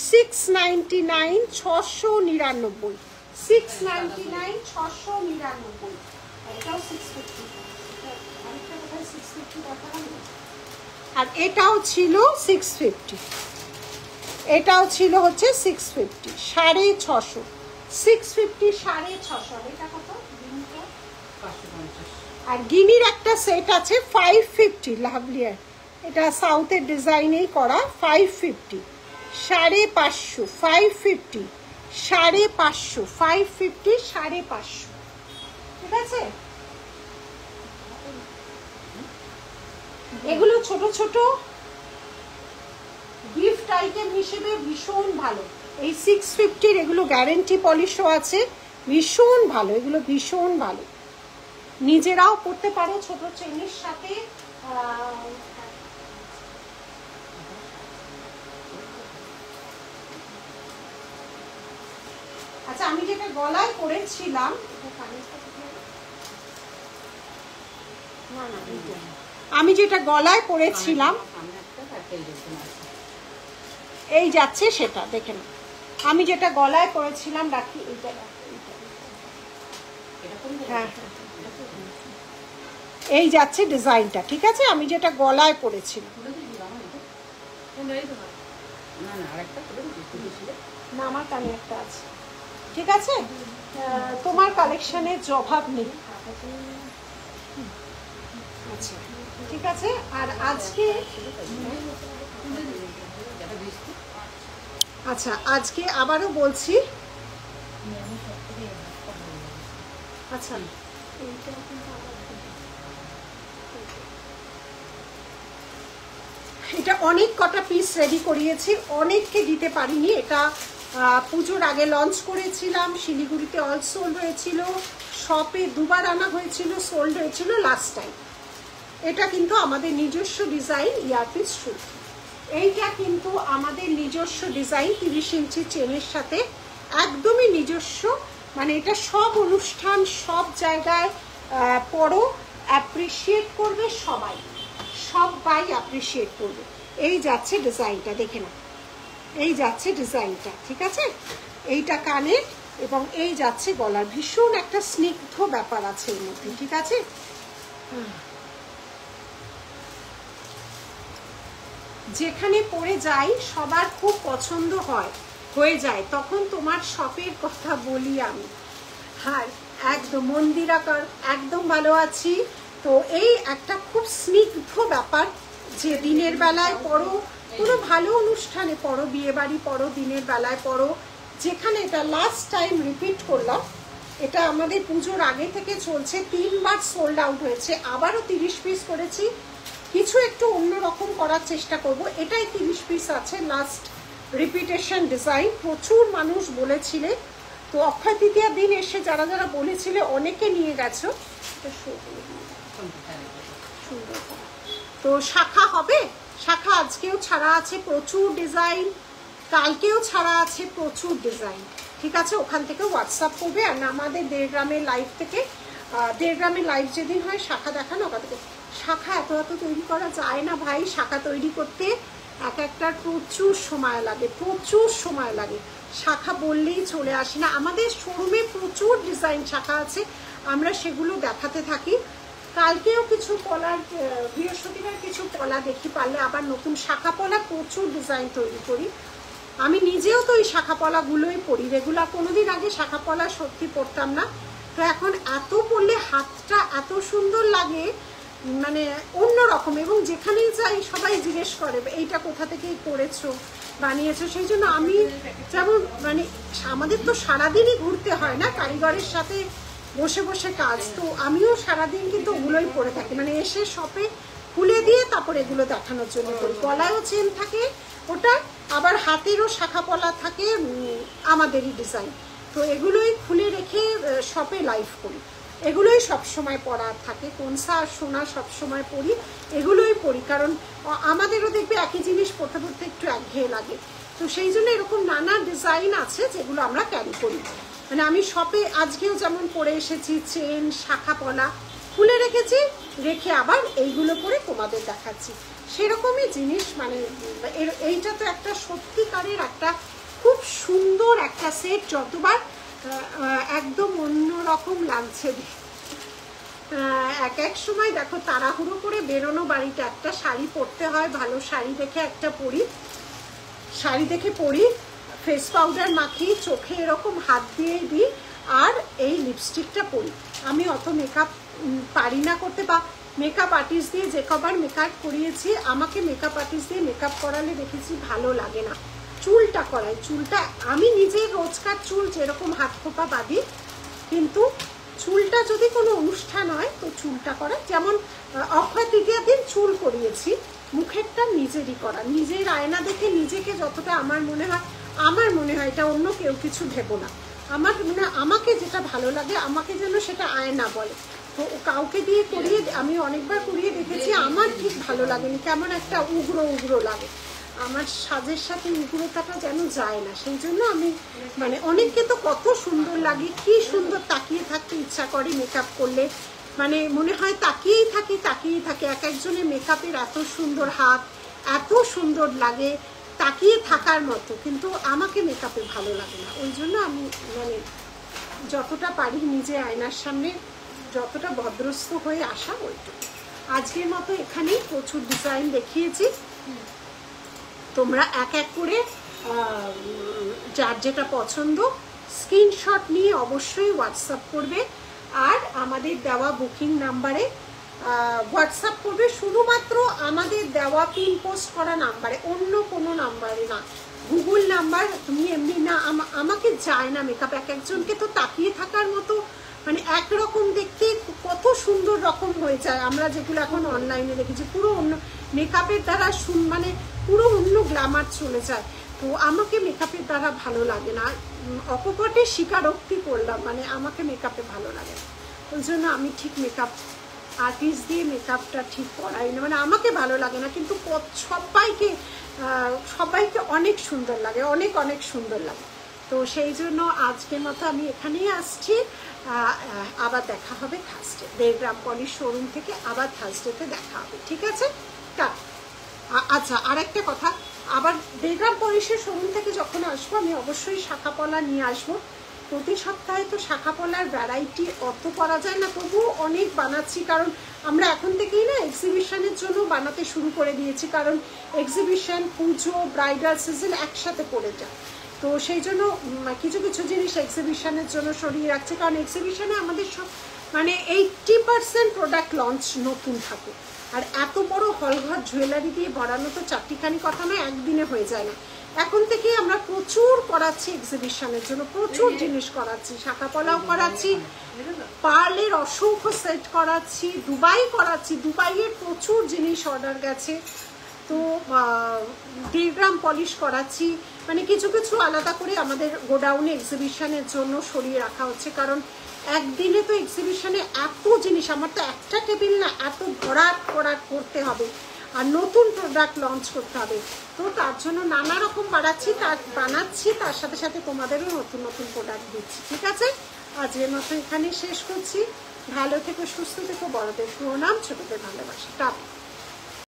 699, 699, 699, 699। এটাও 650, আরেকটা কোথায় 650 দেখালাম। আর এটাও ছিল 650, এটাও ছিল হচ্ছে 650, 650, 650, 650। এটা কত? আর গিনির একটা সেট আছে 550, লাভলিয়ার, এটা সাউথের ডিজাইনেই করা, 550, 550, 550, 550, 550, 550। ঠিক আছে, এগুলো ছোট ছোট গিফট আইটেম হিসেবে ভীষণ ভালো। এই 650 এগুলো গ্যারেন্টি পলিশও আছে, ভীষণ ভালো, এগুলো ভীষণ ভালো। নিজেরাও করতে পারো ছোট চেনের সাথে। আচ্ছা, আমি যেটা গলায় পরেছিলাম, আমি যেটা গলায় পরেছিলাম এই যাচ্ছে সেটা দেখে না। আমি যেটা গলায় পরেছিলাম রাখি, এইটা হ্যাঁ, এই যাচ্ছে ডিজাইনটা। ঠিক আছে, আমি যেটা গলায় পরেছিলাম, না আমার কানে একটা আছে। ঠিক আছে, তোমার কালেকশনের জবাব নেই। আচ্ছা ঠিক আছে। আর আজকে আচ্ছা, আজকে আবারও বলছি, আচ্ছা এটা অনেক কটা পিস রেডি করিয়েছি, অনেককে দিতে পারিনি। এটা পুজোর আগে লঞ্চ করেছিলাম, শিলিগুড়িতে অল সোল্ড হয়েছিল, শপে দুবার আনা হয়েছিল, সোল্ড হয়েছিল লাস্ট টাইম। এটা কিন্তু আমাদের নিজস্ব ডিজাইন ইয়ারপিস শুট। এইটা কিন্তু আমাদের নিজস্ব ডিজাইন, 30 ইঞ্চি চেনের সাথে, একদমই নিজস্ব। মানে এটা সব অনুষ্ঠান, সব জায়গায় পরো, অ্যাপ্রিসিয়েট করবে সবাই, সবাই অ্যাপ্রিসিয়েট করবে। এই যাচ্ছে ডিজাইনটা, দেখে না, এই যাচ্ছে ডিজাইনটা। ঠিক আছে, এইটা কানের এবং এই যাচ্ছে গলার, ভীষণ একটা স্নিগ্ধ ব্যাপার আছে এর মধ্যে। ঠিক আছে, যেখানে পরে যাই সবার খুব পছন্দ হয়ে যায়, তখন তোমার শপের কথা বলি আমি। হ্যাঁ একদম, মন্দিরাকার একদম ভালো আছি। তো এই একটা খুব স্নিগ্ধ ব্যাপার, যে দিনের বেলায় পরো, কোনো ভালো অনুষ্ঠানে পরো, বিয়ে বাড়ি পরো, দিনের বেলায় পরো, যেখানে। এটা লাস্ট টাইম রিপিট করলাম, এটা আমাদের পুজোর আগে থেকে চলছে, 3 বার সোল্ড আউট হয়েছে, আবারও 30 পিস করেছি। কিছু একটু অন্যরকম করার চেষ্টা করব। এটাই 30 পিস আছে, লাস্ট রিপিটেশন ডিজাইন। প্রচুর মানুষ বলেছিলে, তো অক্ষয় তৃতীয়ার দিন এসে যারা যারা বলেছিলে অনেকে নিয়ে গেছো। তো শাখা হবে, শাখা আজকেও ছাড়া আছে প্রচুর ডিজাইন, কালকেও ছাড়া আছে প্রচুর ডিজাইন, ঠিক আছে? ওখান থেকে হোয়াটসঅ্যাপ করবে। আর আমাদের 1.5 গ্রামের লাইভ থেকে 1.5 গ্রামের লাইভ যেদিন হয় শাখা দেখানো, ওখান থেকে শাখা এত তৈরি করা যায় না ভাই। শাখা তৈরি করতে এক একটার প্রচুর সময় লাগে, প্রচুর সময় লাগে। শাখা বললেই চলে আসে না। আমাদের শোরুমে প্রচুর ডিজাইন শাখা আছে, আমরা সেগুলো দেখাতে থাকি। কালকেও কিছু পলার, বৃহস্পতিবার কিছু পলা দেখি, পারলে আবার নতুন শাখা পলা প্রচুর ডিজাইন তৈরি করি। আমি নিজেও তো এই শাখা পলাগুলোই পরি রেগুলার। কোনোদিন আগে শাখা পলা সত্যি পরতাম না, তো এখন এত পরলে হাতটা এত সুন্দর লাগে, মানে অন্যরকম। এবং যেখানেই যাই সবাই জিজ্ঞেস করে এইটা কোথা থেকে করেছো, বানিয়েছো। সেই জন্য আমি যেমন মানে আমাদের তো সারাদিনই ঘুরতে হয় না, কারিগরের সাথে বসে বসে কাজ, তো আমিও সারাদিন কিন্তু ওগুলোই পরে থাকি। মানে এসে শপে খুলে দিয়ে তারপর এগুলো দেখানোর জন্য করি। গলায়ও চেন থাকে ওটা, আবার হাতেরও শাখা পলা থাকে আমাদেরই ডিজাইন। তো এগুলোই খুলে রেখে শপে লাইভ করি, এগুলোই সবসময় পরার থাকে। কোনসা আর সোনা সবসময় পরি, এগুলোই পরি, কারণ আমাদেরও দেখবে একই জিনিস পরতে পরতে একটু একঘেয়ে লাগে। তো সেই জন্য এরকম নানা ডিজাইন আছে যেগুলো আমরা ক্যারি করি। মানে আমি শপে আজকেও যেমন পরে এসেছি, চেন শাখা পলা খুলে রেখেছি, রেখে আবার এইগুলো পরে তোমাদের দেখাচ্ছি। সেরকমই জিনিস। মানে এইটা তো একটা সত্যিকারের একটা খুব সুন্দর একটা সেট, যতবার একদম অন্যরকম লাগছে। এক এক সময় দেখো তাড়াহুড়ো করে বেরোনো বাড়িতে, একটা শাড়ি পরতে হয়, ভালো শাড়ি দেখে একটা পরি, শাড়ি দেখে পরি, ফেস পাউডার মাখি, চোখে এরকম হাত দিয়ে দিই, আর এই লিপস্টিকটা পরি। আমি অত মেকআপ পারি না করতে, বা মেকআপ আর্টিস্ট দিয়ে যে কবার মেকআপ করিয়েছি, আমাকে মেকআপ আর্টিস্ট দিয়ে মেকআপ করালে দেখেছি ভালো লাগে না। চুলটা করাই, চুলটা আমি নিজে রোজকার চুল যেরকম হাত খোপা বাঁধি, কিন্তু চুলটা যদি কোনো অনুষ্ঠান হয় তো চুলটা করা। যেমন অক্ষয় তৃতীয়ার দিন চুল করিয়েছি, মুখেরটা নিজেরই করা, নিজের আয়না দেখে নিজেকে যতটা আমার মনে হয় এটা অন্য কেউ কিছু ভেবো না, আমার মানে আমাকে যেটা ভালো লাগে আমাকে যেন সেটা আয়না বলে। তো কাউকে দিয়ে করিয়ে, আমি অনেকবার করিয়ে দেখেছি, আমার ঠিক ভালো লাগেনি, কেমন একটা উগ্র উগ্র লাগে, আমার সাজের সাথে উগ্রতাটা যেন যায় না। সেই জন্য আমি মানে অনেককে তো কত সুন্দর লাগে, কি সুন্দর তাকিয়ে থাকতে ইচ্ছা করে মেকআপ করলে, মানে মনে হয় তাকিয়েই থাকি। এক একজনের মেকআপের এত সুন্দর হাত, এত সুন্দর লাগে, তাকিয়ে থাকার মতো, কিন্তু আমাকে মেকআপে ভালো লাগে না। ওই জন্য আমি মানে যতটা পারি নিজে আয়নার সামনে যতটা ভদ্রস্থ হয়ে আসা, ওইটুকু। আজকের মতো এখানেই প্রচুর ডিজাইন দেখিয়েছি, তোমরা এক এক করে যার যেটা পছন্দ স্ক্রিনশট নিয়ে অবশ্যই হোয়াটসঅ্যাপ করবে। আর আমাদের দেওয়া বুকিং নাম্বারে হোয়াটসঅ্যাপ করবে, শুধুমাত্র আমাদের দেওয়া পিন পোস্ট করা নাম্বারে, অন্য কোনো নাম্বারে না। গুগল নাম্বার তুমি এমনি না, আমাকে যায় না মেকআপ। এক একজনকে তো তাকিয়ে থাকার মতো, মানে একরকম দেখতে কত সুন্দর রকম হয়ে যায়। আমরা যেগুলো এখন অনলাইনে দেখেছি পুরো অন্য মেকআপের দ্বারা মানে পুরো অন্য গ্ল্যামার চলে যায়। তো আমাকে মেকআপের দ্বারা ভালো লাগে না, অকপটে স্বীকারোক্তি করলাম, মানে আমাকে মেকআপে ভালো লাগে না। ওই জন্য আমি ঠিক মেকআপ আর্টিস্ট দিয়ে মেকআপটা ঠিক করাই না, মানে আমাকে ভালো লাগে না, কিন্তু সবাইকে অনেক সুন্দর লাগে, অনেক সুন্দর লাগে। তো সেই জন্য আজকের মতো আমি এখানেই আসছি। আবার দেখা হবে থার্সডে, 1.5 গ্রাম পলিশ শোরুম থেকে আবার থার্সডেতে দেখা হবে, ঠিক আছে? আচ্ছা, আর একটা কথা, আবার 1.5 গ্রাম পলিশের শোরুম থেকে যখন আসবো আমি অবশ্যই শাখা পলা নিয়ে আসবো। প্রতি সপ্তাহে তো শাখা পলার ভ্যারাইটি অত করা যায় না, তবুও অনেক বানাচ্ছি, কারণ আমরা এখন থেকেই না এক্সিবিশনের জন্য বানাতে শুরু করে দিয়েছি, কারণ এক্সিবিশন, পুজো, ব্রাইডাল সিজন একসাথে পড়ে যায়। তো সেই জন্য কিছু কিছু জিনিস এক্সিবিশনের জন্য সরিয়ে রাখছে, কারণ এক্সিবিশনে আমাদের সব মানে 80% প্রোডাক্ট লঞ্চ নতুন থাকে। আর এত বড় হলঘর জুয়েলারি দিয়ে ভরানো তো চারটিখানি কথা নয়, একদিনে হয়ে যায় না। এখন থেকে আমরা প্রচুর করাচ্ছি এক্সিবিশনের জন্য, প্রচুর জিনিস করাচ্ছি, শাখা পলাও করাচ্ছি, পার্লের অসংখ্য সেট করাচ্ছি, দুবাই করাচ্ছি, দুবাইয়ের প্রচুর জিনিস অর্ডার গেছে। তো 1.5 গ্রাম পলিশ করাচ্ছি, মানে কিছু কিছু আলাদা করে আমাদের গোডাউনে এক্সিবিশনের জন্য সরিয়ে রাখা হচ্ছে, কারণ একদিনে তো এক্সিবিশনে এত জিনিস, আমার তো একটা টেবিল না, এত ভরাট করতে হবে। আর নতুন প্রোডাক্ট লঞ্চ করতে হবে। তো তার জন্য নানা রকম বানাচ্ছি, তার সাথে সাথে তোমাদেরও নতুন নতুন প্রোডাক্ট দিচ্ছি। ঠিক আছে, আজকের মতো এখানে শেষ করছি। ভালো থেকো, সুস্থ থেকো, বড়দের প্রণাম, ছোটদের ভালোবাসা। টাটা।